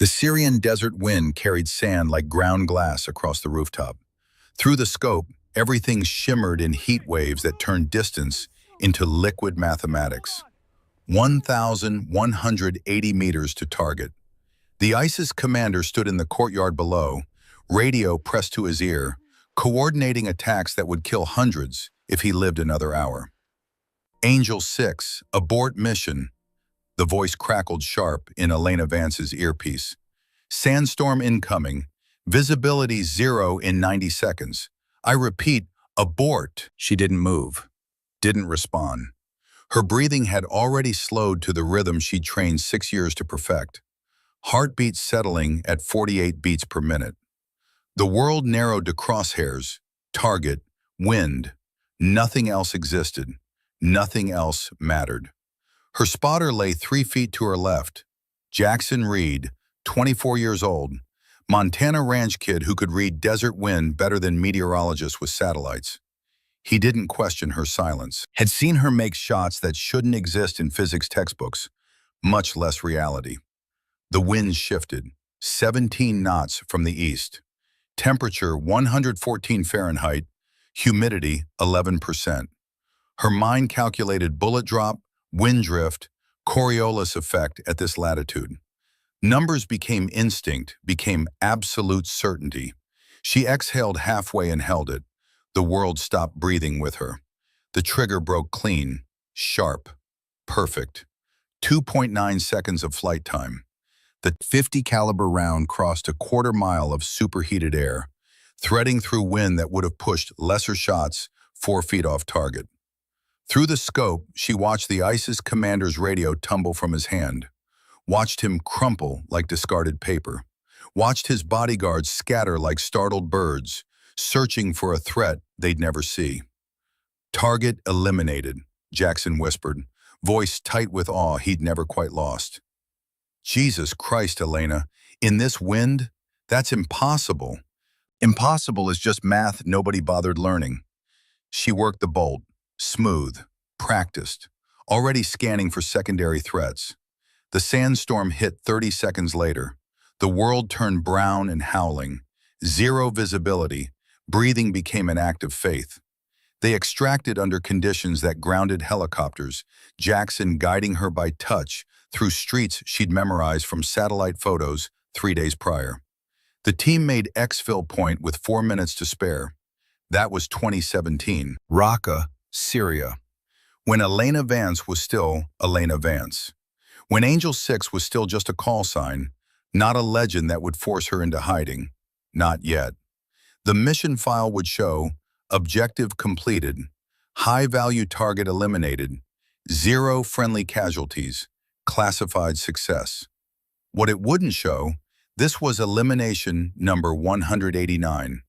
The Syrian desert wind carried sand like ground glass across the rooftop. Through the scope, everything shimmered in heat waves that turned distance into liquid mathematics. 1,180 meters to target. The ISIS commander stood in the courtyard below, radio pressed to his ear, coordinating attacks that would kill hundreds if he lived another hour. Angel 6, abort mission. The voice crackled sharp in Elena Vance's earpiece. Sandstorm incoming. Visibility 0 in 90 seconds. I repeat, abort. She didn't move, didn't respond. Her breathing had already slowed to the rhythm she'd trained 6 years to perfect. Heartbeat settling at 48 beats per minute. The world narrowed to crosshairs, target, wind. Nothing else existed. Nothing else mattered. Her spotter lay 3 feet to her left. Jackson Reed, 24 years old, Montana ranch kid who could read desert wind better than meteorologists with satellites. He didn't question her silence. Had seen her make shots that shouldn't exist in physics textbooks, much less reality. The wind shifted, 17 knots from the east. Temperature 114 Fahrenheit, humidity 11%. Her mind calculated bullet drop, wind drift, Coriolis effect at this latitude. Numbers became instinct, became absolute certainty. She exhaled halfway and held it. The world stopped breathing with her. The trigger broke clean, sharp, perfect. 2.9 seconds of flight time. The .50 caliber round crossed a quarter mile of superheated air, threading through wind that would have pushed lesser shots 4 feet off target. Through the scope, she watched the ISIS commander's radio tumble from his hand, watched him crumple like discarded paper, watched his bodyguards scatter like startled birds, searching for a threat they'd never see. Target eliminated, Jackson whispered, voice tight with awe he'd never quite lost. Jesus Christ, Elena, in this wind? That's impossible. Impossible is just math nobody bothered learning. She worked the bolt, smooth, practiced, already scanning for secondary threats. The sandstorm hit 30 seconds later. The world turned brown and howling. Zero visibility. Breathing became an act of faith. They extracted under conditions that grounded helicopters, Jackson guiding her by touch through streets she'd memorized from satellite photos 3 days prior. The team made exfil point with 4 minutes to spare. That was 2017, Raqqa, Syria. When Elena Vance was still Elena Vance. When Angel 6 was still just a call sign, not a legend that would force her into hiding. Not yet. The mission file would show objective completed, high-value target eliminated, 0 friendly casualties, classified success. What it wouldn't show, this was elimination number 189.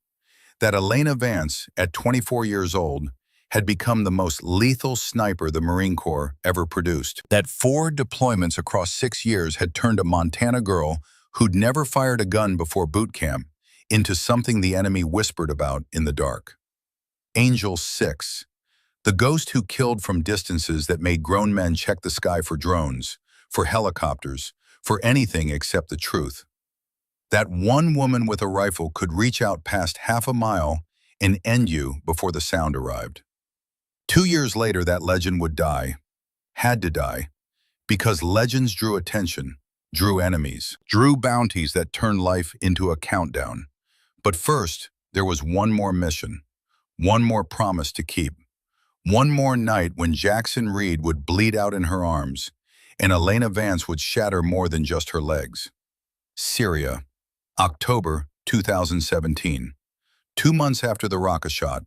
That Elena Vance, at 24 years old, had become the most lethal sniper the Marine Corps ever produced. That 4 deployments across 6 years had turned a Montana girl who'd never fired a gun before boot camp into something the enemy whispered about in the dark. Angel 6, the ghost who killed from distances that made grown men check the sky for drones, for helicopters, for anything except the truth. That one woman with a rifle could reach out past half a mile and end you before the sound arrived. 2 years later, that legend would die, had to die, because legends drew attention, drew enemies, drew bounties that turned life into a countdown. But first, there was one more mission, one more promise to keep, one more night when Jackson Reed would bleed out in her arms, and Elena Vance would shatter more than just her legs. Syria, October 2017, 2 months after the Raqqa shot.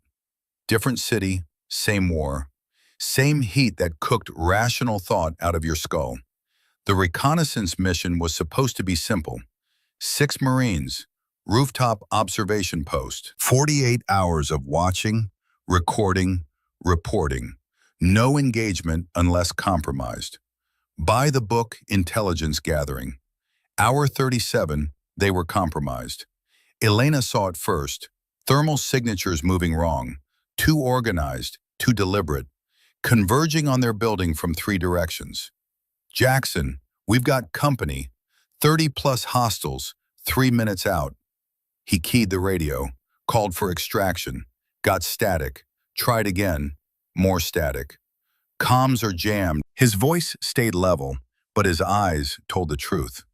Different city, same war, same heat that cooked rational thought out of your skull. The reconnaissance mission was supposed to be simple. 6 Marines, rooftop observation post, 48 hours of watching, recording, reporting. No engagement unless compromised. By the book intelligence gathering. Hour 37, they were compromised. Elena saw it first. Thermal signatures moving wrong. Too organized, too deliberate. Converging on their building from 3 directions. Jackson, we've got company. 30-plus hostiles, 3 minutes out. He keyed the radio, called for extraction, got static, tried again, more static. Comms are jammed. His voice stayed level, but his eyes told the truth.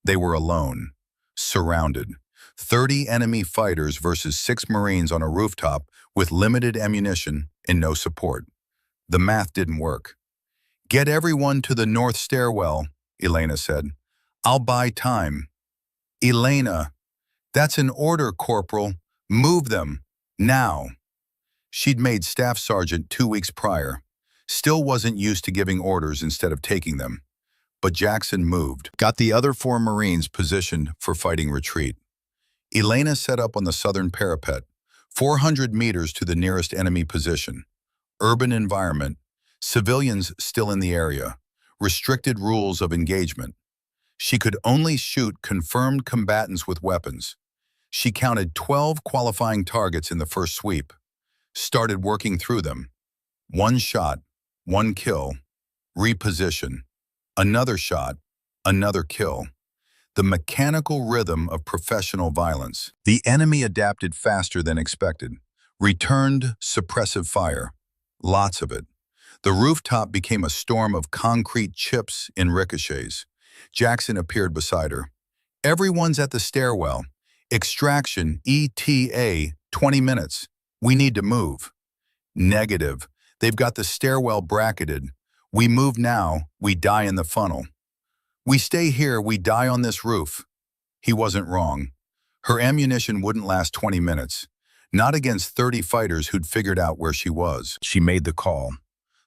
They were alone, surrounded. 30 enemy fighters versus 6 Marines on a rooftop with limited ammunition and no support. The math didn't work. "Get everyone to the north stairwell," Elena said. "I'll buy time." "Elena, that's an order, Corporal. Move them, now." She'd made staff sergeant 2 weeks prior. Still wasn't used to giving orders instead of taking them. But Jackson moved, got the other 4 Marines positioned for fighting retreat. Elena set up on the southern parapet, 400 meters to the nearest enemy position. Urban environment, civilians still in the area, restricted rules of engagement. She could only shoot confirmed combatants with weapons. She counted 12 qualifying targets in the first sweep, started working through them. 1 shot, 1 kill, reposition, another shot, another kill. The mechanical rhythm of professional violence. The enemy adapted faster than expected, returned suppressive fire, lots of it. The rooftop became a storm of concrete chips in ricochets. Jackson appeared beside her. "Everyone's at the stairwell. Extraction, ETA, 20 minutes. We need to move." "Negative. They've got the stairwell bracketed. We move now, we die in the funnel." "We stay here, we die on this roof." He wasn't wrong. Her ammunition wouldn't last 20 minutes. Not against 30 fighters who'd figured out where she was. She made the call,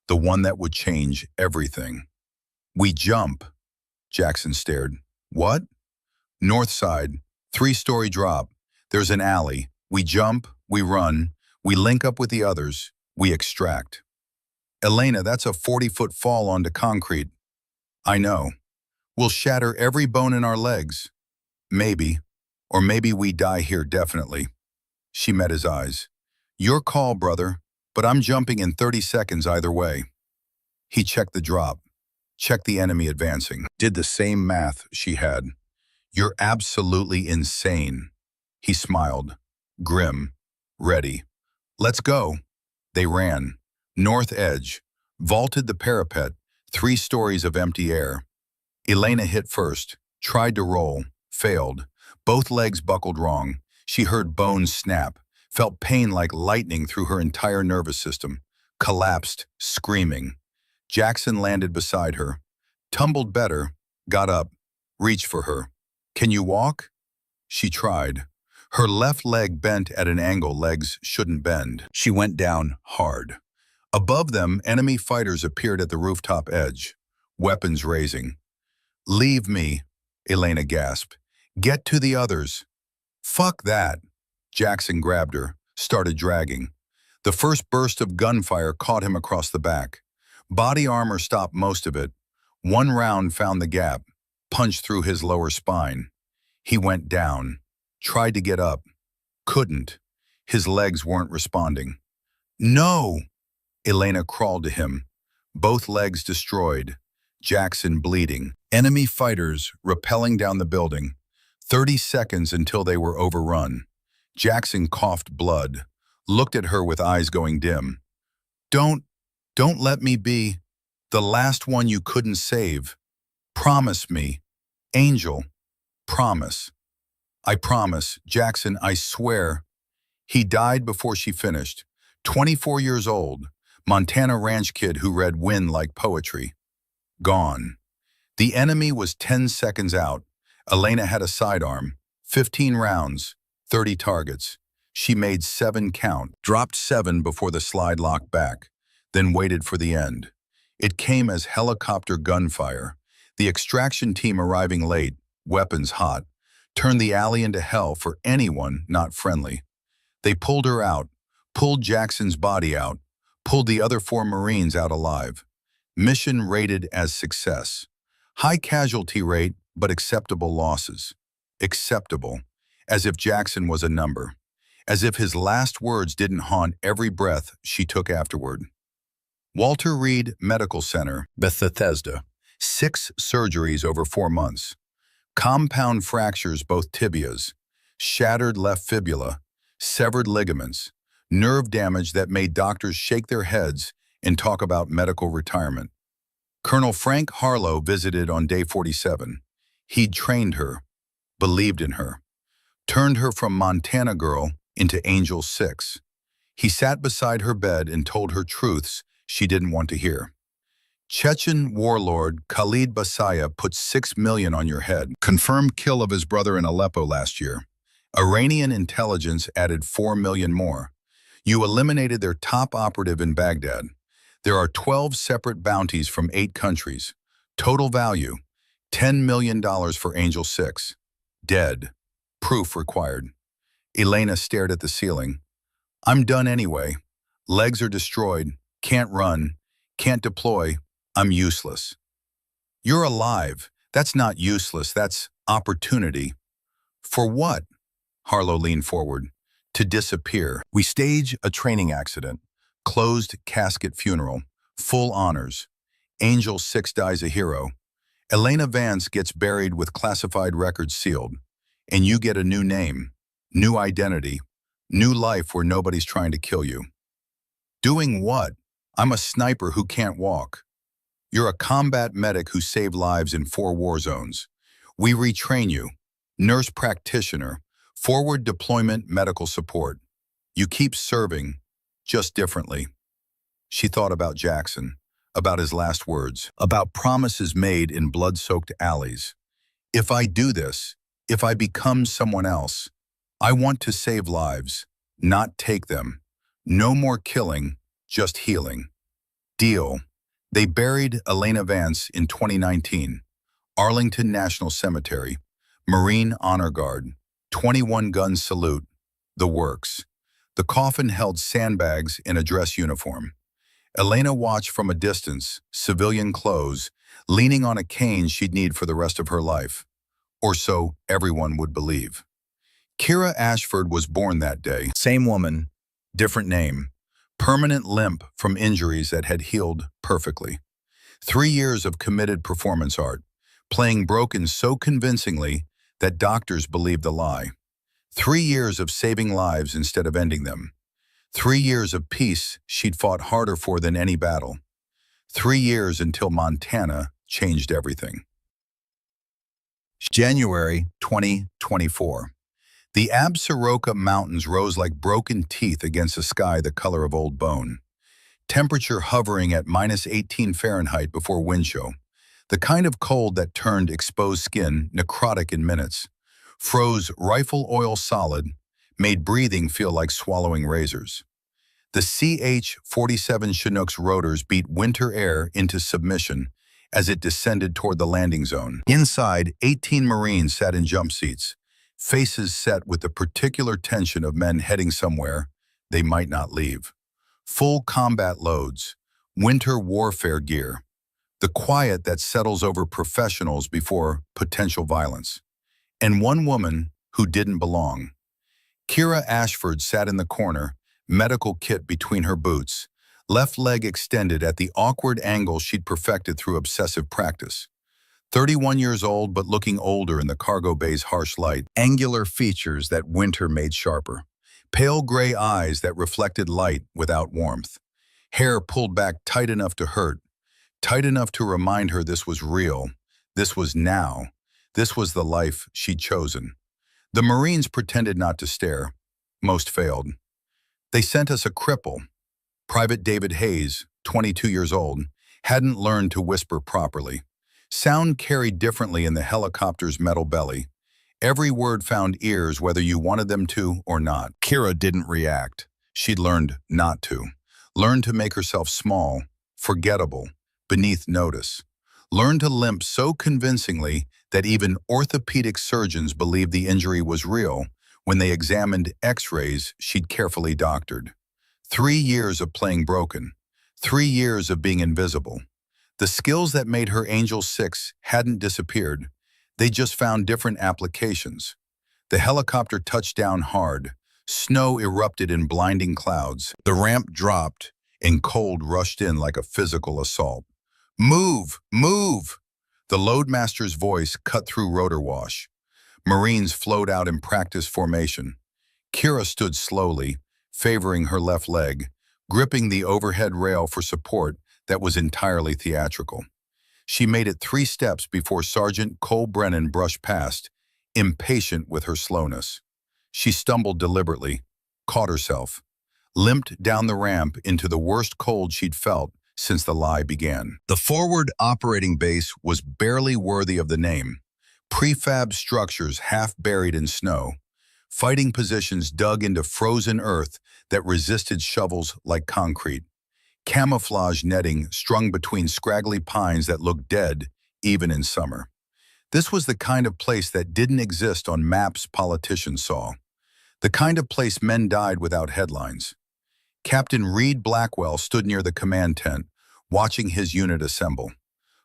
the one that would change everything. "We jump." Jackson stared. "What?" "North side, 3-story drop. There's an alley. We jump, we run, we link up with the others, we extract." "Elena, that's a 40-foot fall onto concrete." "I know. We'll shatter every bone in our legs." "Maybe. Or maybe we die here definitely." She met his eyes. "Your call, brother, but I'm jumping in 30 seconds either way." He checked the drop, checked the enemy advancing, did the same math she had. "You're absolutely insane." He smiled, grim, ready. "Let's go." They ran. North edge, vaulted the parapet, 3 stories of empty air. Elena hit first, tried to roll, failed. Both legs buckled wrong. She heard bones snap, felt pain like lightning through her entire nervous system, collapsed, screaming. Jackson landed beside her, tumbled better, got up, reached for her. "Can you walk?" She tried. Her left leg bent at an angle legs shouldn't bend. She went down hard. Above them, enemy fighters appeared at the rooftop edge, weapons raising. "Leave me," Elena gasped. "Get to the others." "Fuck that." Jackson grabbed her, started dragging. The first burst of gunfire caught him across the back. Body armor stopped most of it. 1 round found the gap, punched through his lower spine. He went down, tried to get up, couldn't. His legs weren't responding. "No!" Elena crawled to him, both legs destroyed, Jackson bleeding. Enemy fighters rappelling down the building. 30 seconds until they were overrun. Jackson coughed blood, looked at her with eyes going dim. Don't let me be the last one you couldn't save. Promise me. Angel, promise." "I promise, Jackson, I swear." He died before she finished. 24 years old, Montana ranch kid who read Wind like poetry. Gone. The enemy was 10 seconds out. Elena had a sidearm, 15 rounds, 30 targets. She made 7 count, dropped 7 before the slide locked back, then waited for the end. It came as helicopter gunfire. The extraction team arriving late, weapons hot, turned the alley into hell for anyone not friendly. They pulled her out, pulled Jackson's body out, pulled the other 4 Marines out alive. Mission rated as success. High casualty rate, but acceptable losses. Acceptable, as if Jackson was a number. As if his last words didn't haunt every breath she took afterward. Walter Reed Medical Center, Bethesda. 6 surgeries over 4 months. Compound fractures both tibias, shattered left fibula, severed ligaments, nerve damage that made doctors shake their heads and talk about medical retirement. Colonel Frank Harlow visited on day 47. He'd trained her, believed in her, turned her from Montana girl into Angel 6. He sat beside her bed and told her truths she didn't want to hear. Chechen warlord Khalid Basaya put $6 million on your head. Confirmed kill of his brother in Aleppo last year. Iranian intelligence added 4 million more. You eliminated their top operative in Baghdad. There are 12 separate bounties from 8 countries. Total value, $10 million for Angel 6. Dead. Proof required. Elena stared at the ceiling. I'm done anyway. Legs are destroyed. Can't run. Can't deploy. I'm useless. You're alive. That's not useless. That's opportunity. For what? Harlow leaned forward. To disappear. We stage a training accident. Closed casket funeral. Full honors. Angel 6 dies a hero. Elena Vance gets buried with classified records sealed. And you get a new name, new identity, new life where nobody's trying to kill you. Doing what? I'm a sniper who can't walk. You're a combat medic who saved lives in 4 war zones. We retrain you. Nurse practitioner, forward deployment medical support. You keep serving, just differently. She thought about Jackson, about his last words, about promises made in blood-soaked alleys. If I do this, if I become someone else, I want to save lives, not take them. No more killing, just healing. Deal. They buried Elena Vance in 2019. Arlington National Cemetery. Marine Honor Guard. 21-gun salute. The works. The coffin held sandbags in a dress uniform. Elena watched from a distance, civilian clothes, leaning on a cane she'd need for the rest of her life. Or so everyone would believe. Kira Ashford was born that day. Same woman, different name. Permanent limp from injuries that had healed perfectly. 3 years of committed performance art, playing broken so convincingly that doctors believed the lie. 3 years of saving lives instead of ending them. 3 years of peace she'd fought harder for than any battle. 3 years until Montana changed everything. January 2024. The Absaroka Mountains rose like broken teeth against a sky the color of old bone. Temperature hovering at -18 Fahrenheit before wind chill. The kind of cold that turned exposed skin necrotic in minutes. Froze rifle oil solid, made breathing feel like swallowing razors. The CH-47 Chinook's rotors beat winter air into submission as it descended toward the landing zone. Inside, 18 Marines sat in jump seats, faces set with the particular tension of men heading somewhere they might not leave. Full combat loads, winter warfare gear, the quiet that settles over professionals before potential violence. And one woman who didn't belong. Kira Ashford sat in the corner, medical kit between her boots, left leg extended at the awkward angle she'd perfected through obsessive practice. 31 years old but looking older in the cargo bay's harsh light, angular features that winter made sharper, pale gray eyes that reflected light without warmth, hair pulled back tight enough to hurt, tight enough to remind her this was real, this was now, this was the life she'd chosen. The Marines pretended not to stare. Most failed. They sent us a cripple. Private David Hayes, 22 years old, hadn't learned to whisper properly. Sound carried differently in the helicopter's metal belly. Every word found ears whether you wanted them to or not. Kira didn't react. She'd learned not to. Learned to make herself small, forgettable, beneath notice. Learned to limp so convincingly that even orthopedic surgeons believed the injury was real when they examined x-rays she'd carefully doctored. 3 years of playing broken. 3 years of being invisible. The skills that made her Angel 6 hadn't disappeared. They just found different applications. The helicopter touched down hard. Snow erupted in blinding clouds. The ramp dropped, and cold rushed in like a physical assault. Move! Move! The loadmaster's voice cut through rotor wash. Marines flowed out in practice formation. Kira stood slowly, favoring her left leg, gripping the overhead rail for support that was entirely theatrical. She made it 3 steps before Sergeant Cole Brennan brushed past, impatient with her slowness. She stumbled deliberately, caught herself, limped down the ramp into the worst cold she'd felt since the lie began. The forward operating base was barely worthy of the name. Prefab structures half buried in snow, fighting positions dug into frozen earth that resisted shovels like concrete, camouflage netting strung between scraggly pines that looked dead even in summer. This was the kind of place that didn't exist on maps politicians saw, the kind of place men died without headlines. Captain Reed Blackwell stood near the command tent, watching his unit assemble.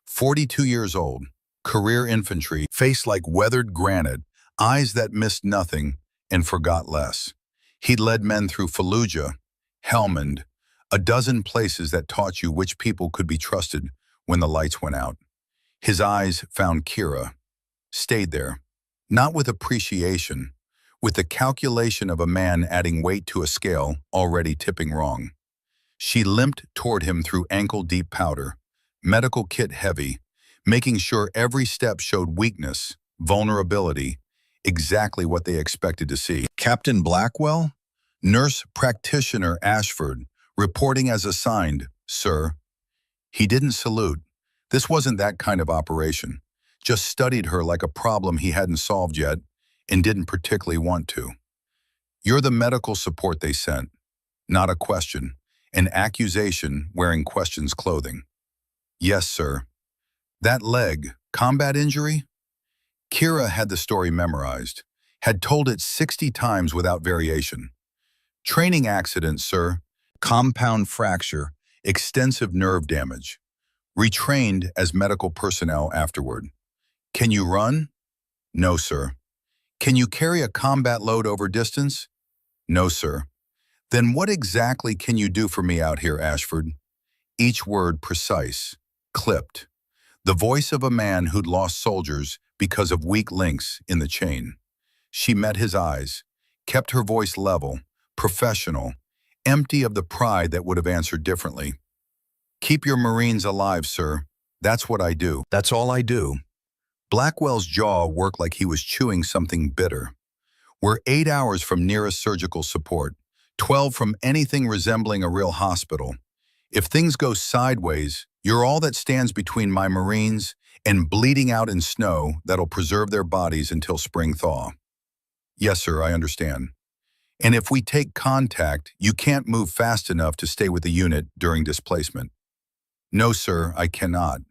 42 years old, career infantry, face like weathered granite, eyes that missed nothing and forgot less. He'd led men through Fallujah, Helmand, a dozen places that taught you which people could be trusted when the lights went out. His eyes found Kira, stayed there, not with appreciation, with the calculation of a man adding weight to a scale already tipping wrong. She limped toward him through ankle-deep powder, medical kit heavy, making sure every step showed weakness, vulnerability, exactly what they expected to see. Captain Blackwell? Nurse Practitioner Ashford, reporting as assigned, sir. He didn't salute. This wasn't that kind of operation. Just studied her like a problem he hadn't solved yet and didn't particularly want to. You're the medical support they sent. Not a question. An accusation wearing questions clothing. Yes, sir. That leg, combat injury? Kira had the story memorized, had told it 60 times without variation. Training accident, sir. Compound fracture, extensive nerve damage. Retrained as medical personnel afterward. Can you run? No, sir. Can you carry a combat load over distance? No, sir. Then what exactly can you do for me out here, Ashford? Each word precise, clipped. The voice of a man who'd lost soldiers because of weak links in the chain. She met his eyes, kept her voice level, professional, empty of the pride that would have answered differently. Keep your Marines alive, sir. That's what I do. That's all I do. Blackwell's jaw worked like he was chewing something bitter. We're 8 hours from nearest surgical support, 12 from anything resembling a real hospital. If things go sideways, you're all that stands between my Marines and bleeding out in snow that'll preserve their bodies until spring thaw. Yes, sir, I understand. And if we take contact, you can't move fast enough to stay with the unit during displacement. No, sir, I cannot.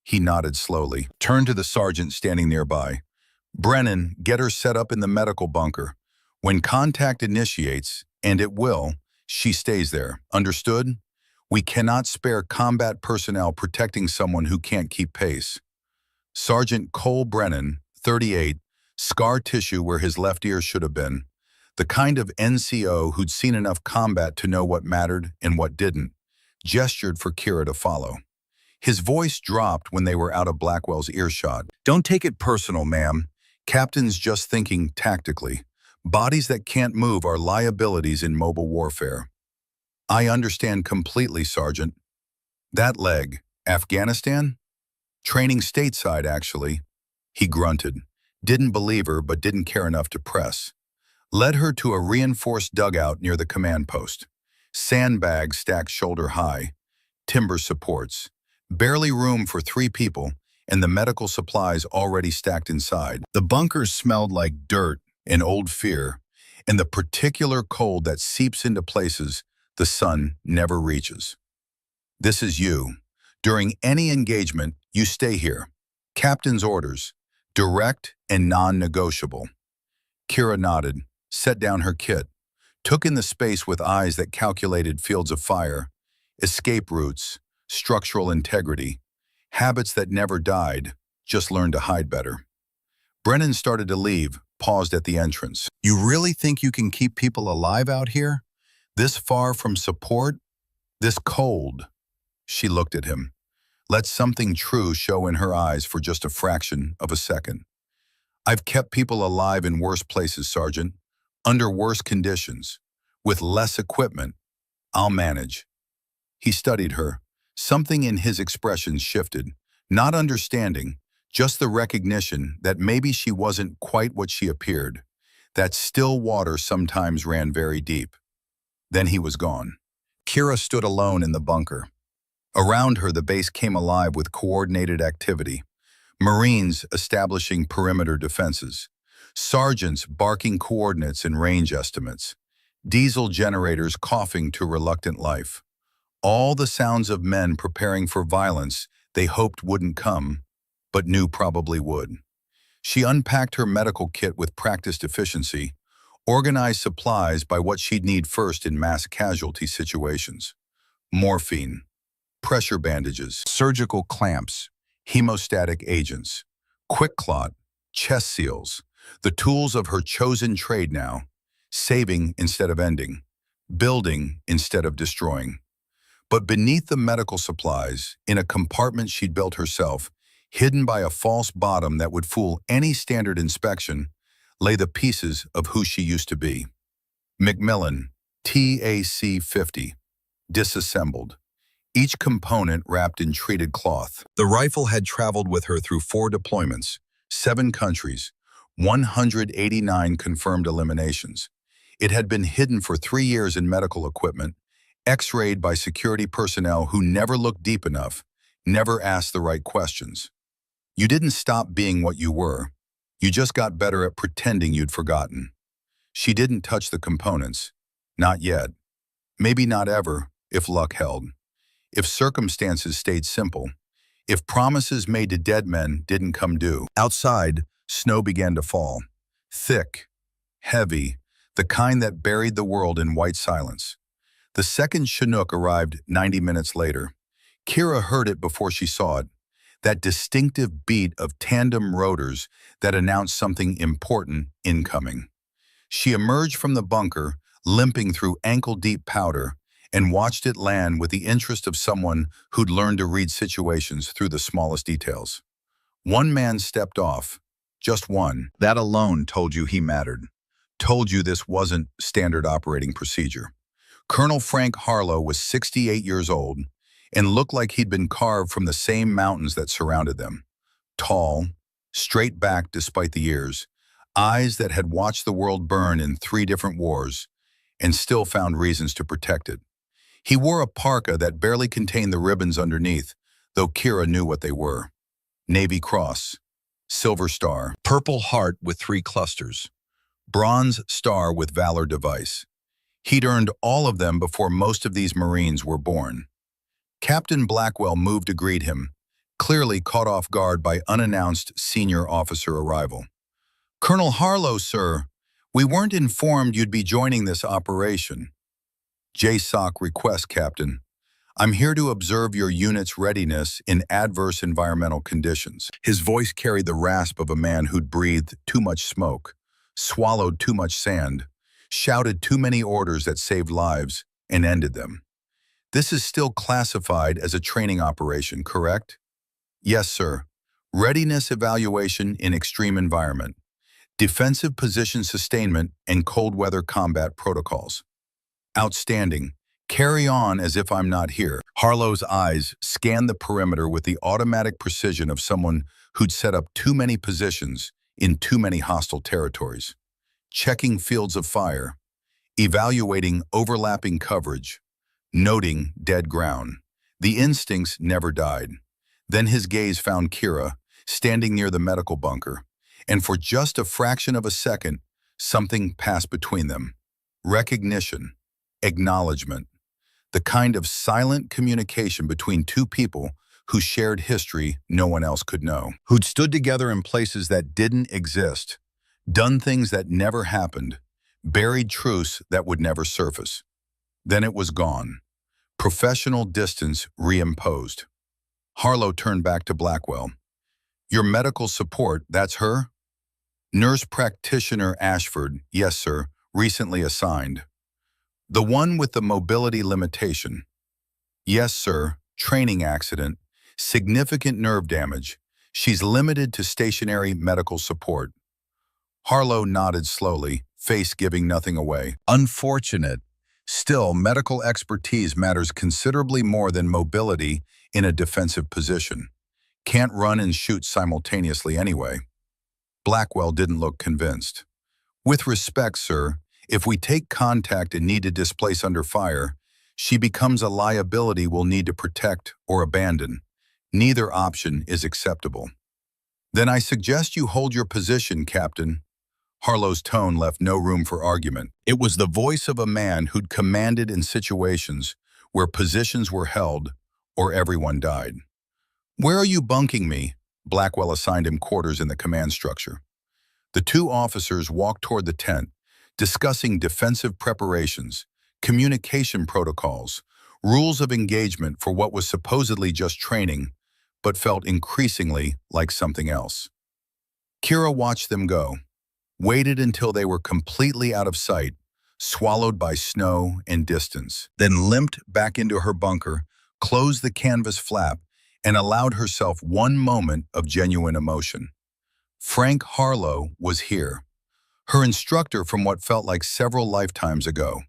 He nodded slowly, turned to the sergeant standing nearby. Brennan, get her set up in the medical bunker. When contact initiates, and it will, she stays there. Understood? We cannot spare combat personnel protecting someone who can't keep pace. Sergeant Cole Brennan, 38, scar tissue where his left ear should have been. The kind of NCO who'd seen enough combat to know what mattered and what didn't, gestured for Kira to follow. His voice dropped when they were out of Blackwell's earshot. Don't take it personal, ma'am. Captain's just thinking tactically. Bodies that can't move are liabilities in mobile warfare. I understand completely, Sergeant. That leg, Afghanistan? Training stateside, actually. He grunted. Didn't believe her, but didn't care enough to press. Led her to a reinforced dugout near the command post. Sandbags stacked shoulder high. Timber supports. Barely room for 3 people, and the medical supplies already stacked inside. The bunkers smelled like dirt and old fear, and the particular cold that seeps into places the sun never reaches. This is you. During any engagement, you stay here. Captain's orders, direct and non-negotiable. Kira nodded, set down her kit, took in the space with eyes that calculated fields of fire, escape routes, structural integrity, habits that never died, just learned to hide better. Brennan started to leave, paused at the entrance. You really think you can keep people alive out here? This far from support? This cold? She looked at him. Let something true show in her eyes for just a fraction of a second. I've kept people alive in worse places, Sergeant, under worse conditions. With less equipment, I'll manage. He studied her. Something in his expressions shifted, not understanding, just the recognition that maybe she wasn't quite what she appeared. That still water sometimes ran very deep. Then he was gone. Kira stood alone in the bunker. Around her, the base came alive with coordinated activity. Marines establishing perimeter defenses. Sergeants barking coordinates and range estimates. Diesel generators coughing to reluctant life. All the sounds of men preparing for violence they hoped wouldn't come, but knew probably would. She unpacked her medical kit with practiced efficiency, organized supplies by what she'd need first in mass casualty situations. Morphine, pressure bandages, surgical clamps, hemostatic agents, quick clot, chest seals, the tools of her chosen trade now, saving instead of ending, building instead of destroying. But beneath the medical supplies, in a compartment she'd built herself, hidden by a false bottom that would fool any standard inspection, lay the pieces of who she used to be. Macmillan, TAC-50, disassembled. Each component wrapped in treated cloth. The rifle had traveled with her through 4 deployments, 7 countries, 189 confirmed eliminations. It had been hidden for 3 years in medical equipment, X-rayed by security personnel who never looked deep enough, never asked the right questions. You didn't stop being what you were. You just got better at pretending you'd forgotten. She didn't touch the components. Not yet. Maybe not ever, if luck held. If circumstances stayed simple. If promises made to dead men didn't come due. Outside, snow began to fall. Thick, heavy, the kind that buried the world in white silence. The second Chinook arrived 90 minutes later. Kira heard it before she saw it. That distinctive beat of tandem rotors that announced something important incoming. She emerged from the bunker, limping through ankle-deep powder, and watched it land with the interest of someone who'd learned to read situations through the smallest details. One man stepped off, just one. That alone told you he mattered, told you this wasn't standard operating procedure. Colonel Frank Harlow was 68 years old and looked like he'd been carved from the same mountains that surrounded them. Tall, straight back despite the years, eyes that had watched the world burn in 3 different wars and still found reasons to protect it. He wore a parka that barely contained the ribbons underneath, though Kira knew what they were. Navy Cross, Silver Star, Purple Heart with 3 clusters, Bronze Star with Valor Device. He'd earned all of them before most of these Marines were born. Captain Blackwell moved to greet him, clearly caught off guard by unannounced senior officer arrival. "Colonel Harlow, sir. We weren't informed you'd be joining this operation." "JSOC request, Captain. I'm here to observe your unit's readiness in adverse environmental conditions." His voice carried the rasp of a man who'd breathed too much smoke, swallowed too much sand, shouted too many orders that saved lives and ended them. "This is still classified as a training operation, correct?" "Yes, sir. Readiness evaluation in extreme environment. Defensive position sustainment and cold weather combat protocols." "Outstanding. Carry on as if I'm not here." Harlow's eyes scanned the perimeter with the automatic precision of someone who'd set up too many positions in too many hostile territories. Checking fields of fire, evaluating overlapping coverage, noting dead ground. The instincts never died. Then his gaze found Kira, standing near the medical bunker, and for just a fraction of a second, something passed between them. Recognition, acknowledgement, the kind of silent communication between 2 people who shared history no one else could know, who'd stood together in places that didn't exist, done things that never happened, buried truths that would never surface. Then it was gone. Professional distance reimposed. Harlow turned back to Blackwell. "Your medical support, that's her?" "Nurse practitioner Ashford, yes sir, recently assigned." "The one with the mobility limitation?" "Yes sir, training accident. Significant nerve damage. She's limited to stationary medical support. Harlow nodded slowly, face giving nothing away. Unfortunate. Still, medical expertise matters considerably more than mobility in a defensive position. Can't run and shoot simultaneously anyway. Blackwell didn't look convinced. With respect, sir, if we take contact and need to displace under fire, she becomes a liability we'll need to protect or abandon. Neither option is acceptable. Then I suggest you hold your position, Captain. Harlow's tone left no room for argument. It was the voice of a man who'd commanded in situations where positions were held or everyone died. Where are you bunking me? Blackwell assigned him quarters in the command structure. The two officers walked toward the tent, discussing defensive preparations, communication protocols, rules of engagement for what was supposedly just training, but felt increasingly like something else. Kira watched them go, waited until they were completely out of sight, swallowed by snow and distance, then limped back into her bunker, closed the canvas flap, and allowed herself one moment of genuine emotion. Frank Harlow was here, her instructor from what felt like several lifetimes ago,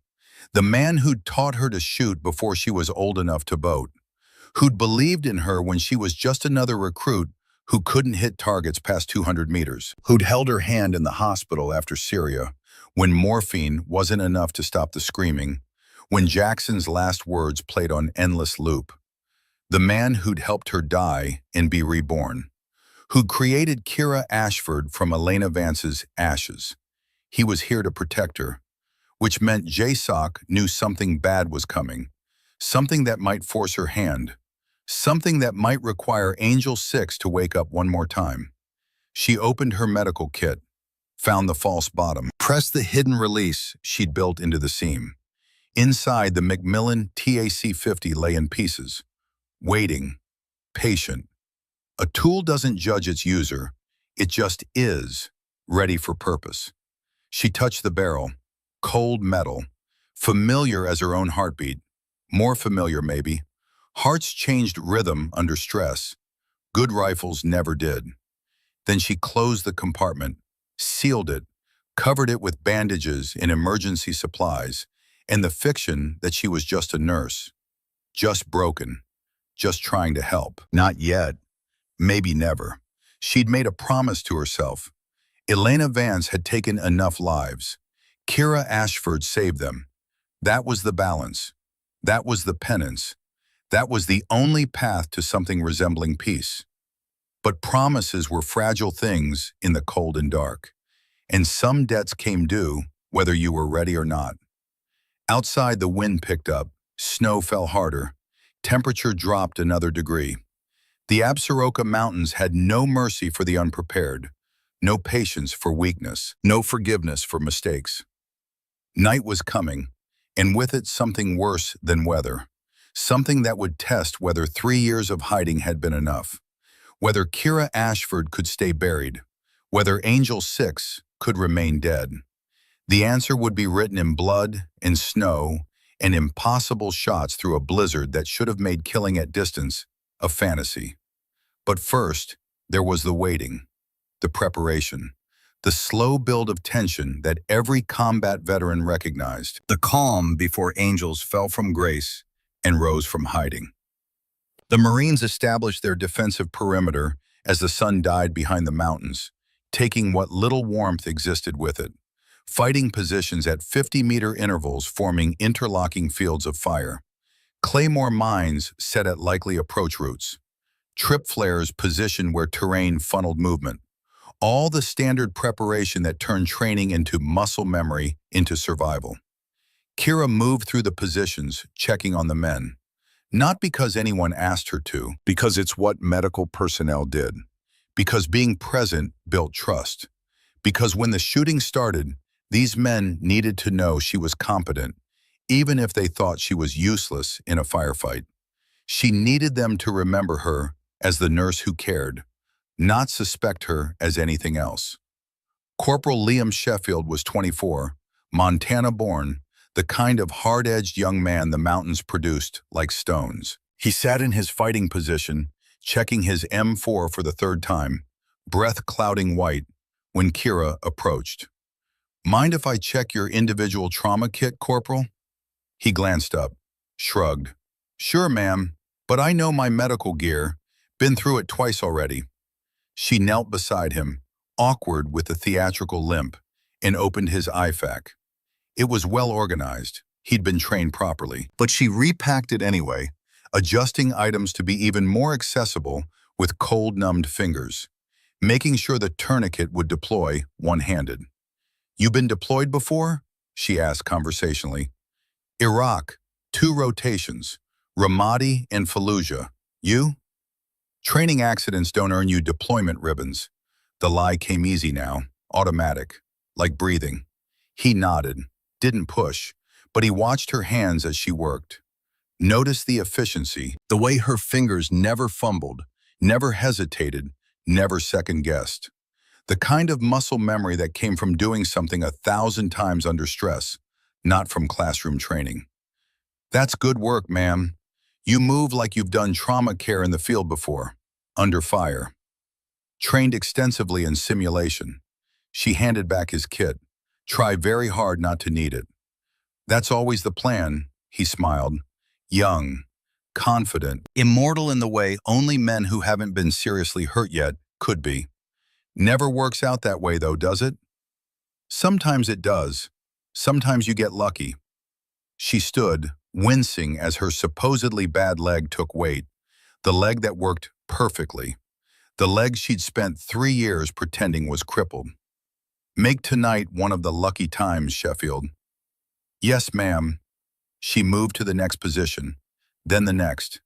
the man who'd taught her to shoot before she was old enough to boat, who'd believed in her when she was just another recruit who couldn't hit targets past 200 meters, who'd held her hand in the hospital after Syria, when morphine wasn't enough to stop the screaming, when Jackson's last words played on endless loop. The man who'd helped her die and be reborn, who'd created Kira Ashford from Elena Vance's ashes. He was here to protect her, which meant JSOC knew something bad was coming, something that might force her hand, something that might require Angel 6 to wake up one more time. She opened her medical kit, found the false bottom, pressed the hidden release she'd built into the seam. Inside, the Macmillan TAC-50 lay in pieces, waiting, patient. A tool doesn't judge its user, it just is, ready for purpose. She touched the barrel, cold metal, familiar as her own heartbeat, more familiar maybe. Hearts changed rhythm under stress. Good rifles never did. Then she closed the compartment, sealed it, covered it with bandages and emergency supplies, and the fiction that she was just a nurse, just broken, just trying to help. Not yet. Maybe never. She'd made a promise to herself. Elena Vance had taken enough lives. Kira Ashford saved them. That was the balance. That was the penance. That was the only path to something resembling peace. But promises were fragile things in the cold and dark, and some debts came due whether you were ready or not. Outside, the wind picked up, snow fell harder, temperature dropped another degree. The Absaroka Mountains had no mercy for the unprepared, no patience for weakness, no forgiveness for mistakes. Night was coming, and with it something worse than weather. Something that would test whether 3 years of hiding had been enough, whether Kira Ashford could stay buried, whether Angel 6 could remain dead. The answer would be written in blood and snow and impossible shots through a blizzard that should have made killing at distance a fantasy. But first, there was the waiting, the preparation, the slow build of tension that every combat veteran recognized, the calm before angels fell from grace and rose from hiding. The Marines established their defensive perimeter as the sun died behind the mountains, taking what little warmth existed with it, fighting positions at 50-meter intervals forming interlocking fields of fire, claymore mines set at likely approach routes, trip flares positioned where terrain funneled movement, all the standard preparation that turned training into muscle memory into survival. Kira moved through the positions, checking on the men. Not because anyone asked her to, because it's what medical personnel did. Because being present built trust. Because when the shooting started, these men needed to know she was competent, even if they thought she was useless in a firefight. She needed them to remember her as the nurse who cared, not suspect her as anything else. Corporal Liam Sheffield was 24, Montana-born, the kind of hard-edged young man the mountains produced like stones. He sat in his fighting position, checking his M4 for the third time, breath clouding white, when Kira approached. "Mind if I check your individual trauma kit, Corporal?" He glanced up, shrugged. "Sure, ma'am, but I know my medical gear. Been through it twice already." She knelt beside him, awkward with a theatrical limp, and opened his IFAK. It was well organized. He'd been trained properly. But she repacked it anyway, adjusting items to be even more accessible with cold-numbed fingers, making sure the tourniquet would deploy one-handed. "You been deployed before?" she asked conversationally. "Iraq, 2 rotations, Ramadi and Fallujah. You?" "Training accidents don't earn you deployment ribbons." The lie came easy now, automatic, like breathing. He nodded, didn't push, but he watched her hands as she worked. Noticed the efficiency, the way her fingers never fumbled, never hesitated, never second-guessed. The kind of muscle memory that came from doing something 1,000 times under stress, not from classroom training. "That's good work, ma'am. You move like you've done trauma care in the field before, under fire." Trained extensively in simulation. She handed back his kit. "Try very hard not to need it." "That's always the plan," he smiled. Young, confident, immortal in the way only men who haven't been seriously hurt yet could be. "Never works out that way though, does it?" "Sometimes it does. Sometimes you get lucky." She stood, wincing as her supposedly bad leg took weight, the leg that worked perfectly, the leg she'd spent 3 years pretending was crippled. "Make tonight one of the lucky times, Sheffield." "Yes, ma'am." She moved to the next position, then the next,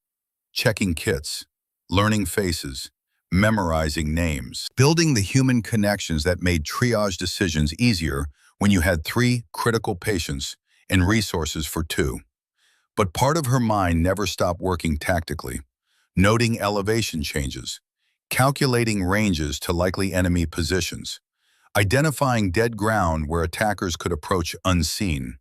checking kits, learning faces, memorizing names, building the human connections that made triage decisions easier when you had 3 critical patients and resources for 2. But part of her mind never stopped working tactically, noting elevation changes, calculating ranges to likely enemy positions, identifying dead ground where attackers could approach unseen,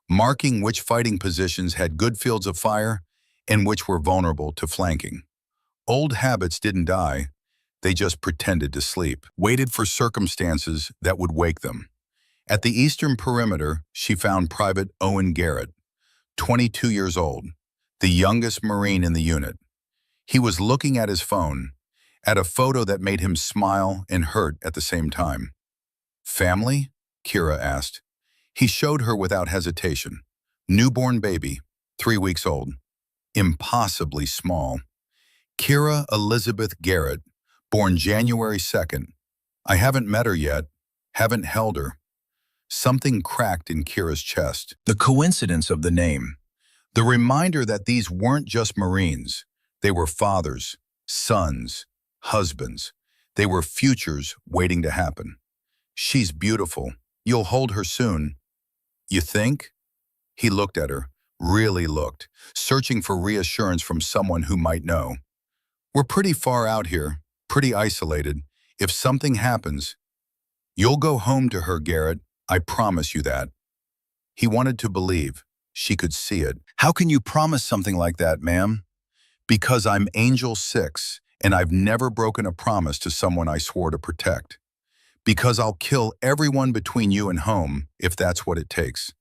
marking which fighting positions had good fields of fire and which were vulnerable to flanking. Old habits didn't die, they just pretended to sleep, waited for circumstances that would wake them. At the eastern perimeter, she found Private Owen Garrett, 22 years old, the youngest Marine in the unit. He was looking at his phone, at a photo that made him smile and hurt at the same time. "Family?" Kira asked. He showed her without hesitation. Newborn baby, 3 weeks old. Impossibly small. Kira Elizabeth Garrett, born January 2nd. "I haven't met her yet, haven't held her." Something cracked in Kira's chest. The coincidence of the name. The reminder that these weren't just Marines. They were fathers, sons, husbands. They were futures waiting to happen. "She's beautiful. You'll hold her soon." "You think?" He looked at her, really looked, searching for reassurance from someone who might know. "We're pretty far out here, pretty isolated. If something happens, you'll go home to her, Garrett. I promise you that." He wanted to believe. She could see it. "How can you promise something like that, ma'am?" "Because I'm Angel 6, and I've never broken a promise to someone I swore to protect. Because I'll kill everyone between you and home, if that's what it takes."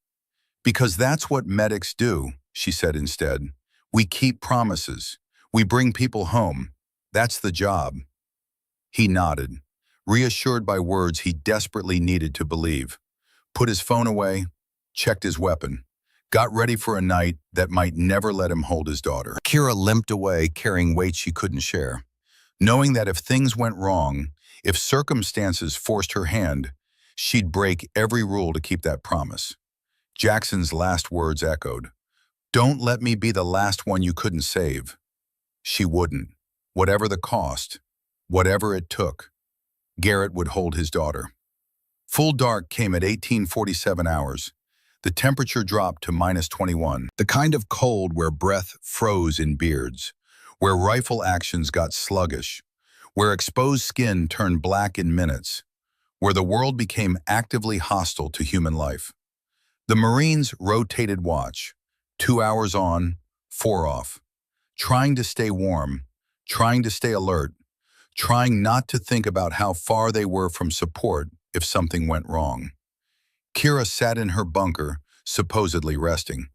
"Because that's what medics do," she said instead. "We keep promises. We bring people home. That's the job." He nodded, reassured by words he desperately needed to believe. Put his phone away, checked his weapon, got ready for a night that might never let him hold his daughter. Kira limped away, carrying weight she couldn't share, knowing that if things went wrong, if circumstances forced her hand, she'd break every rule to keep that promise. Jackson's last words echoed, "Don't let me be the last one you couldn't save." She wouldn't, whatever the cost, whatever it took. Garrett would hold his daughter. Full dark came at 1847 hours. The temperature dropped to -21, the kind of cold where breath froze in beards, where rifle actions got sluggish, where exposed skin turned black in minutes, where the world became actively hostile to human life. The Marines rotated watch, 2 hours on, 4 off, trying to stay warm, trying to stay alert, trying not to think about how far they were from support if something went wrong. Kira sat in her bunker, supposedly resting.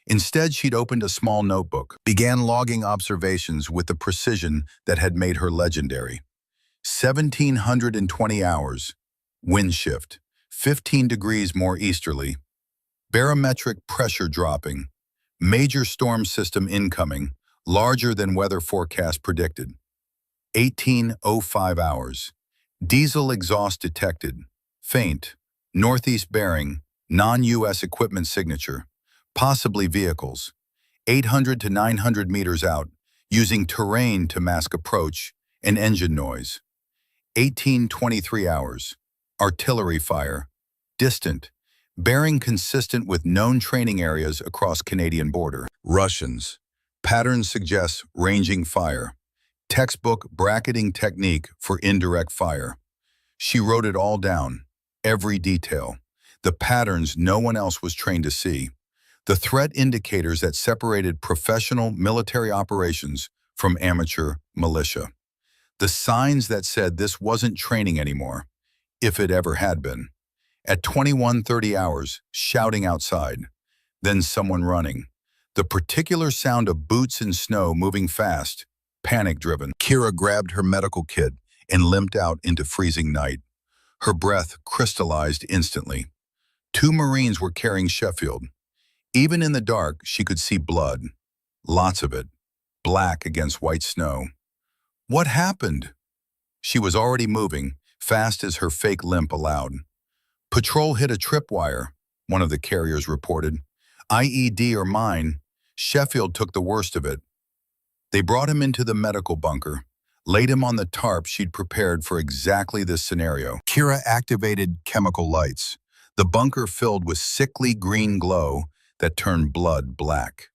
Instead, she'd opened a small notebook, began logging observations with the precision that had made her legendary. 1,720 hours, wind shift, 15 degrees more easterly, barometric pressure dropping, major storm system incoming, larger than weather forecast predicted. 1805 hours, diesel exhaust detected, faint, northeast bearing, non-U.S. equipment signature, possibly vehicles, 800 to 900 meters out, using terrain to mask approach and engine noise. 1823 hours, artillery fire, distant, bearing consistent with known training areas across Canadian border. Russians, pattern suggests ranging fire, textbook bracketing technique for indirect fire. She wrote it all down, every detail, the patterns no one else was trained to see, the threat indicators that separated professional military operations from amateur militia, the signs that said this wasn't training anymore, if it ever had been. At 21:30 hours, shouting outside, then someone running, the particular sound of boots in snow moving fast, panic-driven. Kira grabbed her medical kit and limped out into freezing night. Her breath crystallized instantly. 2 Marines were carrying Sheffield. Even in the dark, she could see blood. Lots of it, black against white snow. What happened? She was already moving, fast as her fake limp allowed. Patrol hit a tripwire, one of the carriers reported. IED or mine, Sheffield took the worst of it. They brought him into the medical bunker, laid him on the tarp she'd prepared for exactly this scenario. Kira activated chemical lights, the bunker filled with sickly green glow that turned blood black.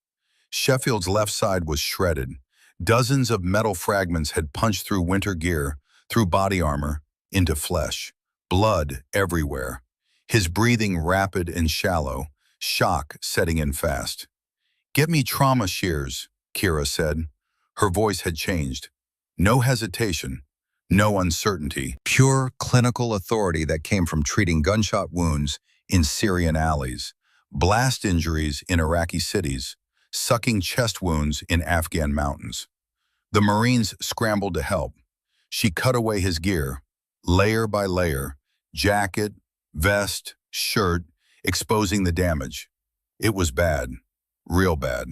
Sheffield's left side was shredded. Dozens of metal fragments had punched through winter gear, through body armor, into flesh. Blood everywhere. His breathing rapid and shallow, shock setting in fast. "Get me trauma shears," Kira said. Her voice had changed. No hesitation, no uncertainty. Pure clinical authority that came from treating gunshot wounds in Syrian alleys, blast injuries in Iraqi cities, sucking chest wounds in Afghan mountains. The Marines scrambled to help. She cut away his gear, layer by layer, jacket, vest, shirt, exposing the damage. It was bad, real bad.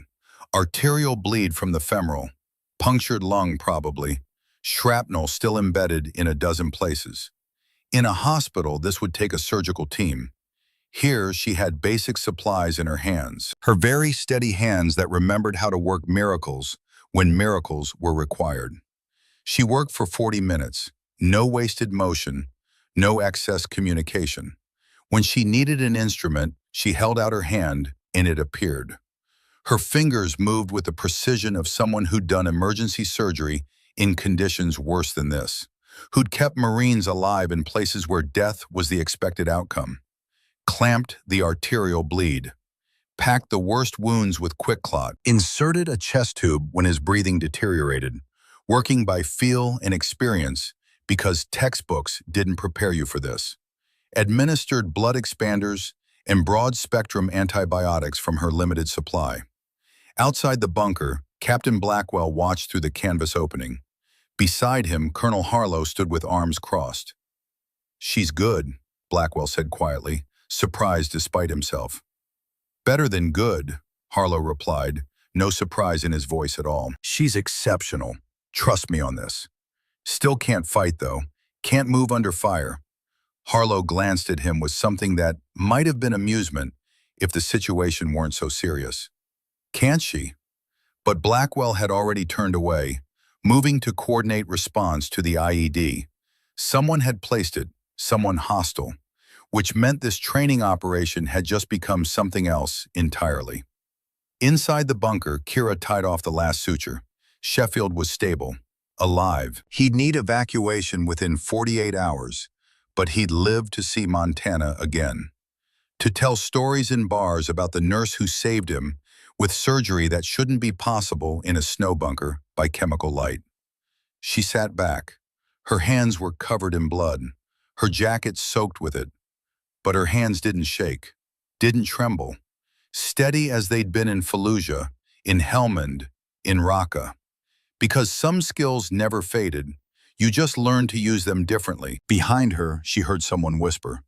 Arterial bleed from the femoral, punctured lung probably, shrapnel still embedded in a dozen places. In a hospital, this would take a surgical team. Here, she had basic supplies in her hands. Her very steady hands that remembered how to work miracles when miracles were required. She worked for 40 minutes, no wasted motion, no excess communication. When she needed an instrument, she held out her hand and it appeared. Her fingers moved with the precision of someone who'd done emergency surgery in conditions worse than this, who'd kept Marines alive in places where death was the expected outcome, clamped the arterial bleed, packed the worst wounds with quick clot, inserted a chest tube when his breathing deteriorated, working by feel and experience because textbooks didn't prepare you for this, administered blood expanders and broad-spectrum antibiotics from her limited supply. Outside the bunker, Captain Blackwell watched through the canvas opening. Beside him, Colonel Harlow stood with arms crossed. "She's good," Blackwell said quietly, surprised despite himself. "Better than good," Harlow replied, no surprise in his voice at all. "She's exceptional. Trust me on this. Still can't fight, though. Can't move under fire." Harlow glanced at him with something that might have been amusement if the situation weren't so serious. "Can't she?" But Blackwell had already turned away, moving to coordinate response to the IED. Someone had placed it, someone hostile, which meant this training operation had just become something else entirely. Inside the bunker, Kira tied off the last suture. Sheffield was stable, alive. He'd need evacuation within 48 hours, but he'd live to see Montana again. To tell stories in bars about the nurse who saved him with surgery that shouldn't be possible in a snow bunker by chemical light. She sat back. Her hands were covered in blood, her jacket soaked with it, but her hands didn't shake, didn't tremble, steady as they'd been in Fallujah, in Helmand, in Raqqa. Because some skills never faded, you just learned to use them differently. Behind her, she heard someone whisper,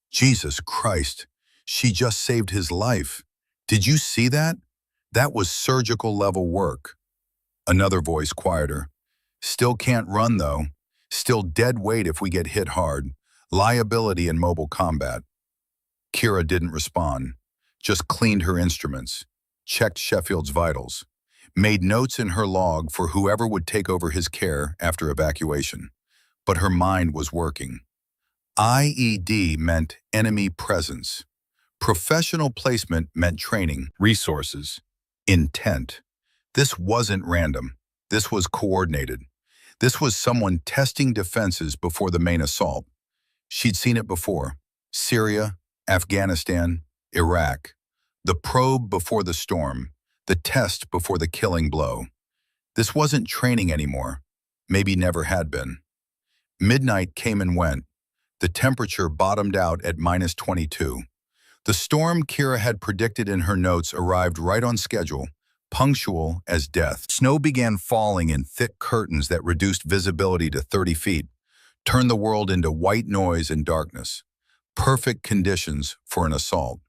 "Jesus Christ, she just saved his life. Did you see that? That was surgical level work." Another voice, quieter, "Still can't run though. Still dead weight if we get hit hard. Liability in mobile combat." Kira didn't respond, just cleaned her instruments, checked Sheffield's vitals, made notes in her log for whoever would take over his care after evacuation. But her mind was working. IED meant enemy presence. Professional placement meant training, resources, intent. This wasn't random. This was coordinated. This was someone testing defenses before the main assault. She'd seen it before. Syria, Afghanistan, Iraq. The probe before the storm. The test before the killing blow. This wasn't training anymore. Maybe never had been. Midnight came and went. The temperature bottomed out at -22. The storm Kira had predicted in her notes arrived right on schedule, punctual as death. Snow began falling in thick curtains that reduced visibility to 30 feet, turned the world into white noise and darkness. Perfect conditions for an assault.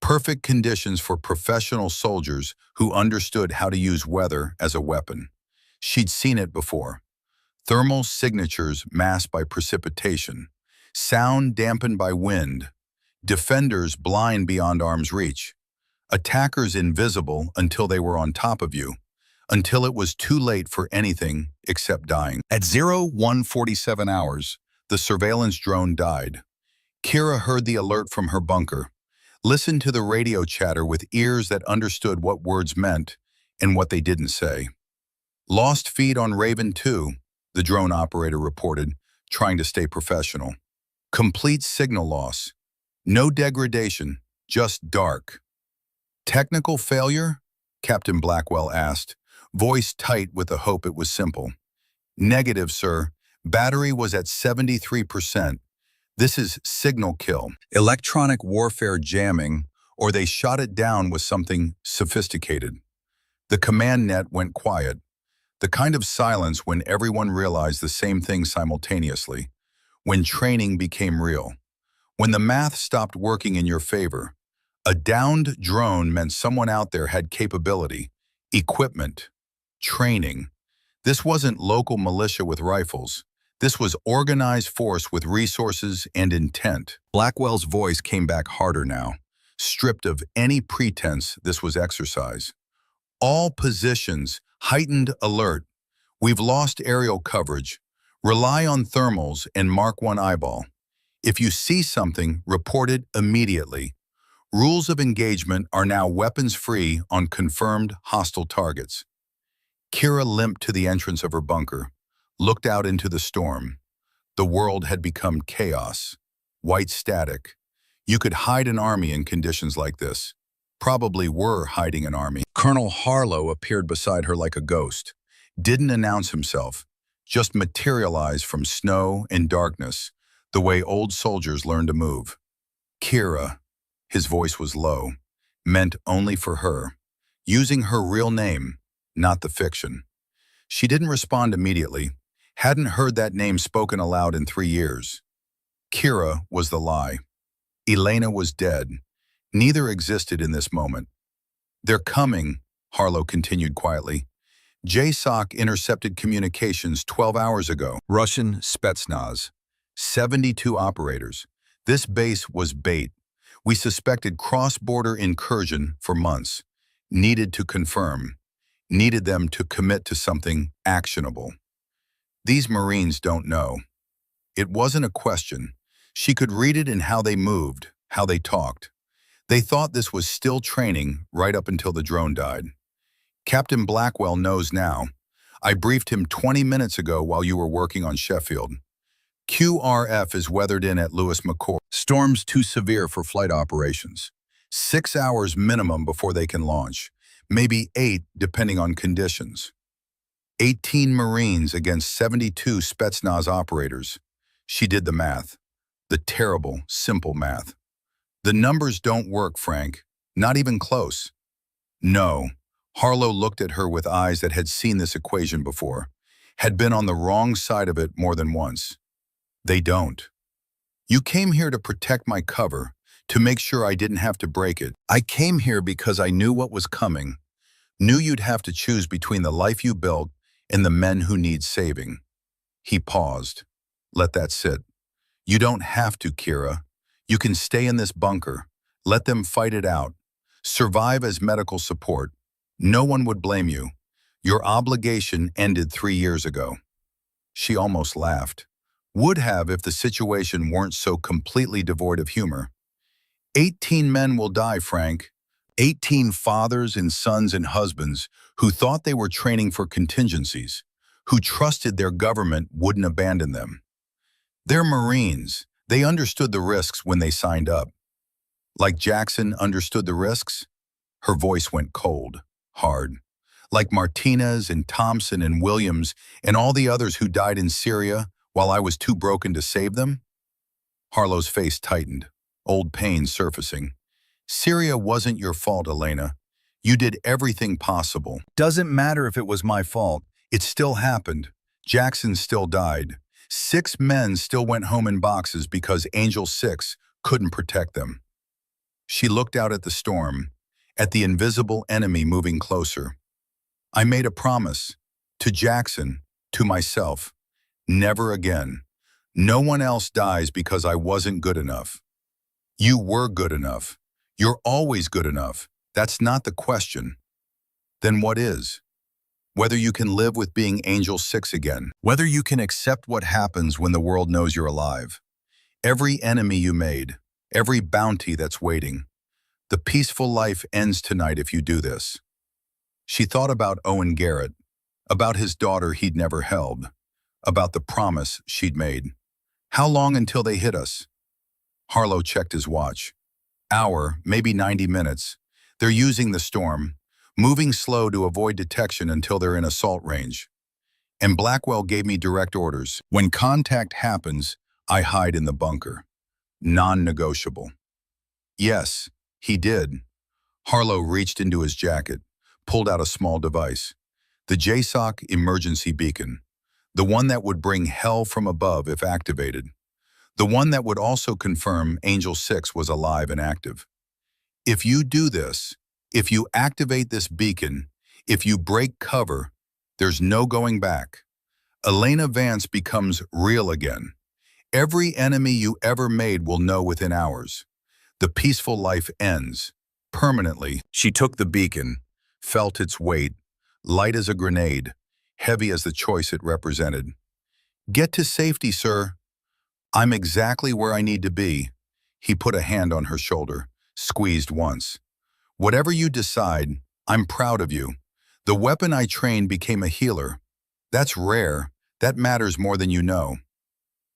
Perfect conditions for professional soldiers who understood how to use weather as a weapon. She'd seen it before. Thermal signatures masked by precipitation, sound dampened by wind, defenders blind beyond arm's reach, attackers invisible until they were on top of you, until it was too late for anything except dying. At 01:47 hours, the surveillance drone died. Kira heard the alert from her bunker, listened to the radio chatter with ears that understood what words meant and what they didn't say. "Lost feed on Raven 2, the drone operator reported, trying to stay professional. "Complete signal loss. No degradation, just dark." "Technical failure?" Captain Blackwell asked, voice tight with the hope it was simple. "Negative, sir. Battery was at 73%. This is signal kill. Electronic warfare jamming, or they shot it down with something sophisticated." The command net went quiet. The kind of silence when everyone realized the same thing simultaneously. When training became real. When the math stopped working in your favor. A downed drone meant someone out there had capability, equipment, training. This wasn't local militia with rifles. This was organized force with resources and intent. Blackwell's voice came back harder now, stripped of any pretense this was exercise. "All positions, heightened alert. We've lost aerial coverage. Rely on thermals and mark one eyeball. If you see something, report it immediately. Rules of engagement are now weapons-free on confirmed hostile targets." Kira limped to the entrance of her bunker, looked out into the storm. The world had become chaos, white static. You could hide an army in conditions like this. Probably were hiding an army. Colonel Harlow appeared beside her like a ghost. Didn't announce himself, just materialized from snow and darkness, the way old soldiers learn to move. "Kira," his voice was low, meant only for her, using her real name, not the fiction. She didn't respond immediately, hadn't heard that name spoken aloud in 3 years. Kira was the lie. Elena was dead. Neither existed in this moment. "They're coming," Harlow continued quietly. "JSOC intercepted communications 12 hours ago. Russian Spetsnaz. 72 operators. This base was bait. We suspected cross-border incursion for months. Needed to confirm. Needed them to commit to something actionable. These Marines don't know." It wasn't a question. She could read it in how they moved, how they talked. They thought this was still training right up until the drone died. "Captain Blackwell knows now. I briefed him 20 minutes ago while you were working on Sheffield. QRF is weathered in at Lewis McChord. Storm's too severe for flight operations. 6 hours minimum before they can launch. Maybe 8 depending on conditions." 18 Marines against 72 Spetsnaz operators. She did the math. The terrible, simple math. The numbers don't work, Frank. Not even close. No. Harlow looked at her with eyes that had seen this equation before, had been on the wrong side of it more than once. They don't. You came here to protect my cover, to make sure I didn't have to break it. I came here because I knew what was coming, knew you'd have to choose between the life you built and the men who need saving. He paused. Let that sit. You don't have to, Kira. You can stay in this bunker. Let them fight it out. Survive as medical support. No one would blame you. Your obligation ended 3 years ago. She almost laughed. Would have if the situation weren't so completely devoid of humor. 18 men will die, Frank. 18 fathers and sons and husbands who thought they were training for contingencies, who trusted their government wouldn't abandon them. They're Marines. They understood the risks when they signed up. Like Jackson understood the risks? Her voice went cold, hard. Like Martinez and Thompson and Williams and all the others who died in Syria while I was too broken to save them? Harlow's face tightened, old pain surfacing. Syria wasn't your fault, Elena. You did everything possible. Doesn't matter if it was my fault. It still happened. Jackson still died. 6 men still went home in boxes because Angel 6 couldn't protect them. She looked out at the storm, at the invisible enemy moving closer. I made a promise, to Jackson, to myself. Never again. No one else dies because I wasn't good enough. You were good enough. You're always good enough. That's not the question. Then what is? Whether you can live with being Angel 6 again. Whether you can accept what happens when the world knows you're alive. Every enemy you made. Every bounty that's waiting. The peaceful life ends tonight if you do this. She thought about Owen Garrett, about his daughter he'd never held, about the promise she'd made. How long until they hit us? Harlow checked his watch. Hour, maybe 90 minutes. They're using the storm, moving slow to avoid detection until they're in assault range. And Blackwell gave me direct orders. When contact happens, I hide in the bunker. Non-negotiable. Yes, he did. Harlow reached into his jacket, pulled out a small device. The JSOC emergency beacon. The one that would bring hell from above if activated. The one that would also confirm Angel 6 was alive and active. If you do this, if you activate this beacon, if you break cover, there's no going back. Elena Vance becomes real again. Every enemy you ever made will know within hours. The peaceful life ends, permanently. She took the beacon, felt its weight, light as a grenade, heavy as the choice it represented. Get to safety, sir. I'm exactly where I need to be. He put a hand on her shoulder, squeezed once. Whatever you decide, I'm proud of you. The weapon I trained became a healer. That's rare. That matters more than you know.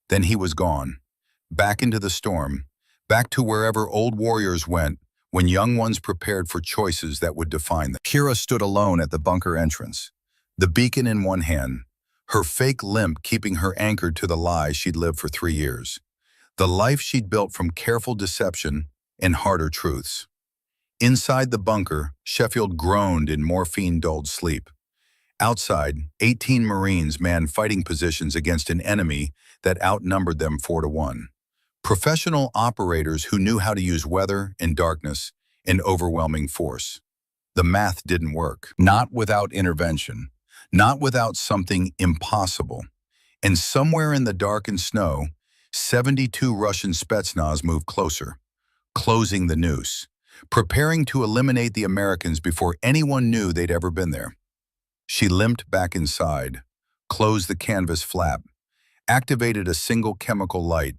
Then he was gone, back into the storm, back to wherever old warriors went when young ones prepared for choices that would define them. Kira stood alone at the bunker entrance, the beacon in one hand, her fake limp keeping her anchored to the lie she'd lived for 3 years, the life she'd built from careful deception and harder truths. Inside the bunker, Sheffield groaned in morphine-dulled sleep. Outside, 18 Marines manned fighting positions against an enemy that outnumbered them 4 to 1. Professional operators who knew how to use weather and darkness and overwhelming force. The math didn't work. Not without intervention. Not without something impossible. And somewhere in the dark and snow, 72 Russian Spetsnaz moved closer, closing the noose, preparing to eliminate the Americans before anyone knew they'd ever been there. She limped back inside, closed the canvas flap, activated a single chemical light,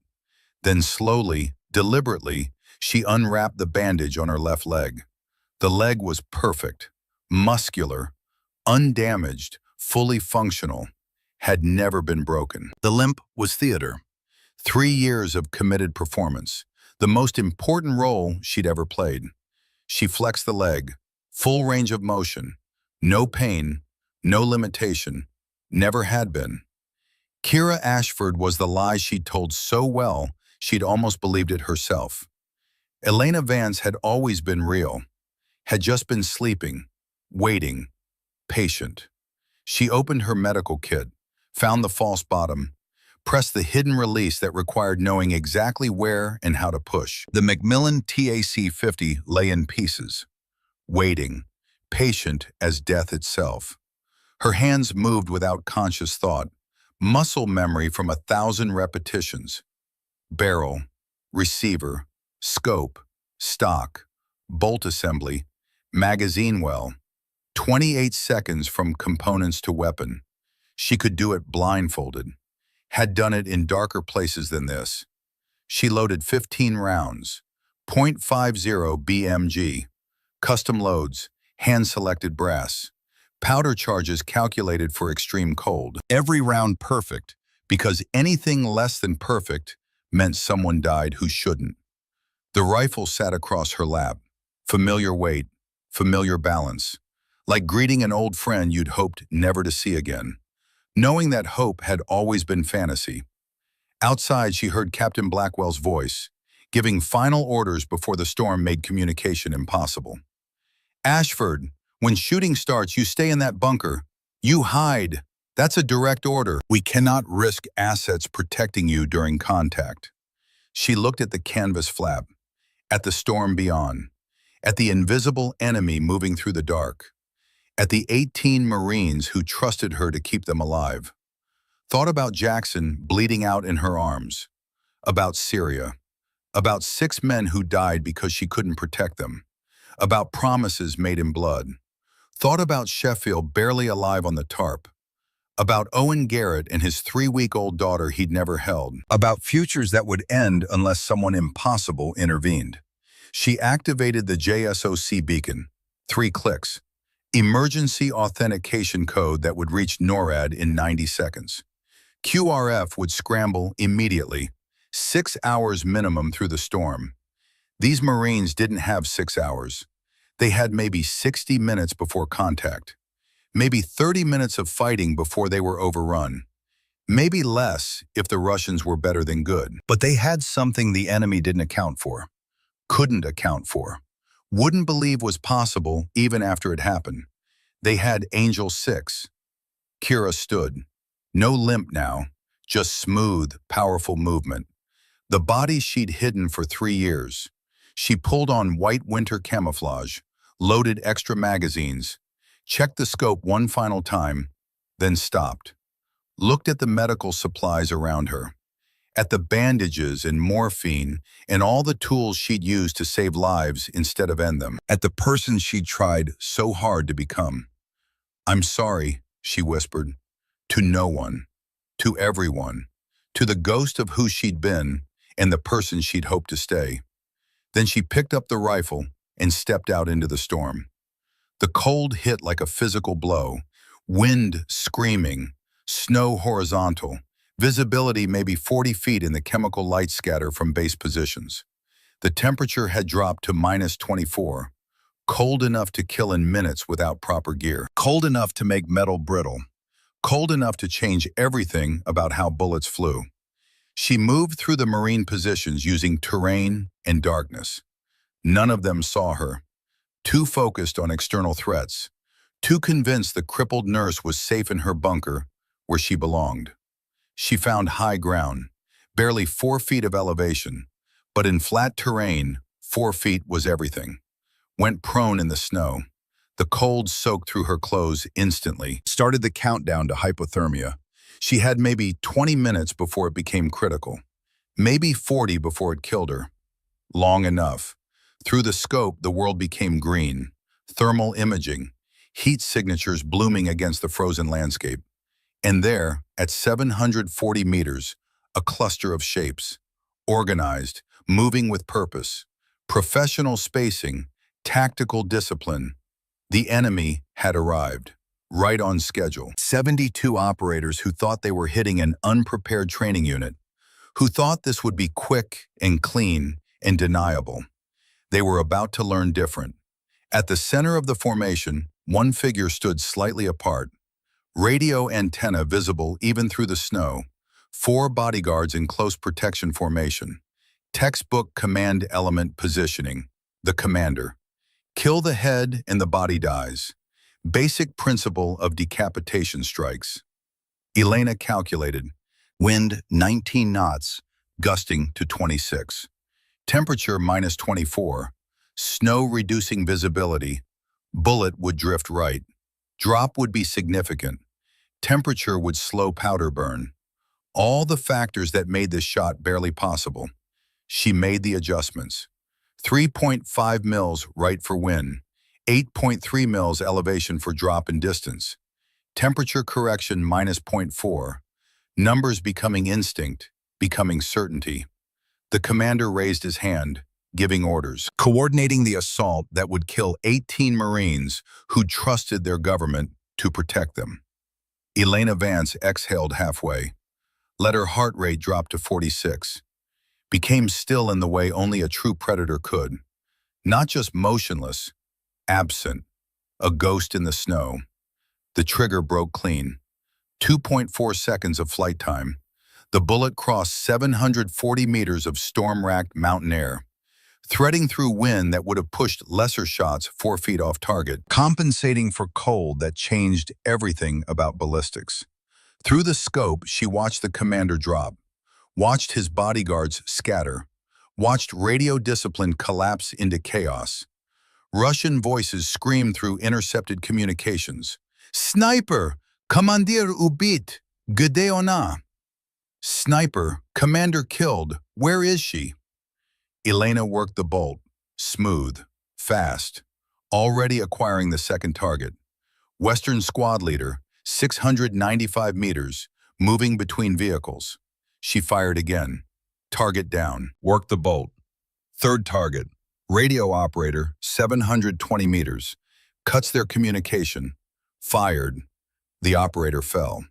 then slowly, deliberately, she unwrapped the bandage on her left leg. The leg was perfect, muscular, undamaged, fully functional, had never been broken. The limp was theater. 3 years of committed performance, the most important role she'd ever played. She flexed the leg, full range of motion, no pain, No limitation. Never had been. Kira Ashford was the lie she'd told so well she'd almost believed it herself. Elena Vance had always been real, had just been sleeping, waiting, patient. She opened her medical kit, found the false bottom, pressed the hidden release that required knowing exactly where and how to push. The Macmillan TAC-50 lay in pieces, waiting, patient as death itself. Her hands moved without conscious thought, muscle memory from 1,000 repetitions. Barrel, receiver, scope, stock, bolt assembly, magazine well, 28 seconds from components to weapon. She could do it blindfolded, had done it in darker places than this. She loaded 15 rounds, .50 BMG, custom loads, hand-selected brass, powder charges calculated for extreme cold. Every round perfect, because anything less than perfect meant someone died who shouldn't. The rifle sat across her lap, familiar weight, familiar balance, like greeting an old friend you'd hoped never to see again, knowing that hope had always been fantasy. Outside, she heard Captain Blackwell's voice, giving final orders before the storm made communication impossible. Ashford, when shooting starts, you stay in that bunker. You hide. That's a direct order. We cannot risk assets protecting you during contact. She looked at the canvas flap, at the storm beyond, at the invisible enemy moving through the dark, at the 18 Marines who trusted her to keep them alive. Thought about Jackson bleeding out in her arms, about Syria, about 6 men who died because she couldn't protect them, about promises made in blood. Thought about Sheffield barely alive on the tarp, about Owen Garrett and his 3-week-old daughter he'd never held, about futures that would end unless someone impossible intervened. She activated the JSOC beacon, 3 clicks, emergency authentication code that would reach NORAD in 90 seconds. QRF would scramble immediately, 6 hours minimum through the storm. These Marines didn't have 6 hours. They had maybe 60 minutes before contact, maybe 30 minutes of fighting before they were overrun, maybe less if the Russians were better than good. But they had something the enemy didn't account for, couldn't account for, wouldn't believe was possible even after it happened. They had Angel 6. Kira stood. No limp now, just smooth, powerful movement. The body she'd hidden for 3 years. She pulled on white winter camouflage, loaded extra magazines, checked the scope one final time, then stopped. Looked at the medical supplies around her, at the bandages and morphine and all the tools she'd used to save lives instead of end them, at the person she'd tried so hard to become. "I'm sorry," she whispered, to no one, to everyone, to the ghost of who she'd been and the person she'd hoped to stay. Then she picked up the rifle and stepped out into the storm. The cold hit like a physical blow, wind screaming, snow horizontal, visibility maybe 40 feet in the chemical light scatter from base positions. The temperature had dropped to -24, cold enough to kill in minutes without proper gear, cold enough to make metal brittle, cold enough to change everything about how bullets flew. She moved through the Marine positions using terrain and darkness. None of them saw her, too focused on external threats, too convinced the crippled nurse was safe in her bunker where she belonged. She found high ground, barely 4 feet of elevation, but in flat terrain, 4 feet was everything. Went prone in the snow. The cold soaked through her clothes instantly, started the countdown to hypothermia. She had maybe 20 minutes before it became critical, maybe 40 before it killed her. Long enough. Through the scope, the world became green, thermal imaging, heat signatures blooming against the frozen landscape. And there, at 740 meters, a cluster of shapes, organized, moving with purpose, professional spacing, tactical discipline. The enemy had arrived, right on schedule. 72 operators who thought they were hitting an unprepared training unit, who thought this would be quick and clean and deniable. They were about to learn different. At the center of the formation, one figure stood slightly apart, Radio antenna visible even through the snow. 4 bodyguards in close protection formation. Textbook command element positioning. The commander. Kill the head and the body dies. Basic principle of decapitation strikes. Elena calculated. Wind 19 knots, gusting to 26. Temperature -24. Snow reducing visibility. Bullet would drift right. Drop would be significant. Temperature would slow powder burn. All the factors that made this shot barely possible. She made the adjustments. 3.5 mils right for wind. 8.3 mils elevation for drop and distance. Temperature correction -0.4. Numbers becoming instinct, becoming certainty. The commander raised his hand, giving orders, coordinating the assault that would kill 18 Marines who trusted their government to protect them. Elena Vance exhaled halfway, let her heart rate drop to 46, became still in the way only a true predator could. Not just motionless, absent, a ghost in the snow. The trigger broke clean. 2.4 seconds of flight time. The bullet crossed 740 meters of storm-racked mountain air, threading through wind that would have pushed lesser shots 4 feet off target, compensating for cold that changed everything about ballistics. Through the scope, she watched the commander drop, watched his bodyguards scatter, watched radio discipline collapse into chaos. Russian voices screamed through intercepted communications. Sniper! Commandir ubit! Где она? Sniper, commander killed. Where is she? Elena worked the bolt, smooth, fast, already acquiring the second target. Western squad leader, 695 meters, moving between vehicles. She fired again. Target down. Worked the bolt. Third target. Radio operator, 720 meters. Cuts their communication. Fired. The operator fell.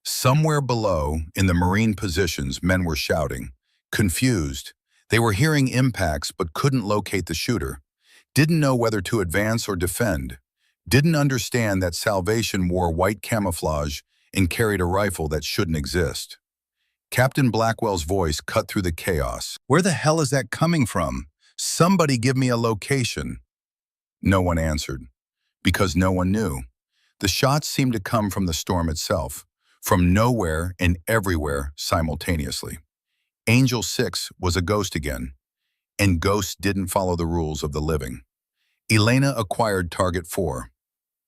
Somewhere below, in the Marine positions, men were shouting. Confused. They were hearing impacts but couldn't locate the shooter. Didn't know whether to advance or defend. Didn't understand that Salvation wore white camouflage and carried a rifle that shouldn't exist. Captain Blackwell's voice cut through the chaos. Where the hell is that coming from? Somebody give me a location. No one answered, because no one knew. The shots seemed to come from the storm itself, from nowhere and everywhere simultaneously. Angel 6 was a ghost again, and ghosts didn't follow the rules of the living. Elena acquired target 4.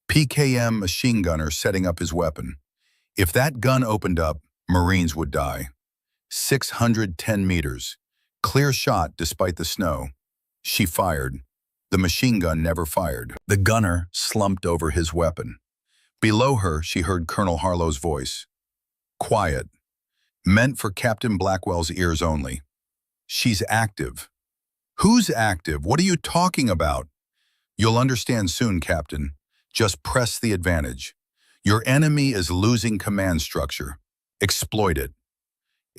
PKM machine gunner setting up his weapon. If that gun opened up, Marines would die. 610 meters. Clear shot despite the snow. She fired. The machine gun never fired. The gunner slumped over his weapon. Below her, she heard Colonel Harlow's voice. Quiet. Meant for Captain Blackwell's ears only. She's active. Who's active? What are you talking about? You'll understand soon, Captain. Just press the advantage. Your enemy is losing command structure. Exploit it.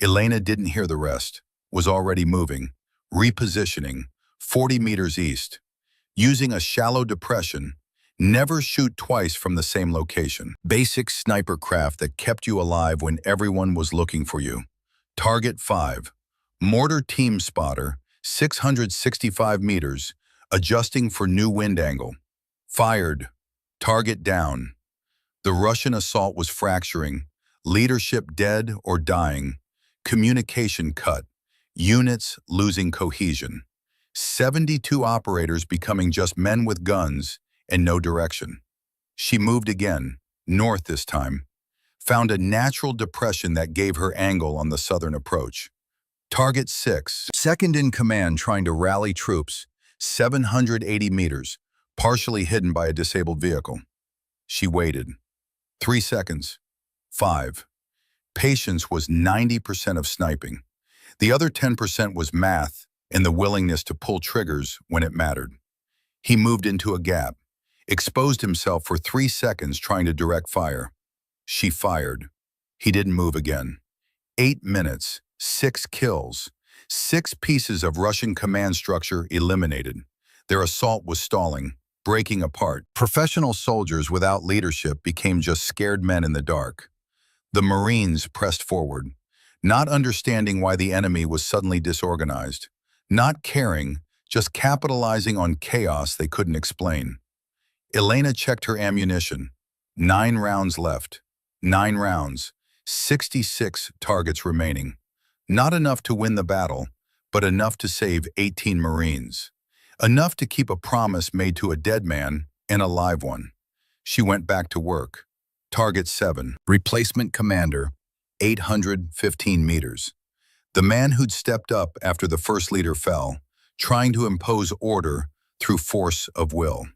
Elena didn't hear the rest. Was already moving. Repositioning. 40 meters east. Using a shallow depression. Never shoot twice from the same location. Basic sniper craft that kept you alive when everyone was looking for you. Target 5. Mortar team spotter, 665 meters, adjusting for new wind angle. Fired. Target down. The Russian assault was fracturing. Leadership dead or dying. Communication cut. Units losing cohesion. 72 operators becoming just men with guns and no direction. She moved again, north this time, found a natural depression that gave her angle on the southern approach. Target 6, second in command trying to rally troops, 780 meters, partially hidden by a disabled vehicle. She waited. 3 seconds. 5. Patience was 90% of sniping. The other 10% was math and the willingness to pull triggers when it mattered. He moved into a gap, exposed himself for 3 seconds trying to direct fire. She fired. He didn't move again. 8 minutes, 6 kills, 6 pieces of Russian command structure eliminated. Their assault was stalling. breaking apart. Professional soldiers without leadership became just scared men in the dark. The Marines pressed forward, not understanding why the enemy was suddenly disorganized, not caring, just capitalizing on chaos they couldn't explain. Elena checked her ammunition. 9 rounds left. 9 rounds. 66 targets remaining. Not enough to win the battle, but enough to save 18 Marines. Enough to keep a promise made to a dead man and a live one. She went back to work. Target 7. Replacement commander, 815 meters. The man who'd stepped up after the first leader fell, trying to impose order through force of will.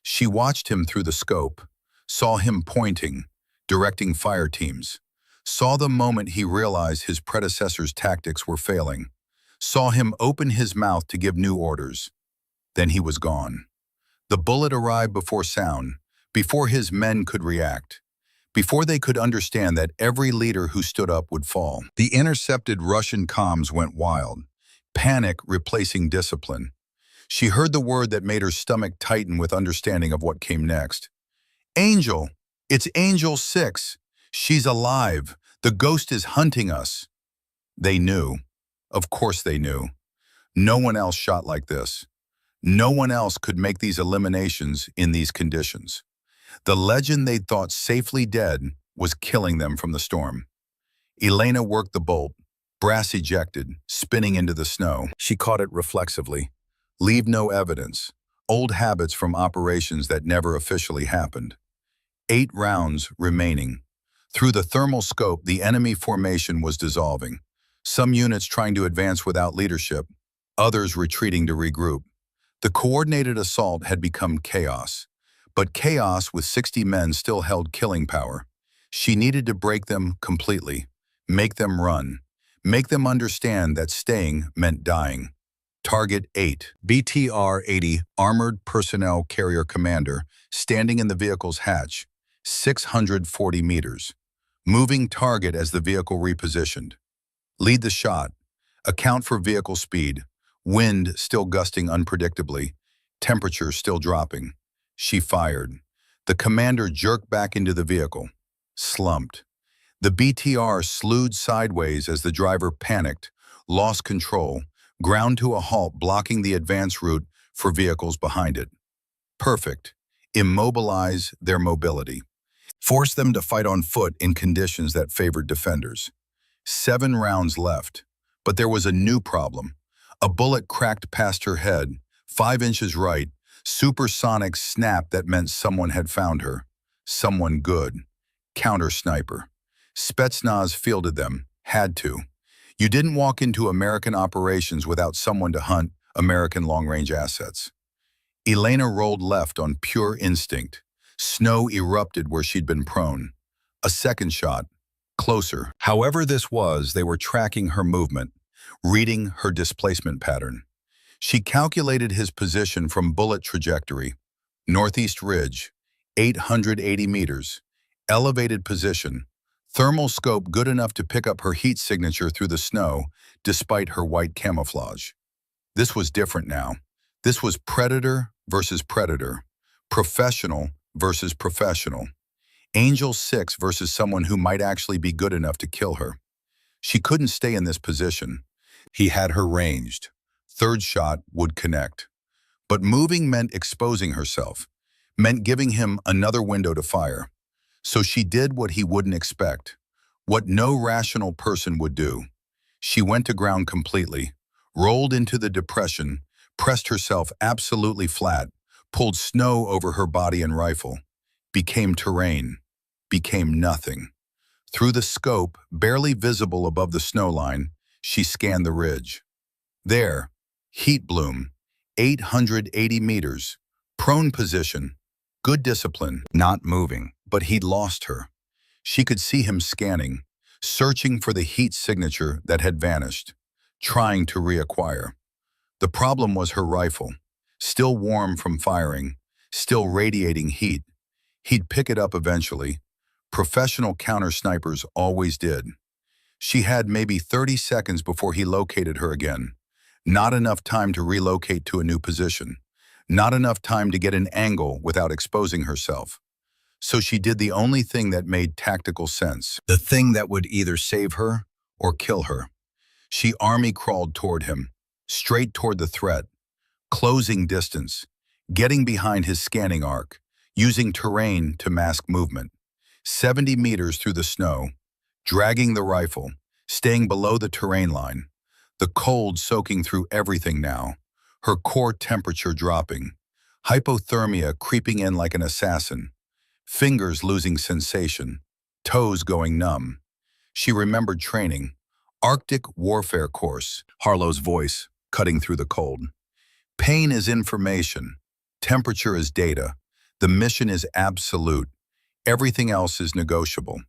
She watched him through the scope, saw him pointing, directing fire teams, saw the moment he realized his predecessor's tactics were failing, saw him open his mouth to give new orders. Then he was gone. The bullet arrived before sound, before his men could react, before they could understand that every leader who stood up would fall. The intercepted Russian comms went wild, panic replacing discipline. She heard the word that made her stomach tighten with understanding of what came next. Angel! It's Angel 6. She's alive. The ghost is hunting us. They knew. Of course they knew. No one else shot like this. No one else could make these eliminations in these conditions. The legend they'd thought safely dead was killing them from the storm. Elena worked the bolt, brass ejected, spinning into the snow. She caught it reflexively. Leave no evidence. Old habits from operations that never officially happened. 8 rounds remaining. Through the thermal scope, the enemy formation was dissolving. Some units trying to advance without leadership, others retreating to regroup. The coordinated assault had become chaos. But chaos with 60 men still held killing power. She needed to break them completely, make them run, make them understand that staying meant dying. Target 8, BTR-80 Armored Personnel Carrier Commander, standing in the vehicle's hatch, 640 meters. Moving target as the vehicle repositioned. Lead the shot. Account for vehicle speed. Wind still gusting unpredictably. Temperature still dropping. She fired. The commander jerked back into the vehicle. Slumped. The BTR slewed sideways as the driver panicked, lost control, ground to a halt, blocking the advance route for vehicles behind it. Perfect. Immobilize their mobility. Force them to fight on foot in conditions that favored defenders. 7 rounds left, but there was a new problem. A bullet cracked past her head, 5 inches right, supersonic snap that meant someone had found her. Someone good. Counter-sniper. Spetsnaz fielded them. Had to. You didn't walk into American operations without someone to hunt American long-range assets. Elena rolled left on pure instinct. Snow erupted where she'd been prone. A second shot. Closer. However this was, they were tracking her movement, reading her displacement pattern. She calculated his position from bullet trajectory. Northeast ridge, 880 meters. Elevated position. Thermal scope good enough to pick up her heat signature through the snow, despite her white camouflage. This was different now. This was predator versus predator. Professional versus professional. Angel 6 versus someone who might actually be good enough to kill her. She couldn't stay in this position. He had her ranged. Third shot would connect. But moving meant exposing herself, meant giving him another window to fire. So she did what he wouldn't expect, what no rational person would do. She went to ground completely, rolled into the depression, pressed herself absolutely flat, pulled snow over her body and rifle, became terrain, became nothing. Through the scope, barely visible above the snow line, she scanned the ridge. There, heat bloom, 880 meters, prone position, good discipline, not moving, but he'd lost her. She could see him scanning, searching for the heat signature that had vanished, trying to reacquire. The problem was her rifle, still warm from firing, still radiating heat. He'd pick it up eventually. Professional counter-snipers always did. She had maybe 30 seconds before he located her again. Not enough time to relocate to a new position. Not enough time to get an angle without exposing herself. So she did the only thing that made tactical sense, the thing that would either save her or kill her. She army crawled toward him, straight toward the threat, closing distance, getting behind his scanning arc, using terrain to mask movement. 70 meters through the snow, dragging the rifle, staying below the terrain line, the cold soaking through everything now, her core temperature dropping, hypothermia creeping in like an assassin, fingers losing sensation, toes going numb. She remembered training, Arctic warfare course, Harlow's voice cutting through the cold. Pain is information, temperature is data, the mission is absolute, everything else is negotiable.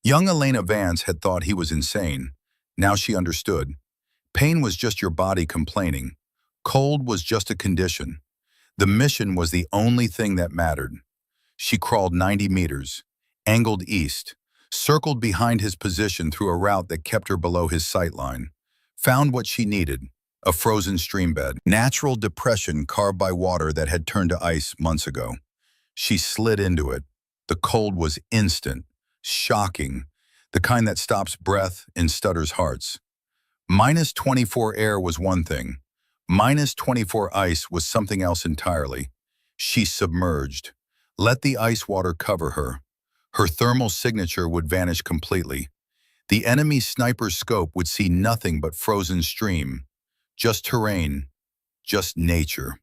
Young Elena Vance had thought he was insane. Now she understood. Pain was just your body complaining. Cold was just a condition. The mission was the only thing that mattered. She crawled 90 meters, angled east, circled behind his position through a route that kept her below his sight line, found what she needed, a frozen streambed, natural depression carved by water that had turned to ice months ago. She slid into it. The cold was instant, shocking, the kind that stops breath and stutters hearts. Minus 24 air was one thing. Minus 24 ice was something else entirely. She submerged. Let the ice water cover her. Her thermal signature would vanish completely. The enemy sniper's scope would see nothing but frozen stream. Just terrain. Just nature.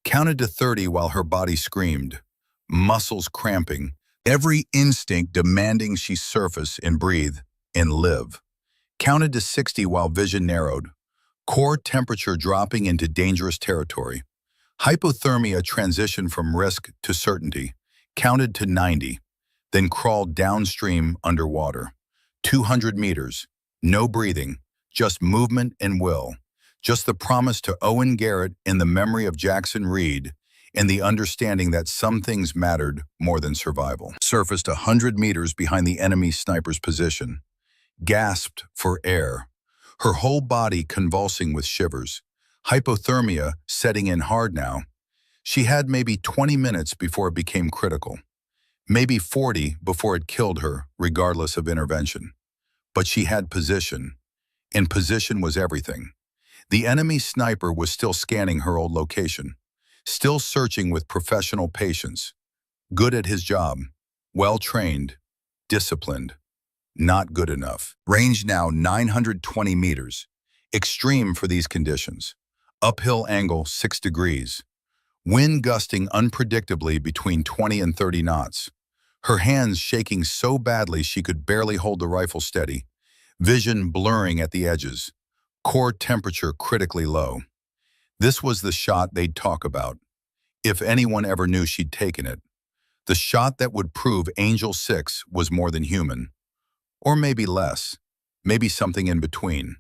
Counted to 30 while her body screamed. Muscles cramping. Every instinct demanding she surface and breathe and live. Counted to 60 while vision narrowed. Core temperature dropping into dangerous territory. Hypothermia transitioned from risk to certainty. Counted to 90. Then crawled downstream underwater. 200 meters. No breathing. Just movement and will. Just the promise to Owen Garrett and the memory of Jackson Reed and the understanding that some things mattered more than survival. Surfaced 100 meters behind the enemy sniper's position. Gasped for air. Her whole body convulsing with shivers. Hypothermia setting in hard now. She had maybe 20 minutes before it became critical. Maybe 40 before it killed her, regardless of intervention. But she had position, and position was everything. The enemy sniper was still scanning her old location, still searching with professional patience, good at his job, well-trained, disciplined. Not good enough. Range now 920 meters. Extreme for these conditions. Uphill angle 6 degrees. Wind gusting unpredictably between 20 and 30 knots. Her hands shaking so badly she could barely hold the rifle steady. Vision blurring at the edges. Core temperature critically low. This was the shot they'd talk about, if anyone ever knew she'd taken it. The shot that would prove Angel 6 was more than human. Or maybe less, maybe something in between.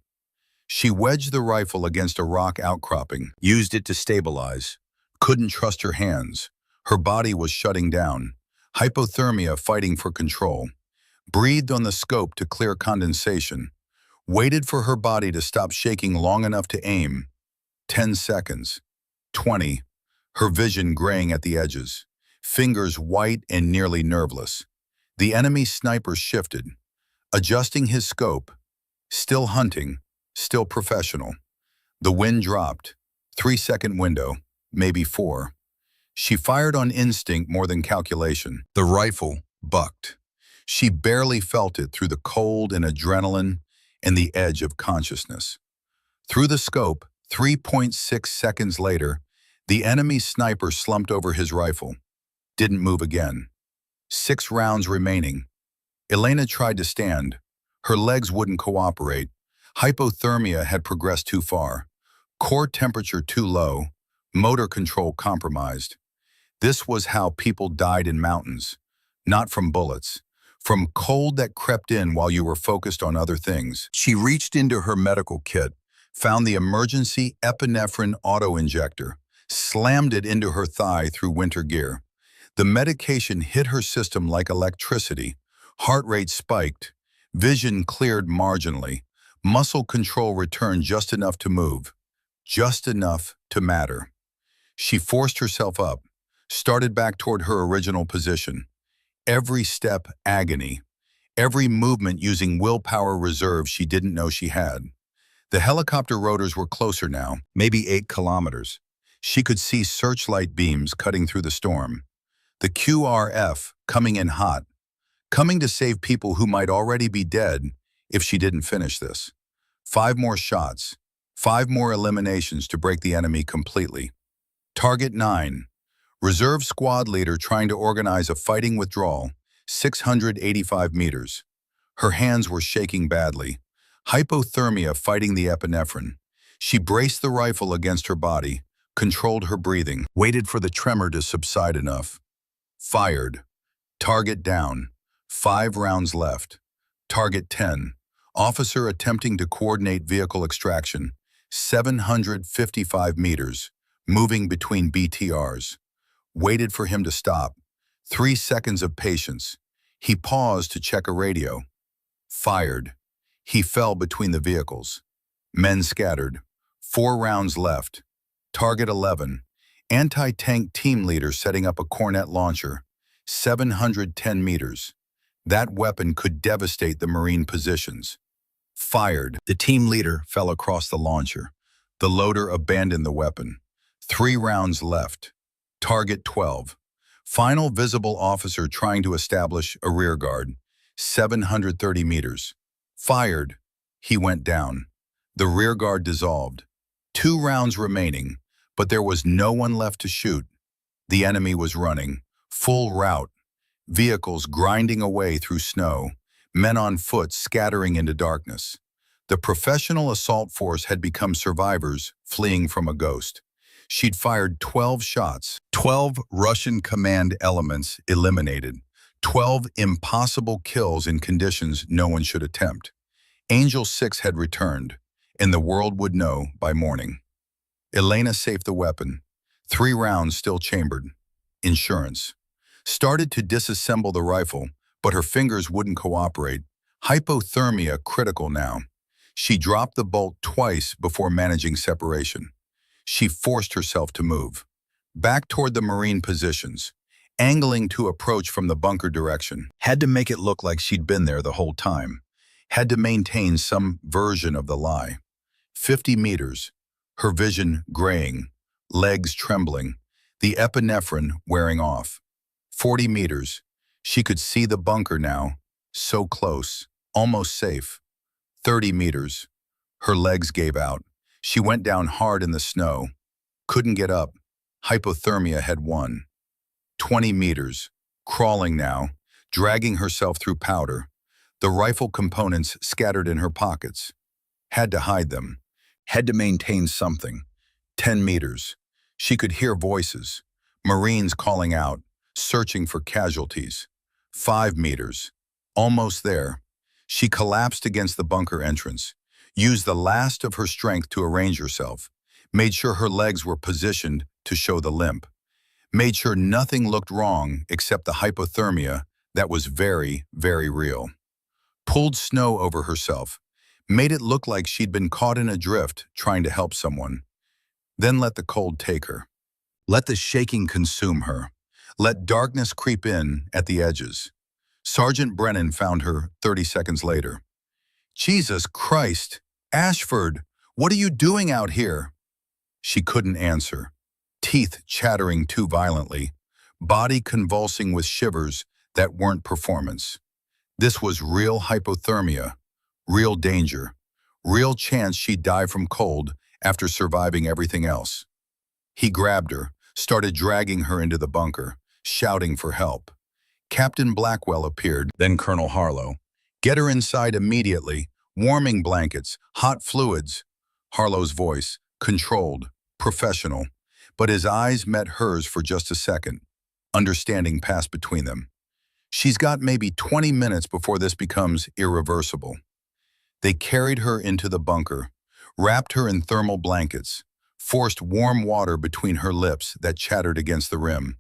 She wedged the rifle against a rock outcropping, used it to stabilize. Couldn't trust her hands. Her body was shutting down. Hypothermia fighting for control. Breathed on the scope to clear condensation. Waited for her body to stop shaking long enough to aim. 10 seconds. 20. Her vision graying at the edges. Fingers white and nearly nerveless. The enemy sniper shifted. Adjusting his scope, still hunting, still professional. The wind dropped, 3-second window, maybe 4. She fired on instinct more than calculation. The rifle bucked. She barely felt it through the cold and adrenaline and the edge of consciousness. Through the scope, 3.6 seconds later, the enemy sniper slumped over his rifle. Didn't move again. 6 rounds remaining. Elena tried to stand. Her legs wouldn't cooperate. Hypothermia had progressed too far. Core temperature too low. Motor control compromised. This was how people died in mountains. Not from bullets. From cold that crept in while you were focused on other things. She reached into her medical kit, found the emergency epinephrine auto-injector, slammed it into her thigh through winter gear. The medication hit her system like electricity. Heart rate spiked. Vision cleared marginally. Muscle control returned just enough to move. Just enough to matter. She forced herself up, started back toward her original position. Every step agony, every movement using willpower reserves she didn't know she had. The helicopter rotors were closer now, maybe 8 kilometers. She could see searchlight beams cutting through the storm. The QRF coming in hot, coming to save people who might already be dead if she didn't finish this. 5 more shots, 5 more eliminations to break the enemy completely. Target 9. Reserve squad leader trying to organize a fighting withdrawal, 685 meters. Her hands were shaking badly. Hypothermia fighting the epinephrine. She braced the rifle against her body, controlled her breathing, waited for the tremor to subside enough. Fired. Target down. 5 rounds left. Target 10. Officer attempting to coordinate vehicle extraction, 755 meters, moving between BTRs. Waited for him to stop. 3 seconds of patience. He paused to check a radio. Fired. He fell between the vehicles. Men scattered. 4 rounds left. Target 11. Anti-tank team leader setting up a Cornet launcher. 710 meters. That weapon could devastate the Marine positions. Fired. The team leader fell across the launcher. The loader abandoned the weapon. 3 rounds left. Target 12. Final visible officer trying to establish a rear guard. 730 meters. Fired. He went down. The rear guard dissolved. 2 rounds remaining, but there was no one left to shoot. The enemy was running, full rout. Vehicles grinding away through snow, men on foot scattering into darkness. The professional assault force had become survivors fleeing from a ghost. She'd fired 12 shots, 12 Russian command elements eliminated, 12 impossible kills in conditions no one should attempt. Angel 6 had returned, and the world would know by morning. Elena safed the weapon, 3 rounds still chambered. Insurance. Started to disassemble the rifle, but her fingers wouldn't cooperate. Hypothermia critical now. She dropped the bolt twice before managing separation. She forced herself to move. Back toward the Marine positions, angling to approach from the bunker direction. Had to make it look like she'd been there the whole time. Had to maintain some version of the lie. 50 meters, her vision graying, legs trembling, the epinephrine wearing off. 40 meters, she could see the bunker now, so close, almost safe. 30 meters, her legs gave out. She went down hard in the snow. Couldn't get up. Hypothermia had won. 20 meters, crawling now, dragging herself through powder. The rifle components scattered in her pockets. Had to hide them. Had to maintain something. 10 meters. She could hear voices. Marines calling out, searching for casualties. 5 meters. Almost there. She collapsed against the bunker entrance. Used the last of her strength to arrange herself. Made sure her legs were positioned to show the limp. Made sure nothing looked wrong except the hypothermia that was very, very real. Pulled snow over herself. Made it look like she'd been caught in a drift trying to help someone. Then let the cold take her. Let the shaking consume her. Let darkness creep in at the edges. Sergeant Brennan found her 30 seconds later. Jesus Christ, Ashford, what are you doing out here? She couldn't answer. Teeth chattering too violently. Body convulsing with shivers that weren't performance. This was real hypothermia, real danger, real chance she'd die from cold after surviving everything else. He grabbed her, started dragging her into the bunker, shouting for help. Captain Blackwell appeared, then Colonel Harlow. Get her inside immediately. Warming blankets, hot fluids. Harlow's voice, controlled, professional, but his eyes met hers for just a second. Understanding passed between them. She's got maybe 20 minutes before this becomes irreversible. They carried her into the bunker, wrapped her in thermal blankets, forced warm water between her lips that chattered against the rim.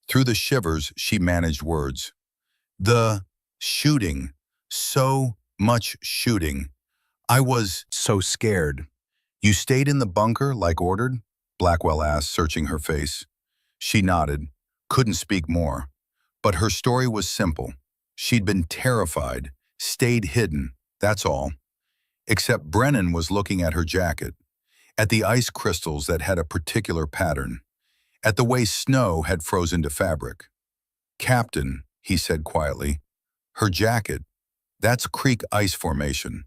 Through the shivers, she managed words. The shooting, so much shooting. I was so scared. You stayed in the bunker like ordered? Blackwell asked, searching her face. She nodded, couldn't speak more. But her story was simple. She'd been terrified, stayed hidden, that's all. Except Brennan was looking at her jacket, at the ice crystals that had a particular pattern, at the way snow had frozen to fabric. "Captain," he said quietly, "her jacket, that's creek ice formation.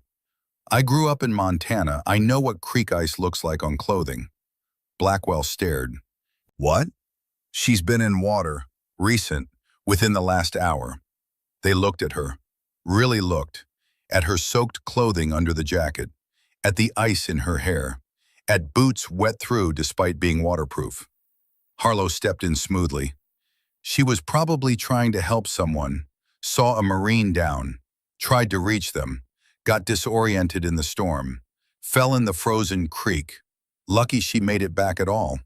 I grew up in Montana. I know what creek ice looks like on clothing." Blackwell stared. "What?" "She's been in water, recent, within the last hour." They looked at her, really looked, at her soaked clothing under the jacket, at the ice in her hair, at boots wet through despite being waterproof. Harlow stepped in smoothly. She was probably trying to help someone, saw a Marine down, tried to reach them, got disoriented in the storm, fell in the frozen creek. Lucky she made it back at all.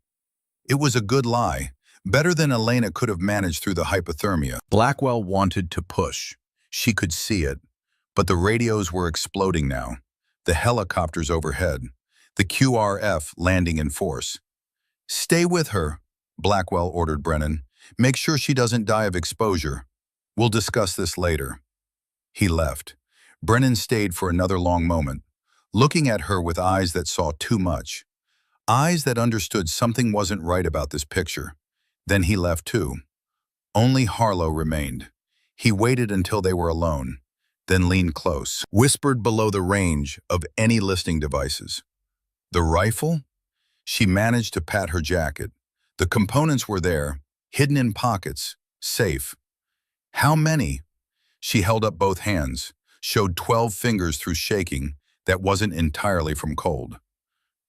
It was a good lie, better than Elena could have managed through the hypothermia. Blackwell wanted to push. She could see it. But the radios were exploding now. The helicopters overhead. The QRF landing in force. "Stay with her," Blackwell ordered Brennan. "Make sure she doesn't die of exposure. We'll discuss this later." He left. Brennan stayed for another long moment, looking at her with eyes that saw too much. Eyes that understood something wasn't right about this picture. Then he left too. Only Harlow remained. He waited until they were alone, then leaned close, whispered below the range of any listening devices. "The rifle?" She managed to pat her jacket. The components were there, hidden in pockets, safe. "How many?" She held up both hands, showed 12 fingers through shaking that wasn't entirely from cold.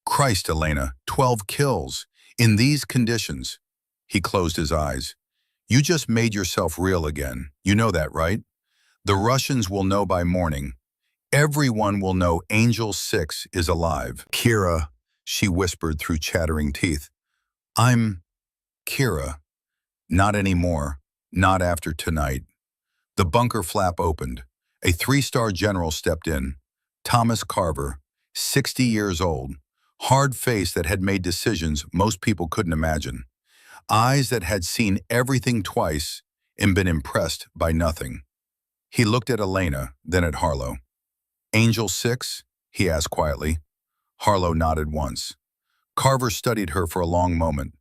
"Christ, Elena, 12 kills. In these conditions." He closed his eyes. "You just made yourself real again. You know that, right? The Russians will know by morning. Everyone will know Angel 6 is alive." "Kira," she whispered through chattering teeth. "I'm Kira. Not anymore. Not after tonight." The bunker flap opened. A 3-star general stepped in. Thomas Carver, 60 years old. Hard face that had made decisions most people couldn't imagine. Eyes that had seen everything twice and been impressed by nothing. He looked at Elena, then at Harlow. "Angel 6?" he asked quietly. Harlow nodded once. Carver studied her for a long moment.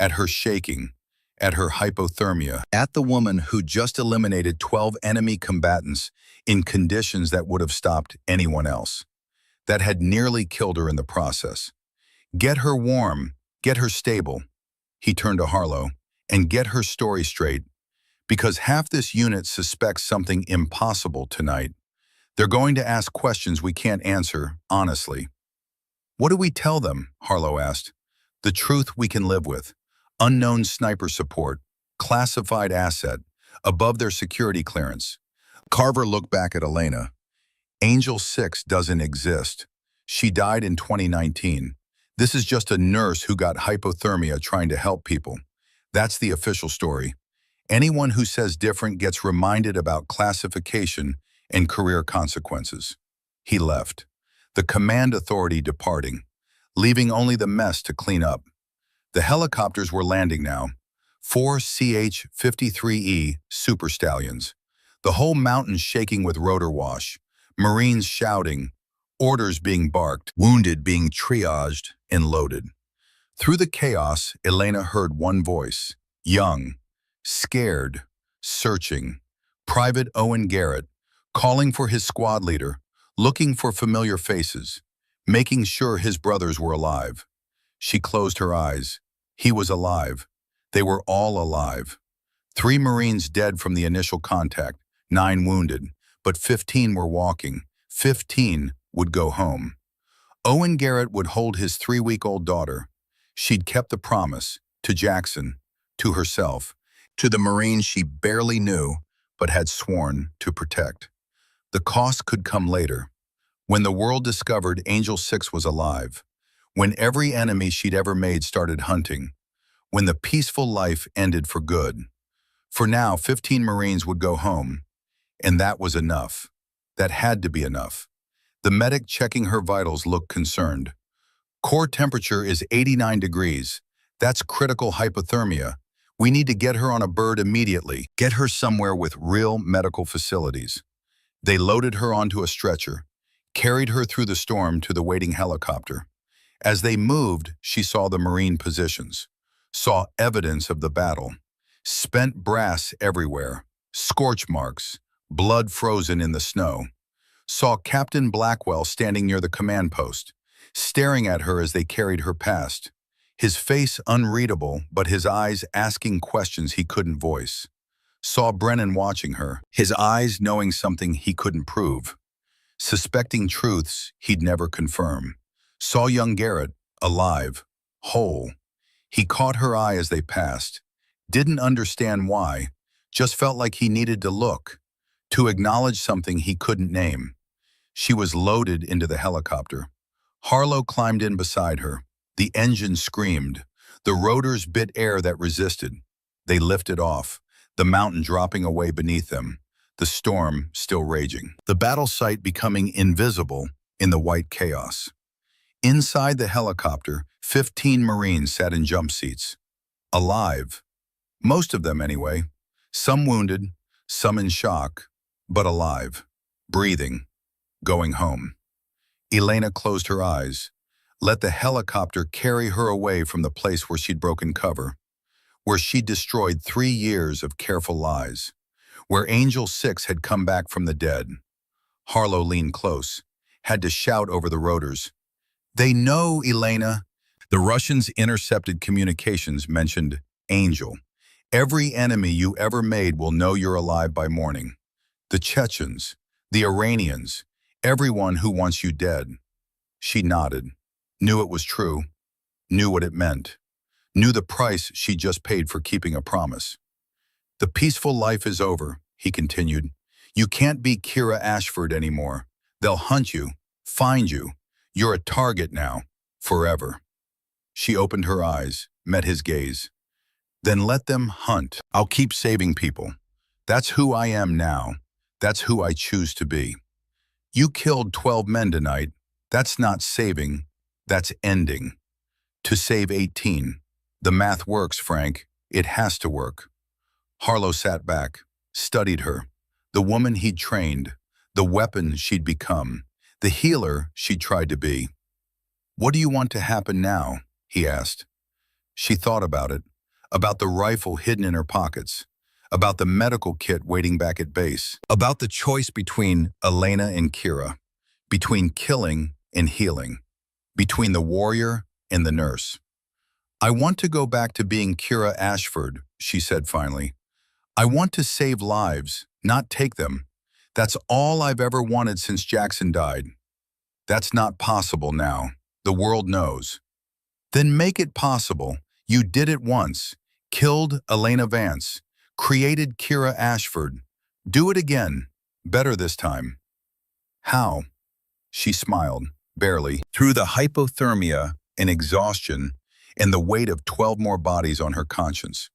At her shaking, at her hypothermia, at the woman who just eliminated 12 enemy combatants in conditions that would have stopped anyone else, that had nearly killed her in the process. "Get her warm, get her stable." He turned to Harlow. "And get her story straight, because half this unit suspects something impossible tonight. They're going to ask questions we can't answer, honestly." "What do we tell them?" Harlow asked. "The truth we can live with. Unknown sniper support, classified asset, above their security clearance." Carver looked back at Elena. "Angel 6 doesn't exist. She died in 2019. This is just a nurse who got hypothermia trying to help people. That's the official story. Anyone who says different gets reminded about classification and career consequences." He left. The command authority departing, leaving only the mess to clean up. The helicopters were landing now. 4 CH-53E Super Stallions. The whole mountain shaking with rotor wash. Marines shouting. Orders being barked. Wounded being triaged and loaded. Through the chaos, Elena heard one voice. Young, scared, searching. Private Owen Garrett, calling for his squad leader, looking for familiar faces, making sure his brothers were alive. She closed her eyes. He was alive. They were all alive. 3 Marines dead from the initial contact, 9 wounded, but 15 were walking. 15 would go home. Owen Garrett would hold his 3-week-old daughter. She'd kept the promise, to Jackson, to herself, to the Marine she barely knew, but had sworn to protect. The cost could come later, when the world discovered Angel 6 was alive, when every enemy she'd ever made started hunting, when the peaceful life ended for good. For now, 15 Marines would go home, and that was enough. That had to be enough. The medic checking her vitals looked concerned. Core temperature is 89 degrees. That's critical hypothermia. We need to get her on a bird immediately. Get her somewhere with real medical facilities. They loaded her onto a stretcher, carried her through the storm to the waiting helicopter. As they moved, she saw the Marine positions, saw evidence of the battle. Spent brass everywhere, scorch marks, blood frozen in the snow. Saw Captain Blackwell standing near the command post, staring at her as they carried her past. His face unreadable, but his eyes asking questions he couldn't voice. Saw Brennan watching her, his eyes knowing something he couldn't prove, suspecting truths he'd never confirm. Saw young Garrett, alive, whole. He caught her eye as they passed, didn't understand why, just felt like he needed to look, to acknowledge something he couldn't name. She was loaded into the helicopter. Harlow climbed in beside her. The engine screamed. The rotors bit air that resisted. They lifted off, the mountain dropping away beneath them, the storm still raging. The battle site becoming invisible in the white chaos. Inside the helicopter, 15 Marines sat in jump seats. Alive. Most of them anyway. Some wounded, some in shock, but alive. Breathing. Going home. Elena closed her eyes. Let the helicopter carry her away from the place where she'd broken cover, where she'd destroyed 3 years of careful lies, where Angel 6 had come back from the dead. Harlow leaned close, had to shout over the rotors. They know, Elena. The Russians' intercepted communications mentioned Angel. Every enemy you ever made will know you're alive by morning. The Chechens, the Iranians, everyone who wants you dead. She nodded. Knew it was true, knew what it meant, knew the price she just paid for keeping a promise. The peaceful life is over, he continued. You can't be Kira Ashford anymore. They'll hunt you, find you. You're a target now, forever. She opened her eyes, met his gaze. Then let them hunt. I'll keep saving people. That's who I am now. That's who I choose to be. You killed 12 men tonight. That's not saving. That's ending. To save 18. The math works, Frank. It has to work. Harlow sat back, studied her. The woman he'd trained, the weapon she'd become, the healer she'd tried to be. What do you want to happen now? He asked. She thought about it, about the rifle hidden in her pockets, about the medical kit waiting back at base, about the choice between Elena and Kira, between killing and healing, between the warrior and the nurse. I want to go back to being Kira Ashford, she said finally. I want to save lives, not take them. That's all I've ever wanted since Jackson died. That's not possible now. The world knows. Then make it possible. You did it once. Killed Elena Vance. Created Kira Ashford. Do it again. Better this time. How? She smiled. Barely, through the hypothermia and exhaustion and the weight of 12 more bodies on her conscience.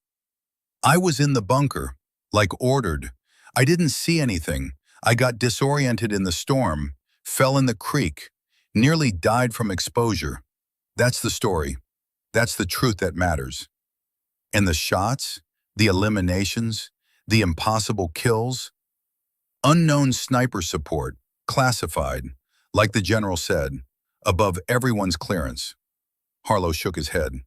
I was in the bunker, like ordered. I didn't see anything. I got disoriented in the storm, fell in the creek, nearly died from exposure. That's the story. That's the truth that matters. And the shots, the eliminations, the impossible kills, unknown sniper support, classified, like the general said, above everyone's clearance. Harlow shook his head.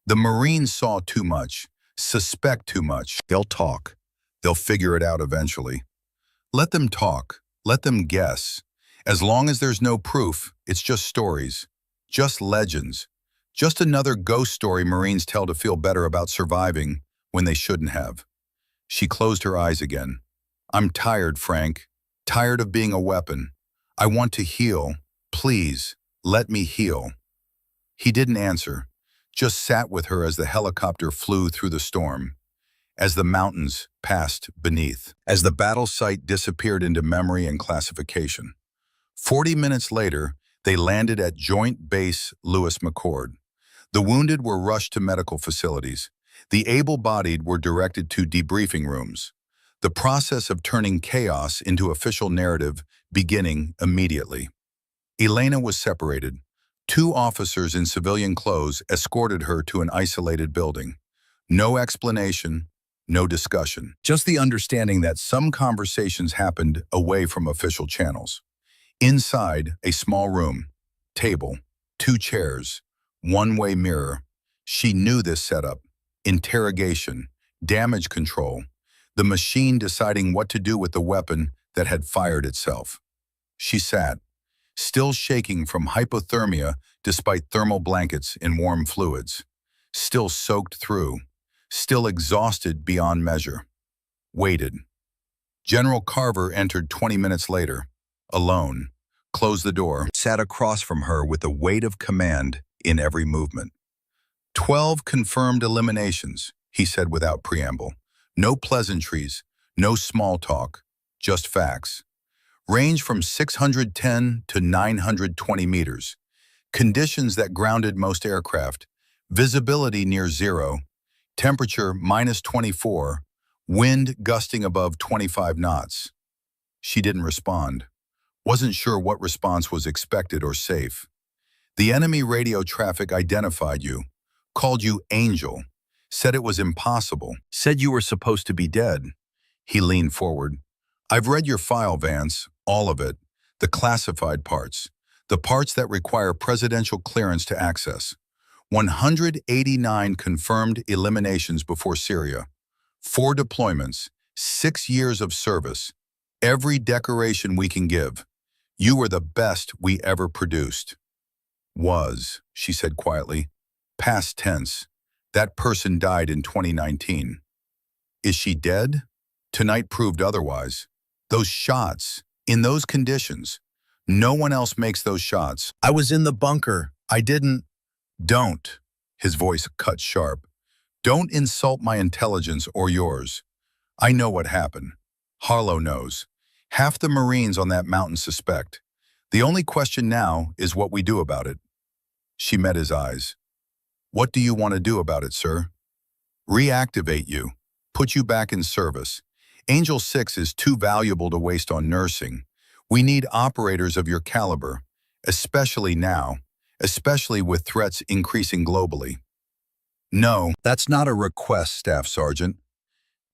The Marines saw too much, suspect too much. They'll talk. They'll figure it out eventually. Let them talk. Let them guess. As long as there's no proof, it's just stories, just legends, just another ghost story Marines tell to feel better about surviving when they shouldn't have. She closed her eyes again. I'm tired, Frank. Tired of being a weapon. I want to heal. Please, let me heal. He didn't answer, just sat with her as the helicopter flew through the storm, as the mountains passed beneath, as the battle site disappeared into memory and classification. 40 minutes later, they landed at Joint Base Lewis McChord. The wounded were rushed to medical facilities. The able-bodied were directed to debriefing rooms. The process of turning chaos into official narrative beginning immediately. Elena was separated, Two officers in civilian clothes escorted her to an isolated building. No explanation, no discussion. Just the understanding that some conversations happened away from official channels. Inside, a small room, table, two chairs, one-way mirror. She knew this setup. Interrogation, damage control, the machine deciding what to do with the weapon that had fired itself. She sat, still shaking from hypothermia despite thermal blankets in warm fluids, still soaked through, still exhausted beyond measure. Waited. General Carver entered 20 minutes later, alone, closed the door, sat across from her with the weight of command in every movement. 12 confirmed eliminations, he said without preamble. No pleasantries, no small talk, just facts. Range from 610 to 920 meters. Conditions that grounded most aircraft. Visibility near zero. Temperature -24. Wind gusting above 25 knots. She didn't respond. Wasn't sure what response was expected or safe. The enemy radio traffic identified you, called you Angel, said it was impossible, said you were supposed to be dead. He leaned forward. I've read your file, Vance, all of it, the classified parts, the parts that require presidential clearance to access. 189 confirmed eliminations before Syria, 4 deployments, 6 years of service, every decoration we can give. You were the best we ever produced. Was, she said quietly. Past tense. That person died in 2019. Is she dead? Tonight proved otherwise. Those shots, in those conditions, no one else makes those shots. I was in the bunker. I didn't. Don't. His voice cut sharp. Don't insult my intelligence or yours. I know what happened. Harlow knows. Half the Marines on that mountain suspect. The only question now is what we do about it. She met his eyes. What do you want to do about it, sir? Reactivate you. Put you back in service. Angel 6 is too valuable to waste on nursing. We need operators of your caliber, especially now, especially with threats increasing globally. No, that's not a request, Staff Sergeant.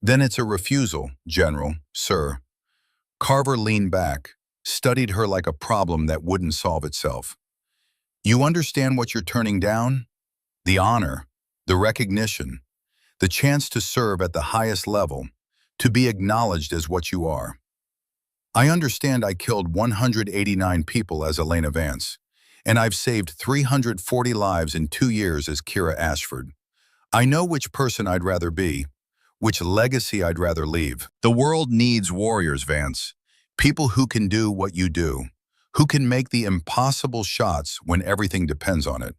Then it's a refusal, General, sir. Carver leaned back, studied her like a problem that wouldn't solve itself. You understand what you're turning down? The honor, the recognition, the chance to serve at the highest level, to be acknowledged as what you are. I understand I killed 189 people as Elena Vance, and I've saved 340 lives in 2 years as Kira Ashford. I know which person I'd rather be, which legacy I'd rather leave. The world needs warriors, Vance. People who can do what you do, who can make the impossible shots when everything depends on it.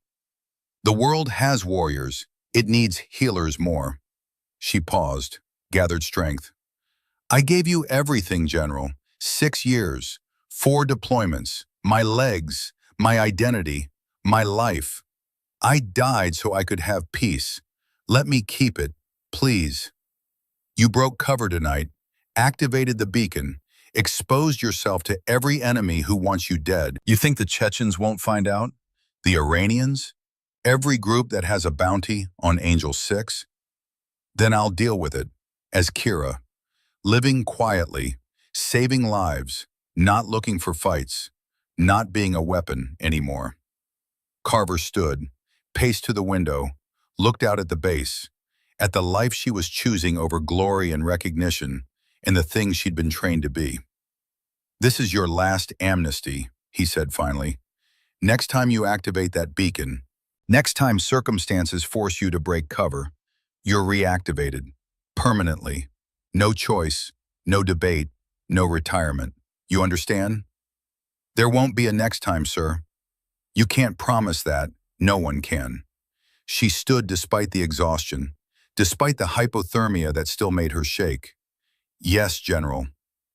The world has warriors. It needs healers more. She paused, gathered strength. I gave you everything, General. 6 years, 4 deployments, my legs, my identity, my life. I died so I could have peace. Let me keep it, please. You broke cover tonight, activated the beacon, exposed yourself to every enemy who wants you dead. You think the Chechens won't find out? The Iranians? Every group that has a bounty on Angel 6? Then I'll deal with it, as Kira, living quietly, saving lives, not looking for fights, not being a weapon anymore. Carver stood, paced to the window, looked out at the base, at the life she was choosing over glory and recognition, and the things she'd been trained to be. This is your last amnesty, he said finally. Next time you activate that beacon, next time circumstances force you to break cover, you're reactivated, permanently. No choice, no debate, no retirement. You understand? There won't be a next time, sir. You can't promise that. No one can. She stood despite the exhaustion, despite the hypothermia that still made her shake. Yes, General,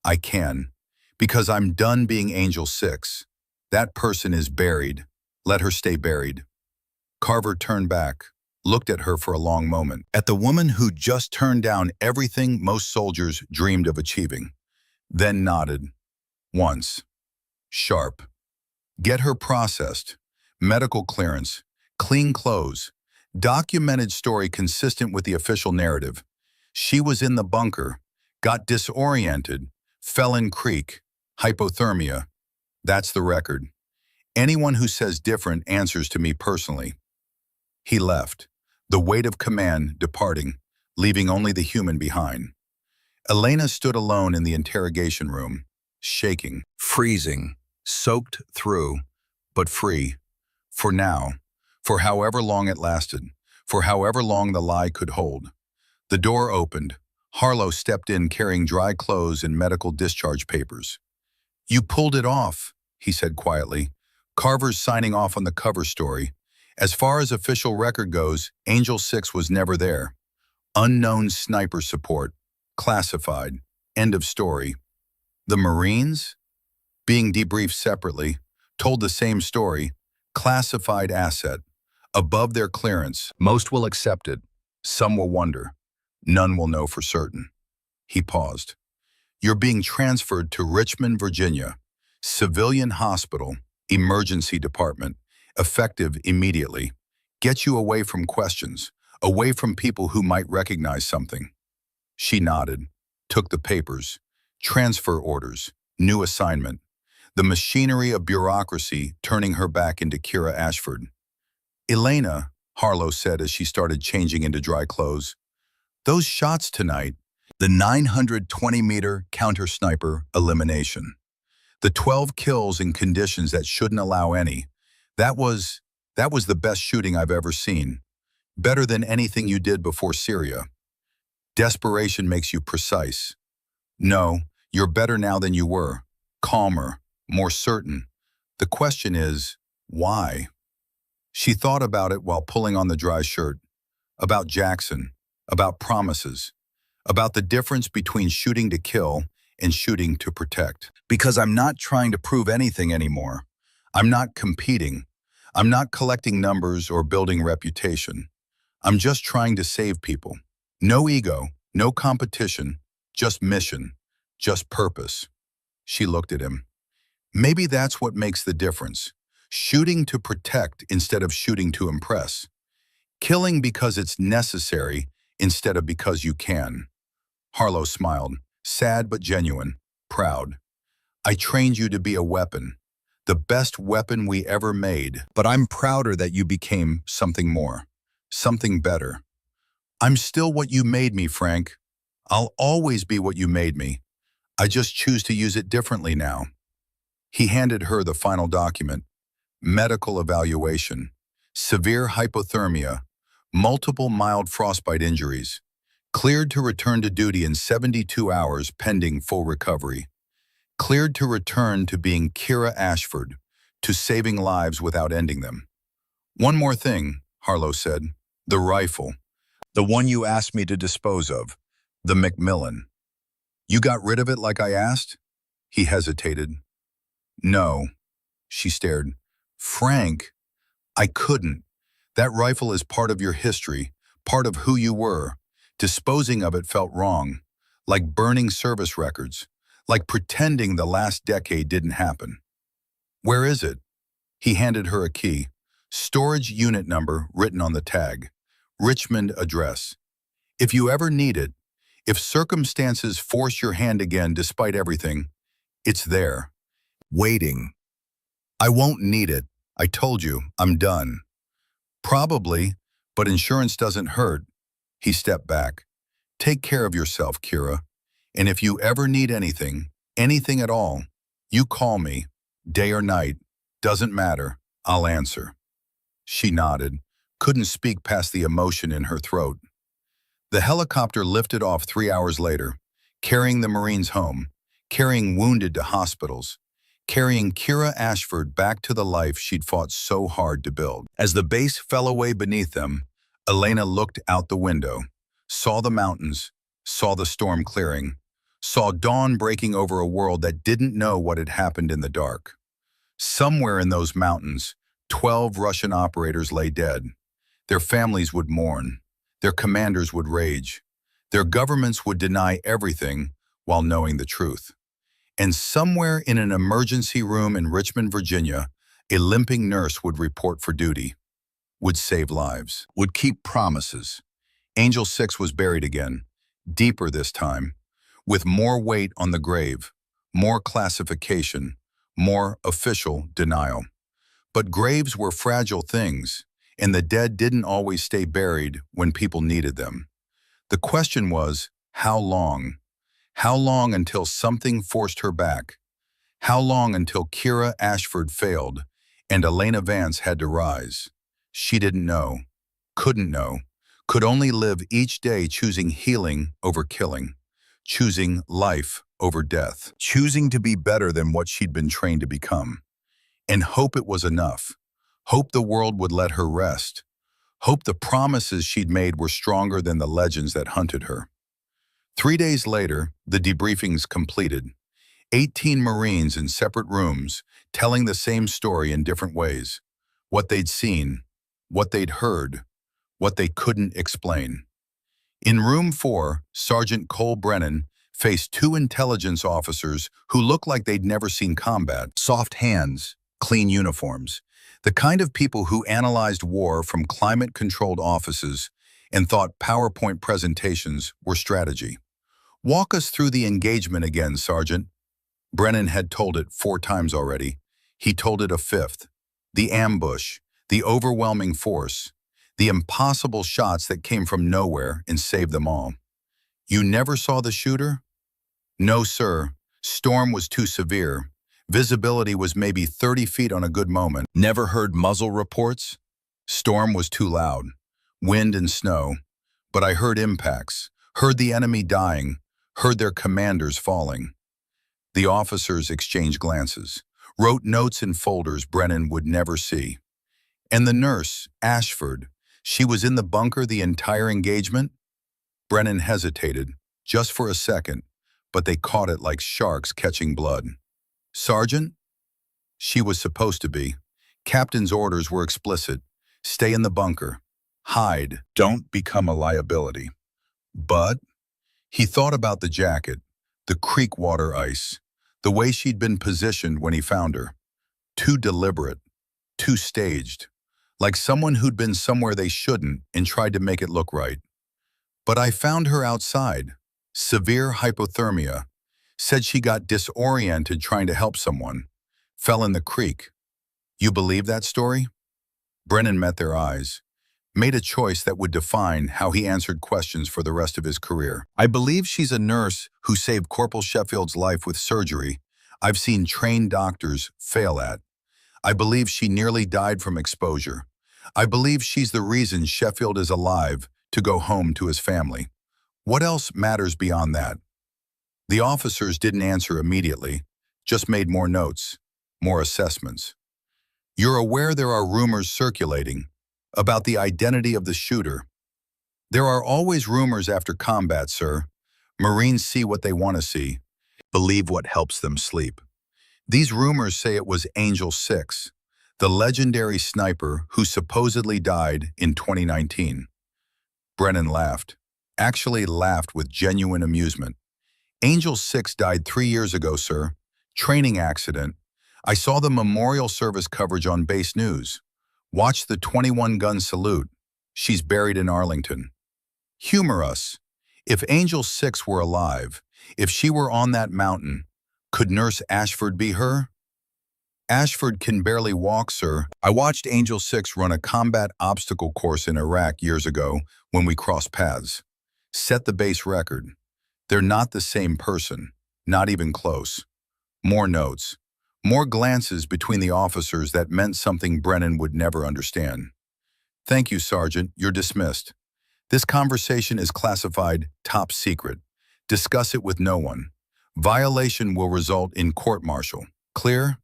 I can. Because I'm done being Angel 6. That person is buried. Let her stay buried. Carver turned back, looked at her for a long moment, at the woman who just turned down everything most soldiers dreamed of achieving, then nodded. Once. Sharp. Get her processed. medical clearance, clean clothes, documented story consistent with the official narrative. She was in the bunker, got disoriented, fell in creek, hypothermia. That's the record. Anyone who says different answers to me personally. He left, the weight of command departing, leaving only the human behind. Elena stood alone in the interrogation room, shaking, freezing, soaked through, but free. For now, for however long it lasted, for however long the lie could hold. The door opened. Harlow stepped in carrying dry clothes and medical discharge papers. "You pulled it off," he said quietly. "Carver's signing off on the cover story. As far as official record goes, Angel 6 was never there. Unknown sniper support. Classified. End of story." The Marines? Being debriefed separately, told the same story. Classified asset. Above their clearance. Most will accept it. Some will wonder. None will know for certain. He paused. "You're being transferred to Richmond, Virginia. Civilian hospital, emergency department. Effective immediately. Get you away from questions, away from people who might recognize something." She nodded, took the papers, transfer orders, new assignment. The machinery of bureaucracy turning her back into Kira Ashford. "Elena," Harlow said as she started changing into dry clothes, "those shots tonight, the 920-meter counter-sniper elimination, the 12 kills in conditions that shouldn't allow any, that was the best shooting I've ever seen. Better than anything you did before Syria. Desperation makes you precise. No, you're better now than you were. Calmer, more certain. The question is, why?" She thought about it while pulling on the dry shirt. About Jackson, about promises, about the difference between shooting to kill and shooting to protect. "Because I'm not trying to prove anything anymore. I'm not competing. I'm not collecting numbers or building reputation. I'm just trying to save people. No ego, no competition, just mission, just purpose." She looked at him. "Maybe that's what makes the difference. Shooting to protect instead of shooting to impress. Killing because it's necessary instead of because you can." Harlow smiled, sad but genuine, proud. "I trained you to be a weapon, the best weapon we ever made, but I'm prouder that you became something more, something better. I'm still what you made me, Frank. I'll always be what you made me. I just choose to use it differently now." He handed her the final document. Medical evaluation. Severe hypothermia. Multiple mild frostbite injuries. Cleared to return to duty in 72 hours pending full recovery. Cleared to return to being Kira Ashford, to saving lives without ending them. "One more thing," Harlow said. "The rifle. The one you asked me to dispose of. The Macmillan. You got rid of it like I asked?" He hesitated. "No." She stared. "Frank, I couldn't. That rifle is part of your history, part of who you were. Disposing of it felt wrong, like burning service records, like pretending the last decade didn't happen." "Where is it?" He handed her a key. Storage unit number written on the tag. Richmond address. "If you ever need it, if circumstances force your hand again despite everything, it's there. Waiting." "I won't need it. I told you, I'm done." "Probably, but insurance doesn't hurt." He stepped back. "Take care of yourself, Kira. And if you ever need anything, anything at all, you call me, day or night, doesn't matter, I'll answer." She nodded, couldn't speak past the emotion in her throat. The helicopter lifted off 3 hours later, carrying the Marines home, carrying wounded to hospitals, carrying Kira Ashford back to the life she'd fought so hard to build. As the base fell away beneath them, Elena looked out the window, saw the mountains, saw the storm clearing, saw dawn breaking over a world that didn't know what had happened in the dark. Somewhere in those mountains, 12 Russian operators lay dead. Their families would mourn. Their commanders would rage. Their governments would deny everything while knowing the truth. And somewhere in an emergency room in Richmond, Virginia, A limping nurse would report for duty, would save lives, would keep promises. Angel 6 was buried again, deeper this time, with more weight on the grave, more classification, more official denial. But graves were fragile things, and the dead didn't always stay buried when people needed them. The question was, how long? How long until something forced her back? How long until Kira Ashford failed and Elena Vance had to rise? She didn't know, couldn't know, could only live each day choosing healing over killing, choosing life over death, choosing to be better than what she'd been trained to become. And hope it was enough. Hope the world would let her rest. Hope the promises she'd made were stronger than the legends that hunted her. 3 days later, the debriefings completed. 18 Marines in separate rooms, telling the same story in different ways. What they'd seen, what they'd heard, what they couldn't explain. In room 4, Sergeant Cole Brennan faced 2 intelligence officers who looked like they'd never seen combat. Soft hands, clean uniforms. The kind of people who analyzed war from climate-controlled offices and thought PowerPoint presentations were strategy. Walk us through the engagement again, Sergeant. Brennan had told it 4 times already. He told it a 5th. The ambush, the overwhelming force, the impossible shots that came from nowhere and saved them all. You never saw the shooter? No, sir. Storm was too severe. Visibility was maybe 30 feet on a good moment. Never heard muzzle reports? Storm was too loud. Wind and snow. But I heard impacts, heard the enemy dying, heard their commanders falling. The officers exchanged glances, wrote notes in folders Brennan would never see. And the nurse, Ashford, she was in the bunker the entire engagement? Brennan hesitated, just for a second, but they caught it like sharks catching blood. Sergeant? She was supposed to be. Captain's orders were explicit. Stay in the bunker. Hide. Don't become a liability. But he thought about the jacket, the creek water ice, the way she'd been positioned when he found her. Too deliberate, too staged, like someone who'd been somewhere they shouldn't and tried to make it look right. But I found her outside. Severe hypothermia. Said she got disoriented trying to help someone. Fell in the creek. You believe that story? Brennan met their eyes. Made a choice that would define how he answered questions for the rest of his career. I believe she's a nurse who saved Corporal Sheffield's life with surgery I've seen trained doctors fail at. I believe she nearly died from exposure. I believe she's the reason Sheffield is alive to go home to his family. What else matters beyond that? The officers didn't answer immediately, just made more notes, more assessments. You're aware there are rumors circulating about the identity of the shooter. There are always rumors after combat, sir. Marines see what they want to see, believe what helps them sleep. These rumors say it was Angel 6, the legendary sniper who supposedly died in 2019. Brennan laughed, actually laughed with genuine amusement. Angel 6 died 3 years ago, sir. Training accident. I saw the memorial service coverage on base news. Watched the 21-gun salute. She's buried in Arlington. Humor us. If Angel 6 were alive, if she were on that mountain, could Nurse Ashford be her? Ashford can barely walk, sir. I watched Angel 6 run a combat obstacle course in Iraq years ago when we crossed paths. Set the base record. They're not the same person, not even close. More notes, more glances between the officers that meant something Brennan would never understand. Thank you, Sergeant, you're dismissed. This conversation is classified top secret. Discuss it with no one. Violation will result in court-martial. Clear?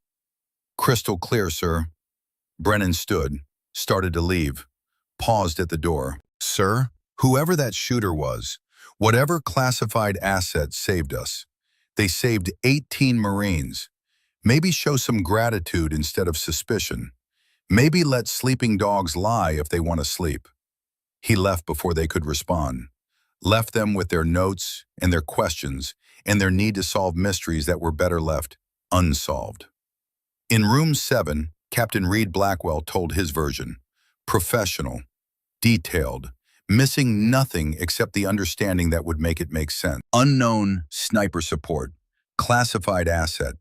Crystal clear, sir. Brennan stood, started to leave, paused at the door. Sir, whoever that shooter was, whatever classified asset saved us. They saved 18 Marines. Maybe show some gratitude instead of suspicion. Maybe let sleeping dogs lie if they want to sleep. He left before they could respond. Left them with their notes and their questions and their need to solve mysteries that were better left unsolved. In room 7, Captain Reed Blackwell told his version. Professional, detailed, missing nothing except the understanding that would make it make sense. Unknown sniper support, classified asset.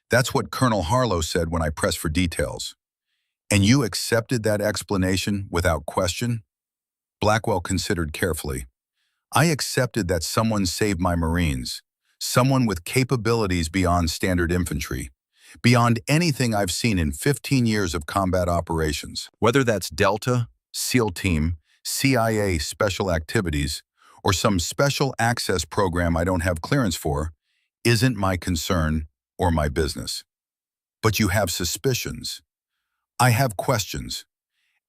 That's what Colonel Harlow said when I pressed for details. And you accepted that explanation without question? Blackwell considered carefully. I accepted that someone saved my Marines, someone with capabilities beyond standard infantry, beyond anything I've seen in 15 years of combat operations. Whether that's Delta, SEAL Team, CIA Special Activities, or some special access program I don't have clearance for, isn't my concern or my business. But you have suspicions. I have questions.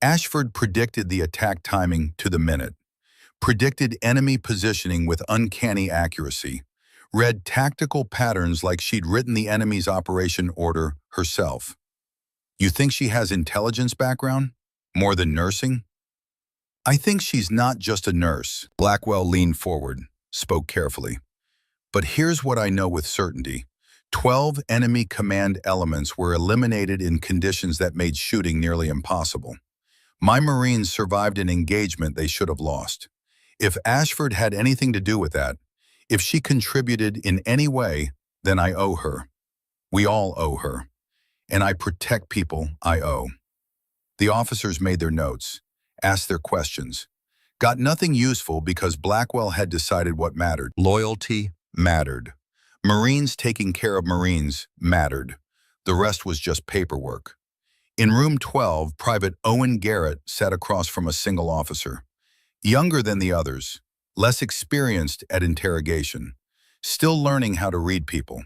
Ashford predicted the attack timing to the minute, predicted enemy positioning with uncanny accuracy, read tactical patterns like she'd written the enemy's operation order herself. You think she has intelligence background? More than nursing? I think she's not just a nurse. Blackwell leaned forward, spoke carefully. But here's what I know with certainty. 12 enemy command elements were eliminated in conditions that made shooting nearly impossible. My Marines survived an engagement they should have lost. If Ashford had anything to do with that, if she contributed in any way, then I owe her. We all owe her. And I protect people I owe. The officers made their notes, asked their questions, got nothing useful because Blackwell had decided what mattered. Loyalty mattered. Marines taking care of Marines mattered. The rest was just paperwork. In room 12, Private Owen Garrett sat across from a single officer. Younger than the others, less experienced at interrogation, still learning how to read people.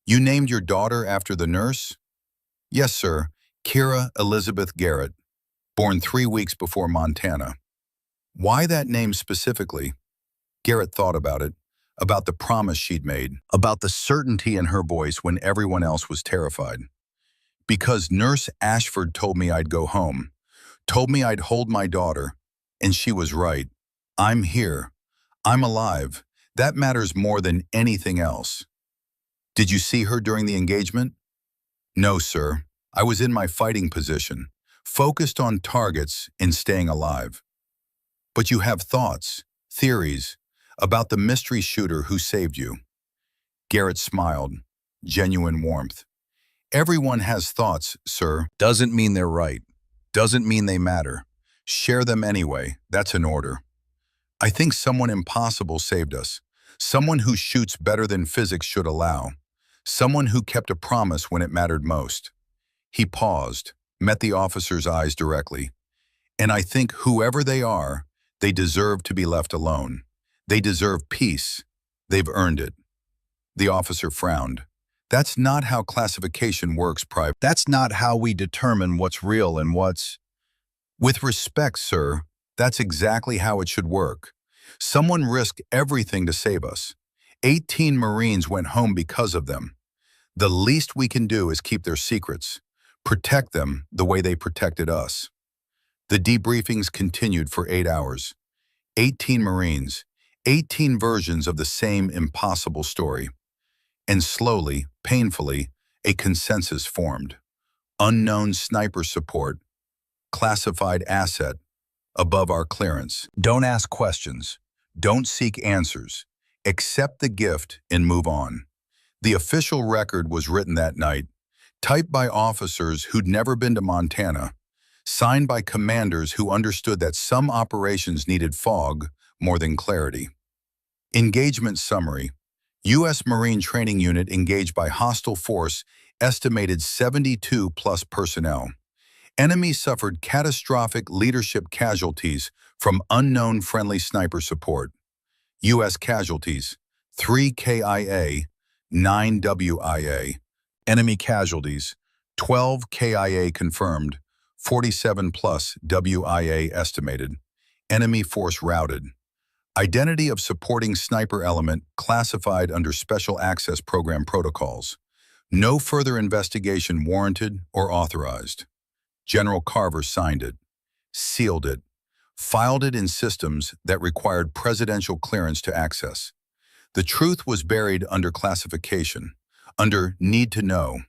You named your daughter after the nurse? Yes, sir, Kira Elizabeth Garrett, born 3 weeks before Montana. Why that name specifically? Garrett thought about it, about the promise she'd made, about the certainty in her voice when everyone else was terrified. Because Nurse Ashford told me I'd go home, told me I'd hold my daughter, and she was right. I'm here. I'm alive. That matters more than anything else. Did you see her during the engagement? No, sir. I was in my fighting position, focused on targets and staying alive. But you have thoughts, theories, about the mystery shooter who saved you. Garrett smiled, genuine warmth. Everyone has thoughts, sir. Doesn't mean they're right. Doesn't mean they matter. Share them anyway. That's an order. I think someone impossible saved us. Someone who shoots better than physics should allow. Someone who kept a promise when it mattered most. He paused, met the officer's eyes directly. And I think whoever they are, they deserve to be left alone. They deserve peace. They've earned it. The officer frowned. That's not how classification works, Private. That's not how we determine what's real and what's... With respect, sir, that's exactly how it should work. Someone risked everything to save us. 18 Marines went home because of them. The least we can do is keep their secrets, protect them the way they protected us. The debriefings continued for 8 hours. 18 Marines, 18 versions of the same impossible story. And slowly, painfully, a consensus formed. Unknown sniper support, classified asset, above our clearance. Don't ask questions. Don't seek answers. Accept the gift and move on. The official record was written that night, typed by officers who'd never been to Montana, signed by commanders who understood that some operations needed fog more than clarity. Engagement summary. U.S. Marine Training Unit engaged by hostile force, estimated 72 plus personnel. Enemy suffered catastrophic leadership casualties from unknown friendly sniper support. U.S. casualties, 3 KIA, 9 WIA. Enemy casualties, 12 KIA confirmed, 47 plus WIA estimated. Enemy force routed. Identity of supporting sniper element classified under Special Access Program protocols. No further investigation warranted or authorized. General Carver signed it, sealed it, filed it in systems that required presidential clearance to access. The truth was buried under classification, under need to know,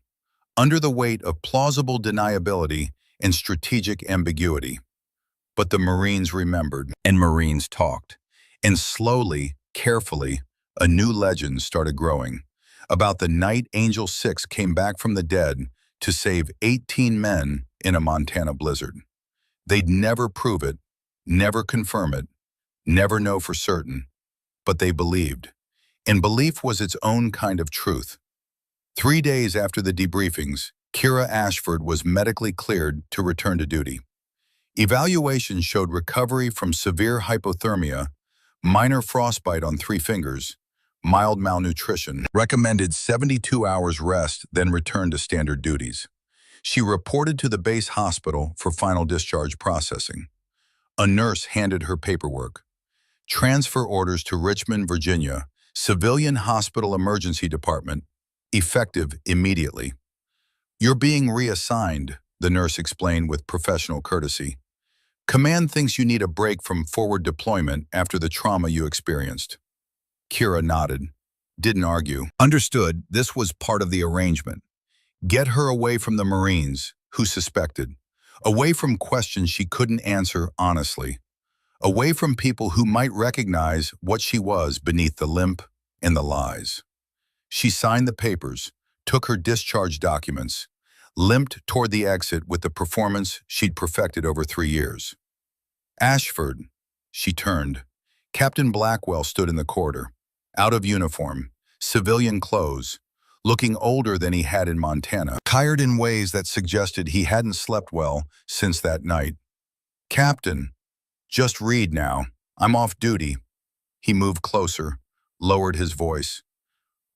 under the weight of plausible deniability and strategic ambiguity. But the Marines remembered, and Marines talked. And slowly, carefully, a new legend started growing about the night Angel 6 came back from the dead to save 18 men in a Montana blizzard. They'd never prove it, never confirm it, never know for certain, but they believed. And belief was its own kind of truth. 3 days after the debriefings, Kira Ashford was medically cleared to return to duty. Evaluations showed recovery from severe hypothermia, minor frostbite on 3 fingers, mild malnutrition, recommended 72 hours rest, then return to standard duties. She reported to the base hospital for final discharge processing. A nurse handed her paperwork. Transfer orders to Richmond, Virginia, Civilian Hospital Emergency Department, effective immediately. "You're being reassigned," the nurse explained with professional courtesy. "Command thinks you need a break from forward deployment after the trauma you experienced." Kira nodded, didn't argue. Understood, this was part of the arrangement. Get her away from the Marines, who suspected. Away from questions she couldn't answer honestly. Away from people who might recognize what she was beneath the limp and the lies. She signed the papers, took her discharge documents, limped toward the exit with the performance she'd perfected over 3 years. "Ashford," she turned. Captain Blackwell stood in the corridor, out of uniform, civilian clothes, looking older than he had in Montana, tired in ways that suggested he hadn't slept well since that night. "Captain, just read now. I'm off duty." He moved closer, lowered his voice.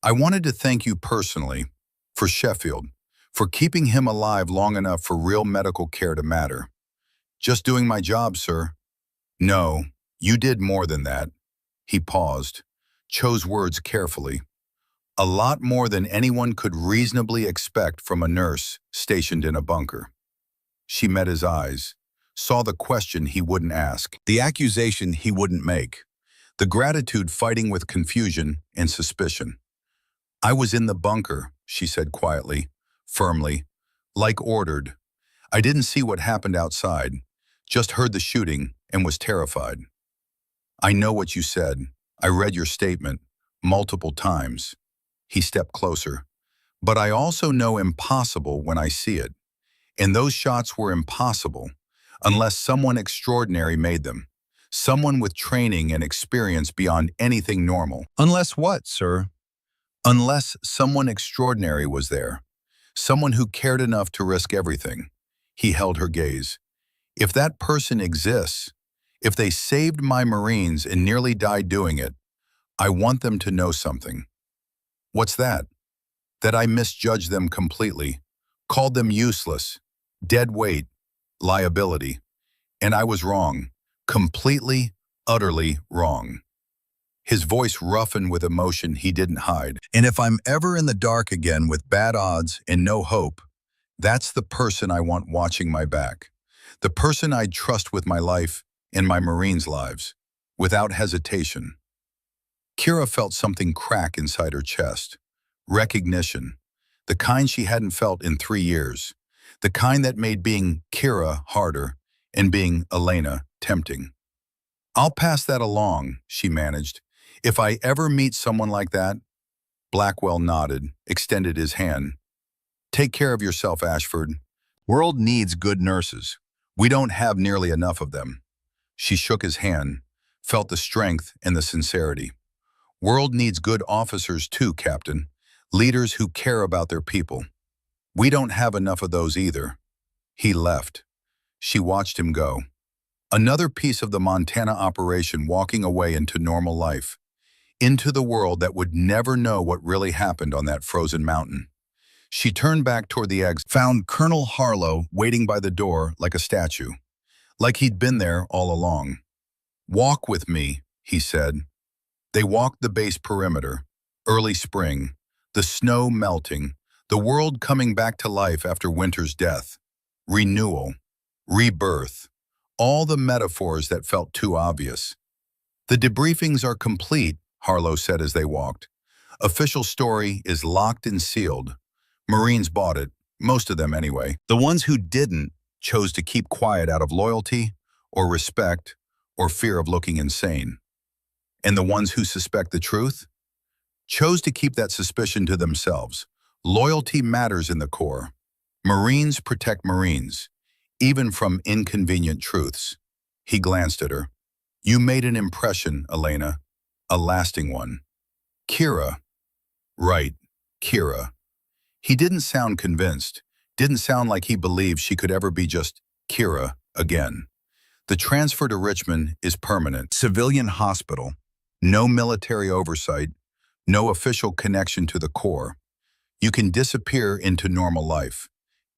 "I wanted to thank you personally, for Sheffield, for keeping him alive long enough for real medical care to matter. Just doing my job, sir." "No, you did more than that." He paused, chose words carefully. "A lot more than anyone could reasonably expect from a nurse stationed in a bunker." She met his eyes, saw the question he wouldn't ask, the accusation he wouldn't make, the gratitude fighting with confusion and suspicion. "I was in the bunker," she said quietly, firmly, like ordered. "I didn't see what happened outside, just heard the shooting and was terrified." "I know what you said. I read your statement multiple times." He stepped closer. "But I also know impossible when I see it. And those shots were impossible unless someone extraordinary made them. Someone with training and experience beyond anything normal." "Unless what, sir?" "Unless someone extraordinary was there. Someone who cared enough to risk everything." He held her gaze. "If that person exists, if they saved my Marines and nearly died doing it, I want them to know something." "What's that?" "That I misjudged them completely, called them useless, dead weight, liability. And I was wrong, completely, utterly wrong." His voice roughened with emotion he didn't hide. "And if I'm ever in the dark again with bad odds and no hope, that's the person I want watching my back. The person I'd trust with my life and my Marines' lives, without hesitation." Kira felt something crack inside her chest. Recognition. The kind she hadn't felt in 3 years. The kind that made being Kira harder and being Elena tempting. "I'll pass that along," she managed. "If I ever meet someone like that." Blackwell nodded, extended his hand. "Take care of yourself, Ashford. World needs good nurses. We don't have nearly enough of them." She shook his hand, felt the strength and the sincerity. "World needs good officers too, Captain. Leaders who care about their people. We don't have enough of those either." He left. She watched him go. Another piece of the Montana operation walking away into normal life. Into the world that would never know what really happened on that frozen mountain. She turned back toward the exit, found Colonel Harlow waiting by the door like a statue. Like he'd been there all along. "Walk with me," he said. They walked the base perimeter. Early spring, the snow melting, the world coming back to life after winter's death. Renewal, rebirth, all the metaphors that felt too obvious. "The debriefings are complete," Harlow said as they walked. "Official story is locked and sealed. Marines bought it. Most of them anyway. The ones who didn't chose to keep quiet out of loyalty or respect or fear of looking insane. And the ones who suspect the truth chose to keep that suspicion to themselves. Loyalty matters in the Corps. Marines protect Marines, even from inconvenient truths. He glanced at her. You made an impression, Elena, a lasting one. Kira. Right, Kira. He didn't sound convinced, didn't sound like he believed she could ever be just Kira again. The transfer to Richmond is permanent. Civilian hospital. No military oversight, no official connection to the Corps. You can disappear into normal life.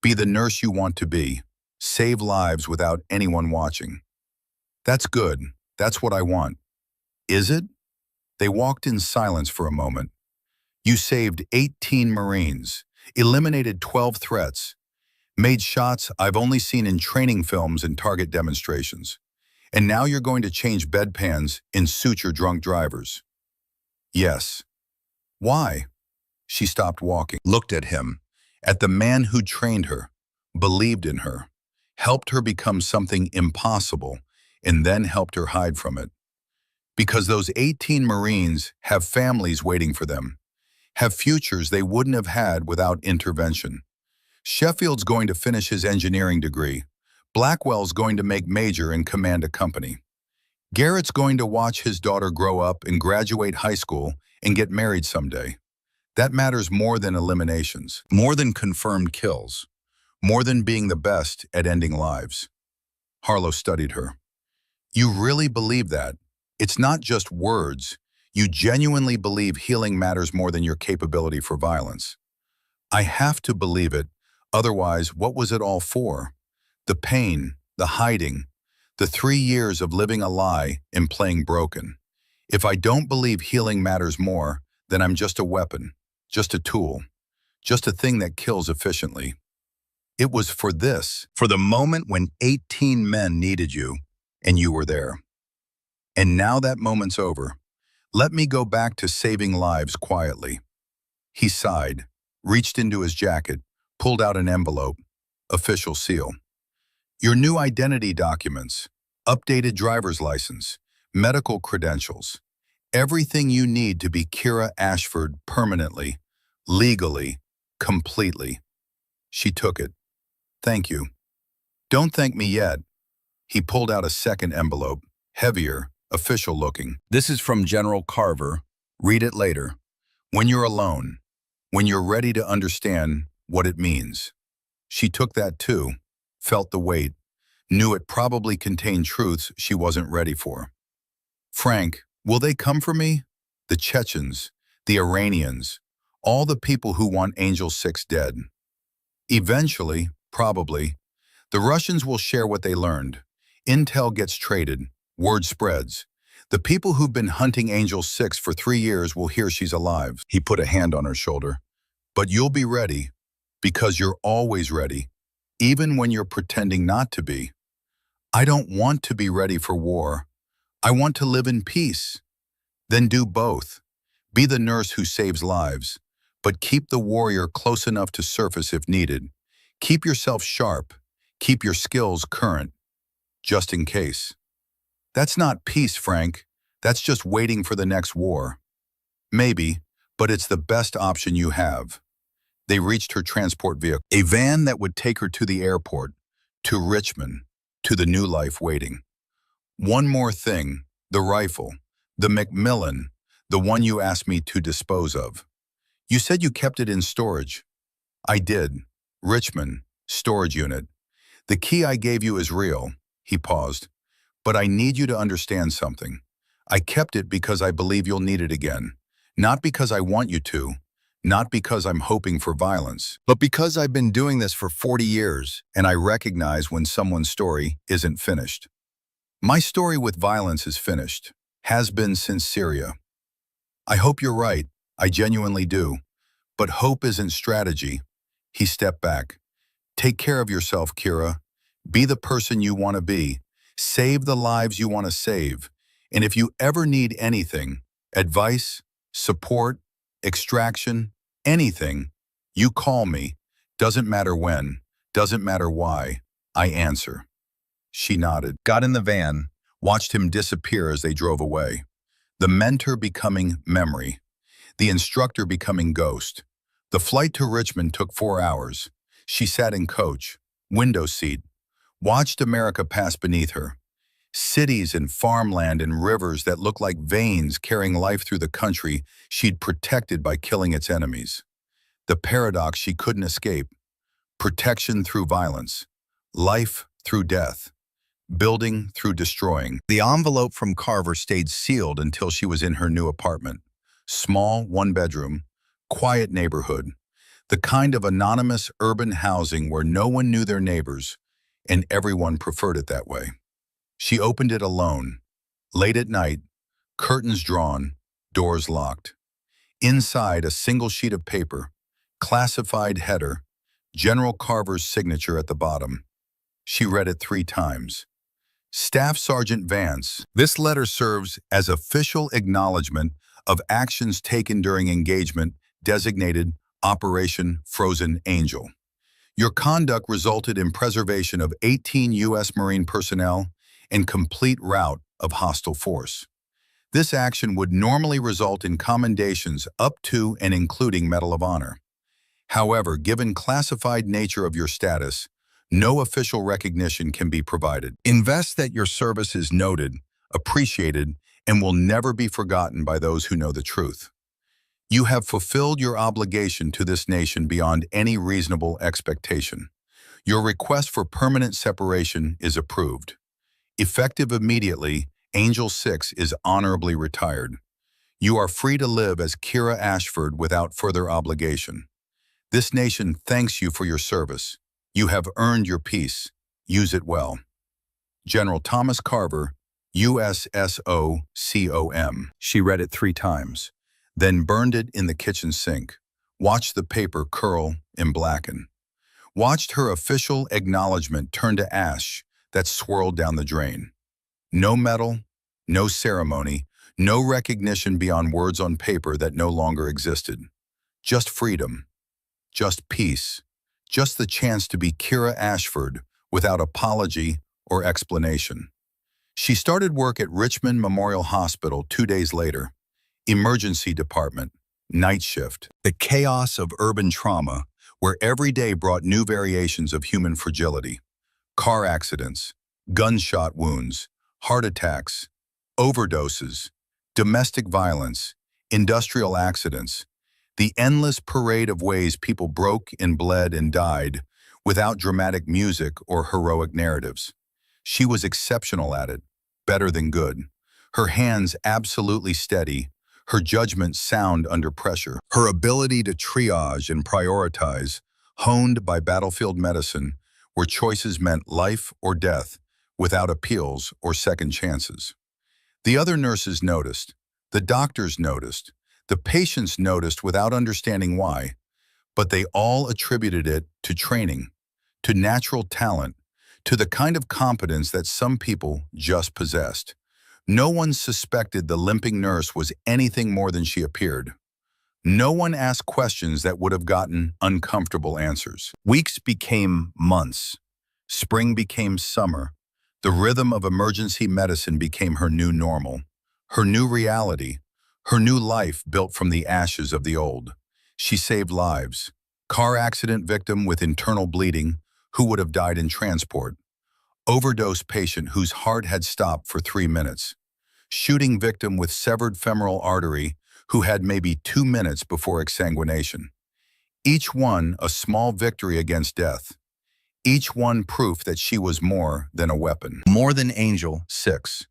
Be the nurse you want to be. Save lives without anyone watching. That's good. That's what I want. Is it? They walked in silence for a moment. You saved 18 Marines, eliminated 12 threats, made shots I've only seen in training films and target demonstrations. And now you're going to change bedpans in suture drunk drivers. Yes. Why? She stopped walking, looked at him, at the man who trained her, believed in her, helped her become something impossible, and then helped her hide from it. Because those 18 Marines have families waiting for them, have futures they wouldn't have had without intervention. Sheffield's going to finish his engineering degree. Blackwell's going to make major and command a company. Garrett's going to watch his daughter grow up and graduate high school and get married someday. That matters more than eliminations, more than confirmed kills, more than being the best at ending lives. Harlow studied her. You really believe that? It's not just words. You genuinely believe healing matters more than your capability for violence. I have to believe it. Otherwise, what was it all for? The pain, the hiding, the 3 years of living a lie and playing broken. If I don't believe healing matters more, then I'm just a weapon, just a tool, just a thing that kills efficiently. It was for this, for the moment when 18 men needed you, and you were there. And now that moment's over. Let me go back to saving lives quietly. He sighed, reached into his jacket, pulled out an envelope, official seal. Your new identity documents, updated driver's license, medical credentials, everything you need to be Kira Ashford permanently, legally, completely. She took it. Thank you. Don't thank me yet. He pulled out a second envelope, heavier, official looking. This is from General Carver. Read it later. When you're alone, when you're ready to understand what it means. She took that too, felt the weight, knew it probably contained truths she wasn't ready for. Frank, will they come for me? The Chechens, the Iranians, all the people who want Angel 6 dead. Eventually, probably, the Russians will share what they learned. Intel gets traded, word spreads. The people who've been hunting Angel 6 for 3 years will hear she's alive. He put a hand on her shoulder. But you'll be ready, because you're always ready, even when you're pretending not to be. I don't want to be ready for war. I want to live in peace. Then do both. Be the nurse who saves lives, but keep the warrior close enough to surface if needed. Keep yourself sharp. Keep your skills current, just in case. That's not peace, Frank. That's just waiting for the next war. Maybe, but it's the best option you have. They reached her transport vehicle, a van that would take her to the airport, to Richmond, to the new life waiting. One more thing, the rifle, the Macmillan, the one you asked me to dispose of. You said you kept it in storage. I did. Richmond, storage unit. The key I gave you is real. He paused. But I need you to understand something. I kept it because I believe you'll need it again. Not because I want you to. Not because I'm hoping for violence, but because I've been doing this for 40 years and I recognize when someone's story isn't finished. My story with violence is finished, has been since Syria. I hope you're right, I genuinely do. But hope isn't strategy. He stepped back. Take care of yourself, Kira. Be the person you want to be. Save the lives you want to save. And if you ever need anything, advice, support, extraction, anything, you call me. Doesn't matter when, doesn't matter why, I answer. She nodded, got in the van, watched him disappear as they drove away. The mentor becoming memory, the instructor becoming ghost. The flight to Richmond took 4 hours. She sat in coach, window seat, watched America pass beneath her. Cities and farmland and rivers that looked like veins carrying life through the country she'd protected by killing its enemies. The paradox she couldn't escape. Protection through violence. Life through death. Building through destroying. The envelope from Carver stayed sealed until she was in her new apartment. Small, one-bedroom, quiet neighborhood. The kind of anonymous urban housing where no one knew their neighbors, and everyone preferred it that way. She opened it alone. Late at night, curtains drawn, doors locked. Inside, a single sheet of paper, classified header, General Carver's signature at the bottom. She read it 3 times. Staff Sergeant Vance, this letter serves as official acknowledgement of actions taken during engagement designated Operation Frozen Angel. Your conduct resulted in preservation of 18 U.S. Marine personnel and complete rout of hostile force. This action would normally result in commendations up to and including Medal of Honor. However, given classified nature of your status, no official recognition can be provided. Invest that your service is noted, appreciated, and will never be forgotten by those who know the truth. You have fulfilled your obligation to this nation beyond any reasonable expectation. Your request for permanent separation is approved. Effective immediately, Angel 6 is honorably retired. You are free to live as Kira Ashford without further obligation. This nation thanks you for your service. You have earned your peace. Use it well. General Thomas Carver, USSOCOM. She read it 3 times, then burned it in the kitchen sink, watched the paper curl and blacken, watched her official acknowledgement turn to ash that swirled down the drain. No medal, no ceremony, no recognition beyond words on paper that no longer existed. Just freedom, just peace, just the chance to be Kira Ashford without apology or explanation. She started work at Richmond Memorial Hospital 2 days later. Emergency department, night shift. The chaos of urban trauma, where every day brought new variations of human fragility. Car accidents, gunshot wounds, heart attacks, overdoses, domestic violence, industrial accidents, the endless parade of ways people broke and bled and died without dramatic music or heroic narratives. She was exceptional at it, better than good. Her hands absolutely steady, her judgment sound under pressure. Her ability to triage and prioritize, honed by battlefield medicine, where choices meant life or death without appeals or second chances. The other nurses noticed, the doctors noticed, the patients noticed without understanding why, but they all attributed it to training, to natural talent, to the kind of competence that some people just possessed. No one suspected the limping nurse was anything more than she appeared. No one asked questions that would have gotten uncomfortable answers. Weeks became months. Spring became summer. The rhythm of emergency medicine became her new normal, her new reality, her new life built from the ashes of the old. She saved lives. Car accident victim with internal bleeding who would have died in transport. Overdose patient whose heart had stopped for 3 minutes. Shooting victim with severed femoral artery who had maybe 2 minutes before exsanguination. Each one a small victory against death. Each one proof that she was more than a weapon. More than Angel 6.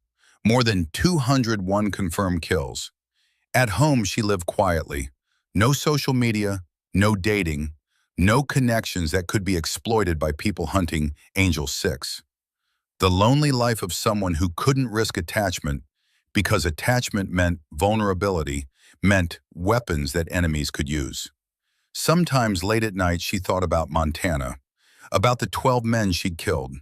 More than 201 confirmed kills. At home she lived quietly. No social media, no dating, no connections that could be exploited by people hunting Angel 6. The lonely life of someone who couldn't risk attachment because attachment meant vulnerability, meant weapons that enemies could use. Sometimes late at night she thought about Montana, about the 12 men she'd killed,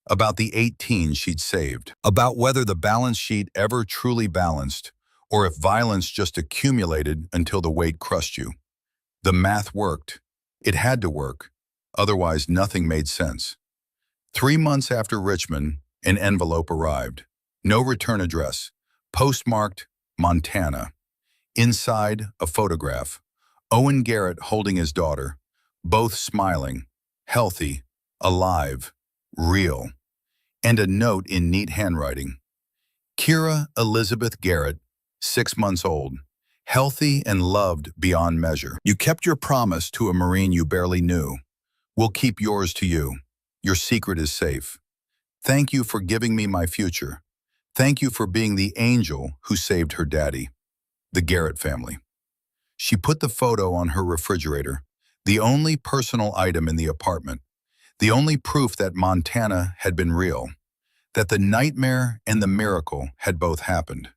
about the 18 she'd saved, about whether the balance sheet ever truly balanced, or if violence just accumulated until the weight crushed you. The math worked. It had to work, Otherwise, nothing made sense. 3 months after Richmond, an envelope arrived. No return address. Postmarked, Montana. Inside, a photograph. Owen Garrett holding his daughter. Both smiling, healthy, alive, real. And a note in neat handwriting. Kira Elizabeth Garrett, 6 months old. Healthy and loved beyond measure. You kept your promise to a Marine you barely knew. We'll keep yours to you. Your secret is safe. Thank you for giving me my future. Thank you for being the angel who saved her daddy. The Garrett family. She put the photo on her refrigerator, the only personal item in the apartment, the only proof that Montana had been real, that the nightmare and the miracle had both happened,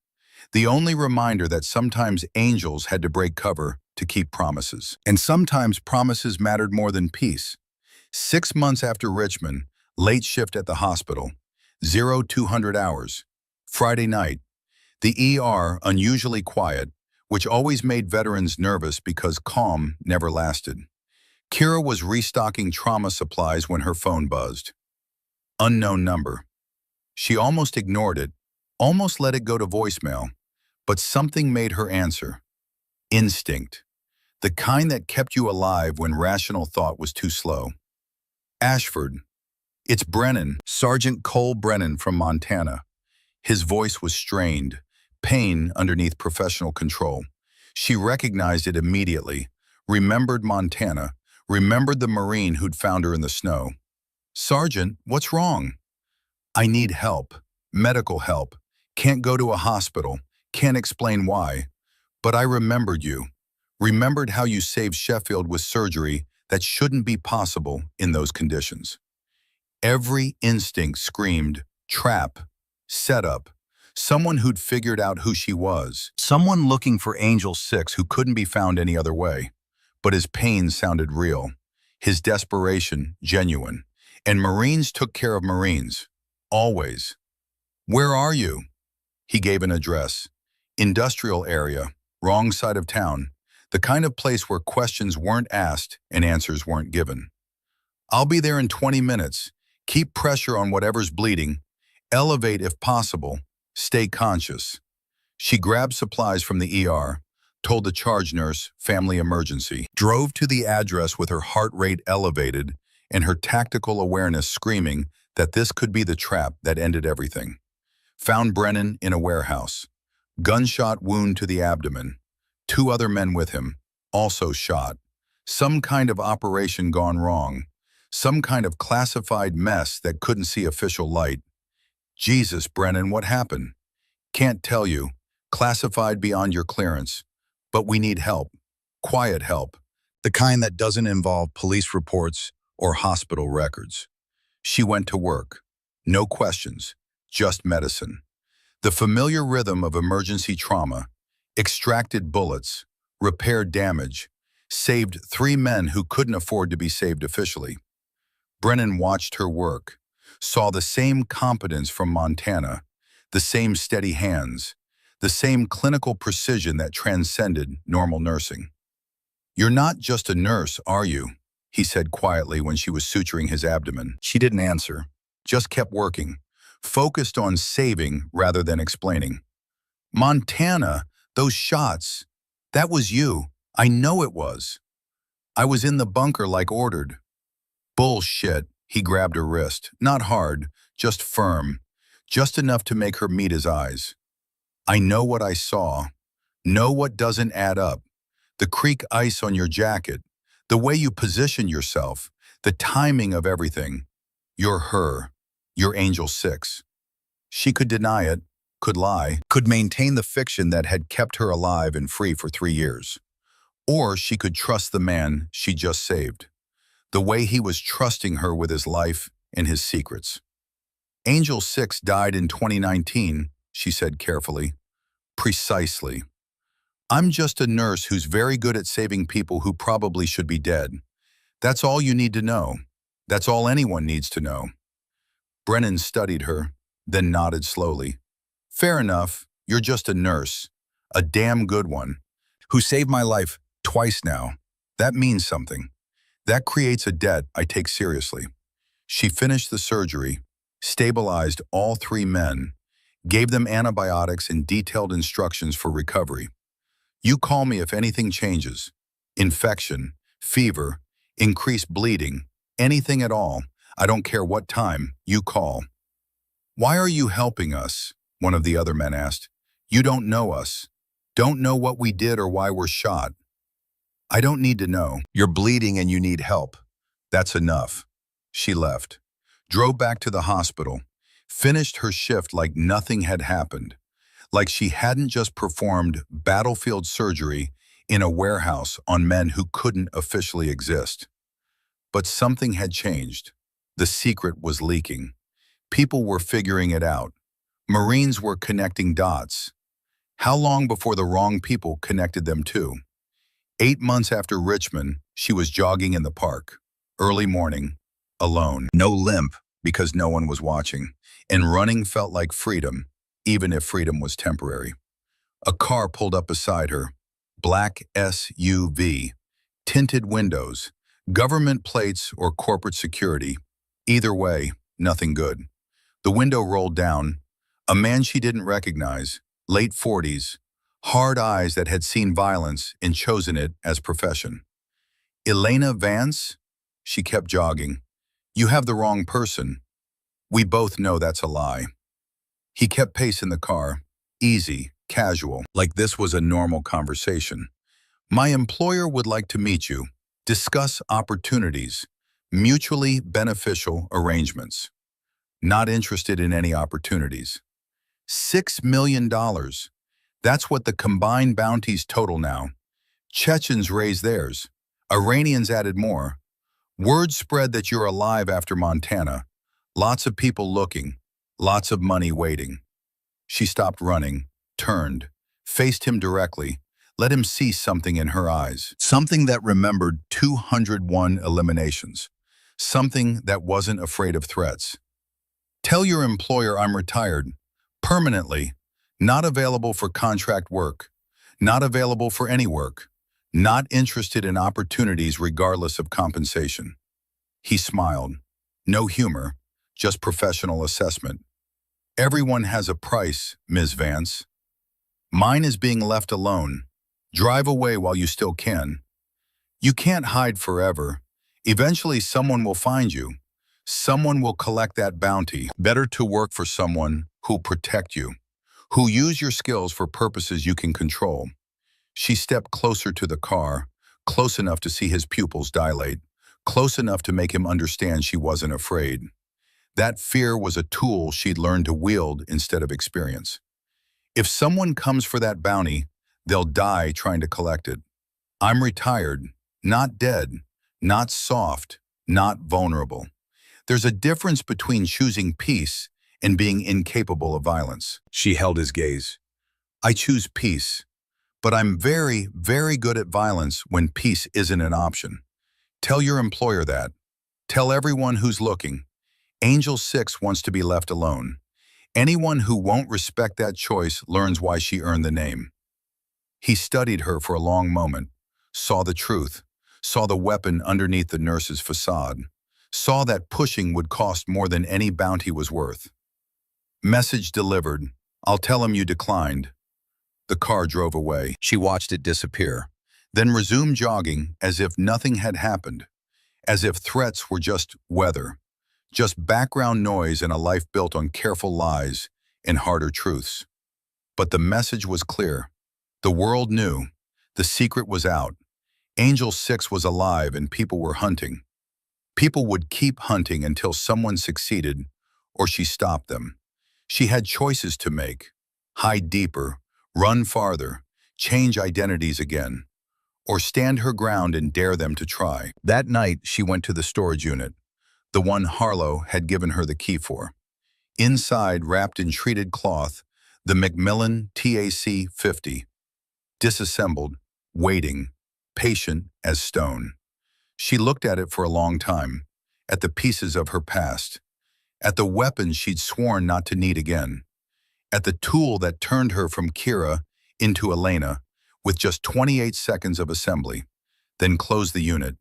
the only reminder that sometimes angels had to break cover to keep promises. And sometimes promises mattered more than peace. 6 months after Richmond, late shift at the hospital, 0200 hours, Friday night, the ER unusually quiet, which always made veterans nervous because calm never lasted. Kira was restocking trauma supplies when her phone buzzed. Unknown number. She almost ignored it, almost let it go to voicemail, but something made her answer. Instinct. The kind that kept you alive when rational thought was too slow. Ashford. It's Brennan, Sergeant Cole Brennan from Montana. His voice was strained, pain underneath professional control. She recognized it immediately, remembered Montana, remembered the Marine who'd found her in the snow. Sergeant, what's wrong? I need help, medical help. Can't go to a hospital, can't explain why. But I remembered you, remembered how you saved Sheffield with surgery that shouldn't be possible in those conditions. Every instinct screamed, trap, setup, someone who'd figured out who she was, someone looking for Angel 6 who couldn't be found any other way. But his pain sounded real, his desperation genuine, and Marines took care of Marines, always. Where are you? He gave an address. Industrial area, wrong side of town, the kind of place where questions weren't asked and answers weren't given. I'll be there in 20 minutes. Keep pressure on whatever's bleeding. Elevate if possible. Stay conscious. She grabbed supplies from the ER, told the charge nurse, family emergency, drove to the address with her heart rate elevated and her tactical awareness screaming that this could be the trap that ended everything. Found Brennan in a warehouse. Gunshot wound to the abdomen. 2 other men with him, also shot. Some kind of operation gone wrong. Some kind of classified mess that couldn't see official light. Jesus, Brennan, what happened? Can't tell you. Classified beyond your clearance. But we need help. Quiet help. The kind that doesn't involve police reports or hospital records. She went to work. No questions. Just medicine. The familiar rhythm of emergency trauma. Extracted bullets. Repaired damage. Saved 3 men who couldn't afford to be saved officially. Brennan watched her work. Saw the same competence from Montana. The same steady hands. The same clinical precision that transcended normal nursing. You're not just a nurse, are you? He said quietly when she was suturing his abdomen. She didn't answer, just kept working, focused on saving rather than explaining. Montana, those shots, that was you. I know it was. I was in the bunker like ordered. Bullshit, he grabbed her wrist, not hard, just firm, just enough to make her meet his eyes. I know what I saw, know what doesn't add up. The creek ice on your jacket, the way you position yourself, the timing of everything. You're her, you're Angel 6. She could deny it, could lie, could maintain the fiction that had kept her alive and free for 3 years. Or she could trust the man she just saved, the way he was trusting her with his life and his secrets. Angel 6 died in 2019, she said carefully. Precisely. I'm just a nurse who's very good at saving people who probably should be dead. That's all you need to know. That's all anyone needs to know. Brennan studied her, then nodded slowly. Fair enough, you're just a nurse, a damn good one, who saved my life twice now. That means something. That creates a debt I take seriously. She finished the surgery, stabilized all three men, gave them antibiotics and detailed instructions for recovery. You call me if anything changes. Infection, fever, increased bleeding, anything at all. I don't care what time, you call. Why are you helping us? One of the other men asked. You don't know us. Don't know what we did or why we're shot. I don't need to know. You're bleeding and you need help. That's enough. She left, drove back to the hospital, finished her shift like nothing had happened, like she hadn't just performed battlefield surgery in a warehouse on men who couldn't officially exist. But something had changed. The secret was leaking. People were figuring it out. Marines were connecting dots. How long before the wrong people connected them too? 8 months after Richmond, she was jogging in the park. Early morning, alone. No limp, because no one was watching. And running felt like freedom, even if freedom was temporary. A car pulled up beside her. Black SUV. Tinted windows. Government plates or corporate security. Either way, nothing good. The window rolled down. A man she didn't recognize, late 40s, hard eyes that had seen violence and chosen it as profession. Elena Vance? She kept jogging. You have the wrong person. We both know that's a lie. He kept pace in the car, easy, casual, like this was a normal conversation. My employer would like to meet you, discuss opportunities, mutually beneficial arrangements. Not interested in any opportunities. $6 million. That's what the combined bounties total now. Chechens raised theirs. Iranians added more. Word spread that you're alive after Montana. Lots of people looking. Lots of money waiting. She stopped running, turned, faced him directly, let him see something in her eyes. Something that remembered 201 eliminations. Something that wasn't afraid of threats. Tell your employer I'm retired. Permanently. Not available for contract work. Not available for any work. Not interested in opportunities regardless of compensation. He smiled. No humor, just professional assessment. Everyone has a price, Ms. Vance. Mine is being left alone. Drive away while you still can. You can't hide forever. Eventually someone will find you. Someone will collect that bounty. Better to work for someone who'll protect you, who use your skills for purposes you can control. She stepped closer to the car, close enough to see his pupils dilate, close enough to make him understand she wasn't afraid. That fear was a tool she'd learned to wield instead of experience. If someone comes for that bounty, they'll die trying to collect it. I'm retired, not dead, not soft, not vulnerable. There's a difference between choosing peace and being incapable of violence. She held his gaze. I choose peace, but I'm very, very good at violence when peace isn't an option. Tell your employer that. Tell everyone who's looking. Angel 6 wants to be left alone. Anyone who won't respect that choice learns why she earned the name. He studied her for a long moment, saw the truth, saw the weapon underneath the nurse's facade, saw that pushing would cost more than any bounty was worth. Message delivered. I'll tell him you declined. The car drove away. She watched it disappear, then resumed jogging as if nothing had happened, as if threats were just weather, just background noise in a life built on careful lies and harder truths. But the message was clear. The world knew. The secret was out. Angel 6 was alive and people were hunting. People would keep hunting until someone succeeded or she stopped them. She had choices to make. Hide deeper, run farther, change identities again, or stand her ground and dare them to try. That night, she went to the storage unit, the one Harlow had given her the key for. Inside, wrapped in treated cloth, the Macmillan TAC-50. Disassembled, waiting, patient as stone. She looked at it for a long time, at the pieces of her past, at the weapons she'd sworn not to need again, at the tool that turned her from Kira into Elena with just 28 seconds of assembly, then closed the unit.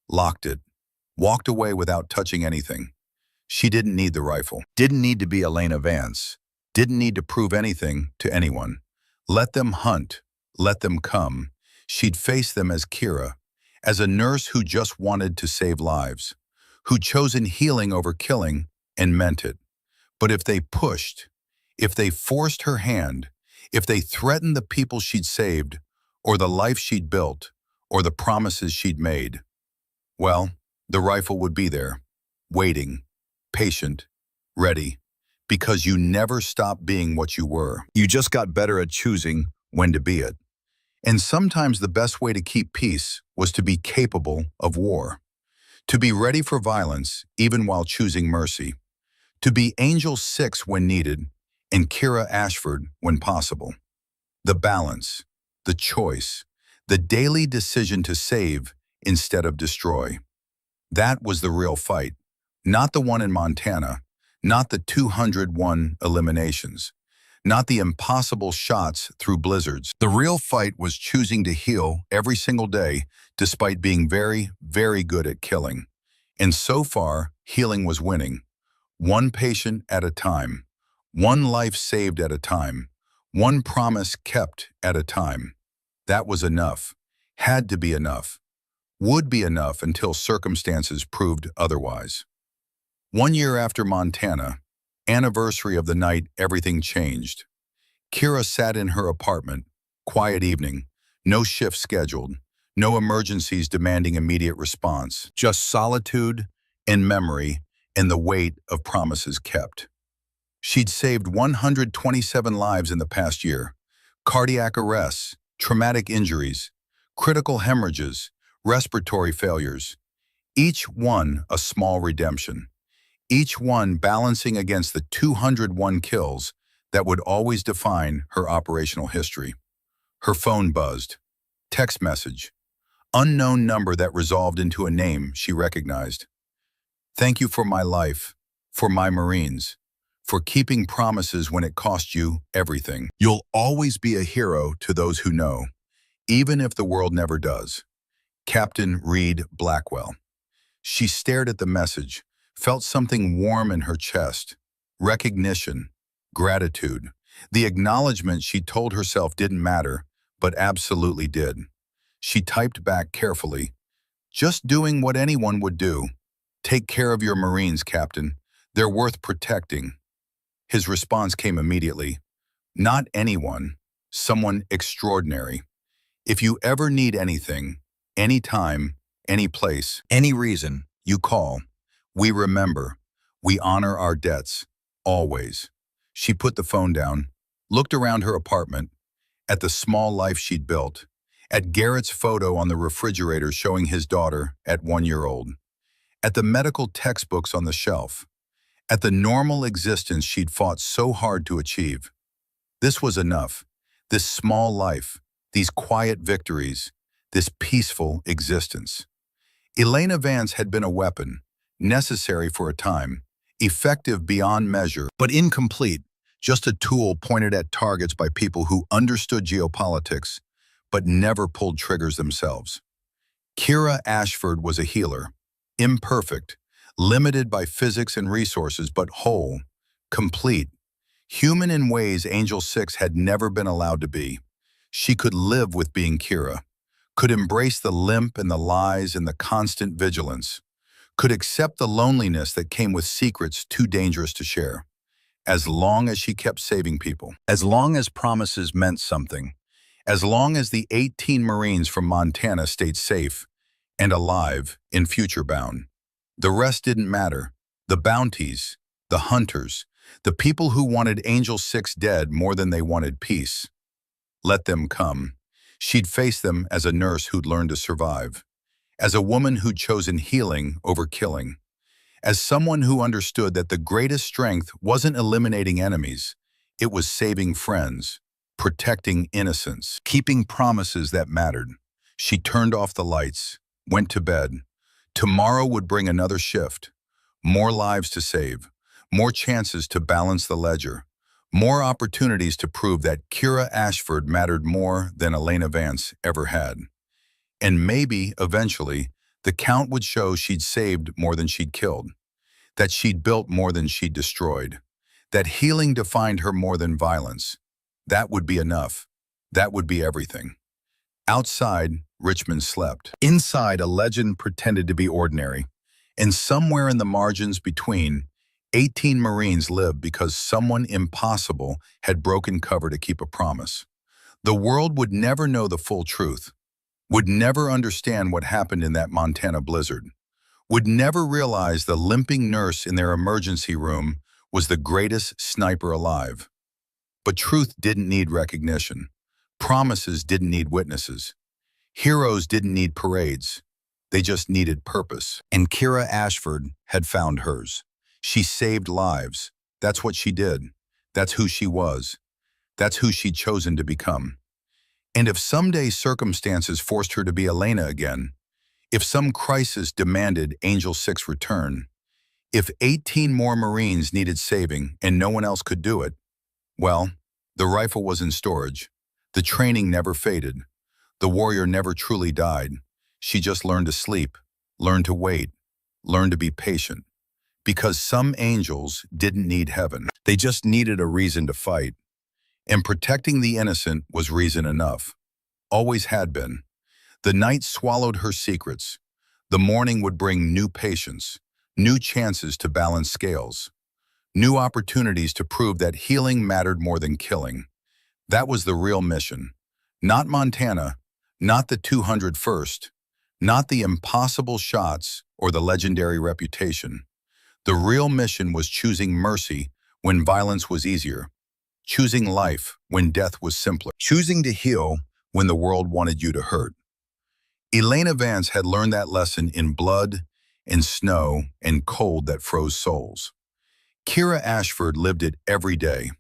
locked it, walked away without touching anything. She didn't need the rifle, didn't need to be Elena Vance, didn't need to prove anything to anyone. Let them hunt, let them come. She'd face them as Kira, as a nurse who just wanted to save lives, who'd chosen healing over killing and meant it. But if they pushed, if they forced her hand, if they threatened the people she'd saved, or the life she'd built, or the promises she'd made, well, the rifle would be there, waiting, patient, ready, because you never stopped being what you were. You just got better at choosing when to be it. And sometimes the best way to keep peace was to be capable of war, to be ready for violence even while choosing mercy, to be Angel 6 when needed and Kira Ashford when possible. The balance, the choice, the daily decision to save instead of destroy. That was the real fight, not the one in Montana, not the 201 eliminations, not the impossible shots through blizzards. The real fight was choosing to heal every single day despite being very, very good at killing. And so far, healing was winning. One patient at a time, one life saved at a time, one promise kept at a time. That was enough, had to be enough, would be enough until circumstances proved otherwise. 1 year after Montana, anniversary of the night everything changed. Kira sat in her apartment, quiet evening, no shift scheduled, no emergencies demanding immediate response, just solitude and memory and the weight of promises kept. She'd saved 127 lives in the past year, cardiac arrests, traumatic injuries, critical hemorrhages, respiratory failures, each one a small redemption, each one balancing against the 201 kills that would always define her operational history. Her phone buzzed. Text message. Unknown number that resolved into a name she recognized. Thank you for my life, for my Marines, for keeping promises when it cost you everything. You'll always be a hero to those who know, even if the world never does. Captain Reed Blackwell. She stared at the message, felt something warm in her chest. Recognition, gratitude, the acknowledgement she told herself didn't matter, but absolutely did. She typed back carefully, just doing what anyone would do. Take care of your Marines, Captain. They're worth protecting. His response came immediately. Not anyone, someone extraordinary. If you ever need anything, anytime, any place, any reason, you call. We remember. We honor our debts. Always. She put the phone down, looked around her apartment, at the small life she'd built, at Garrett's photo on the refrigerator showing his daughter at 1 year old, at the medical textbooks on the shelf, at the normal existence she'd fought so hard to achieve. This was enough. This small life, these quiet victories, this peaceful existence. Elena Vance had been a weapon, necessary for a time, effective beyond measure, but incomplete, just a tool pointed at targets by people who understood geopolitics, but never pulled triggers themselves. Kira Ashford was a healer, imperfect, limited by physics and resources, but whole, complete, human in ways Angel 6 had never been allowed to be. She could live with being Kira, could embrace the limp and the lies and the constant vigilance, could accept the loneliness that came with secrets too dangerous to share, as long as she kept saving people, as long as promises meant something, as long as the 18 Marines from Montana stayed safe and alive in future bound. The rest didn't matter. The bounties, the hunters, the people who wanted Angel 6 dead more than they wanted peace. Let them come. She'd face them as a nurse who'd learned to survive, as a woman who'd chosen healing over killing, as someone who understood that the greatest strength wasn't eliminating enemies, it was saving friends, protecting innocence, keeping promises that mattered. She turned off the lights, went to bed. Tomorrow would bring another shift, more lives to save, more chances to balance the ledger, more opportunities to prove that Kira Ashford mattered more than Elena Vance ever had. And maybe, eventually, The count would show she'd saved more than she'd killed, that she'd built more than she'd destroyed, that healing defined her more than violence. That would be enough. That would be everything. Outside, Richmond slept. Inside, a legend pretended to be ordinary. And somewhere in the margins between, 18 Marines lived because someone impossible had broken cover to keep a promise. The world would never know the full truth, would never understand what happened in that Montana blizzard, would never realize the limping nurse in their emergency room was the greatest sniper alive. But truth didn't need recognition. Promises didn't need witnesses. Heroes didn't need parades. They just needed purpose. And Kira Ashford had found hers. She saved lives. That's what she did. That's who she was. That's who she'd chosen to become. And if someday circumstances forced her to be Elena again, if some crisis demanded Angel 6 return, if 18 more Marines needed saving and no one else could do it, well, the rifle was in storage. The training never faded. The warrior never truly died. She just learned to sleep, learned to wait, learned to be patient. Because some angels didn't need heaven. They just needed a reason to fight. And protecting the innocent was reason enough. Always had been. The night swallowed her secrets. The morning would bring new patience, new chances to balance scales, new opportunities to prove that healing mattered more than killing. That was the real mission. Not Montana, not the 201st, not the impossible shots or the legendary reputation. The real mission was choosing mercy when violence was easier, choosing life when death was simpler, choosing to heal when the world wanted you to hurt. Elena Vance had learned that lesson in blood, in snow, and cold that froze souls. Kira Ashford lived it every day,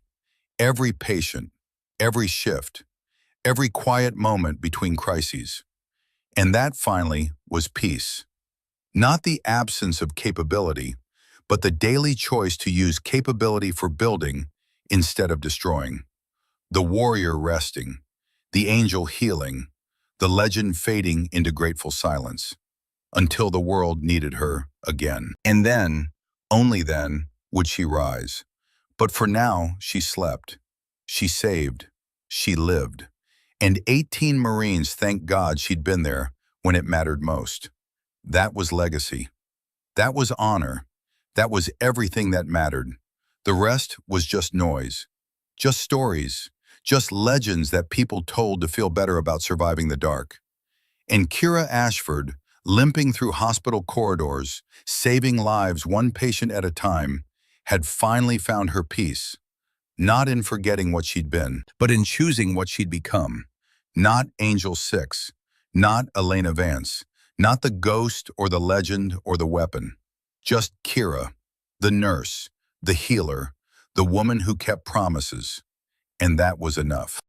every patient, every shift, every quiet moment between crises. And that, finally, was peace. Not the absence of capability, but the daily choice to use capability for building instead of destroying. The warrior resting, the angel healing, the legend fading into grateful silence, until the world needed her again. And then, only then, would she rise. But for now, she slept. She saved. She lived. And 18 Marines thanked God she'd been there when it mattered most. That was legacy. That was honor. That was everything that mattered. The rest was just noise, just stories, just legends that people told to feel better about surviving the dark. And Kira Ashford, limping through hospital corridors, saving lives one patient at a time, had finally found her peace. Not in forgetting what she'd been, but in choosing what she'd become. Not Angel 6, not Elena Vance, not the ghost or the legend or the weapon. Just Kira, the nurse, the healer, the woman who kept promises. And that was enough.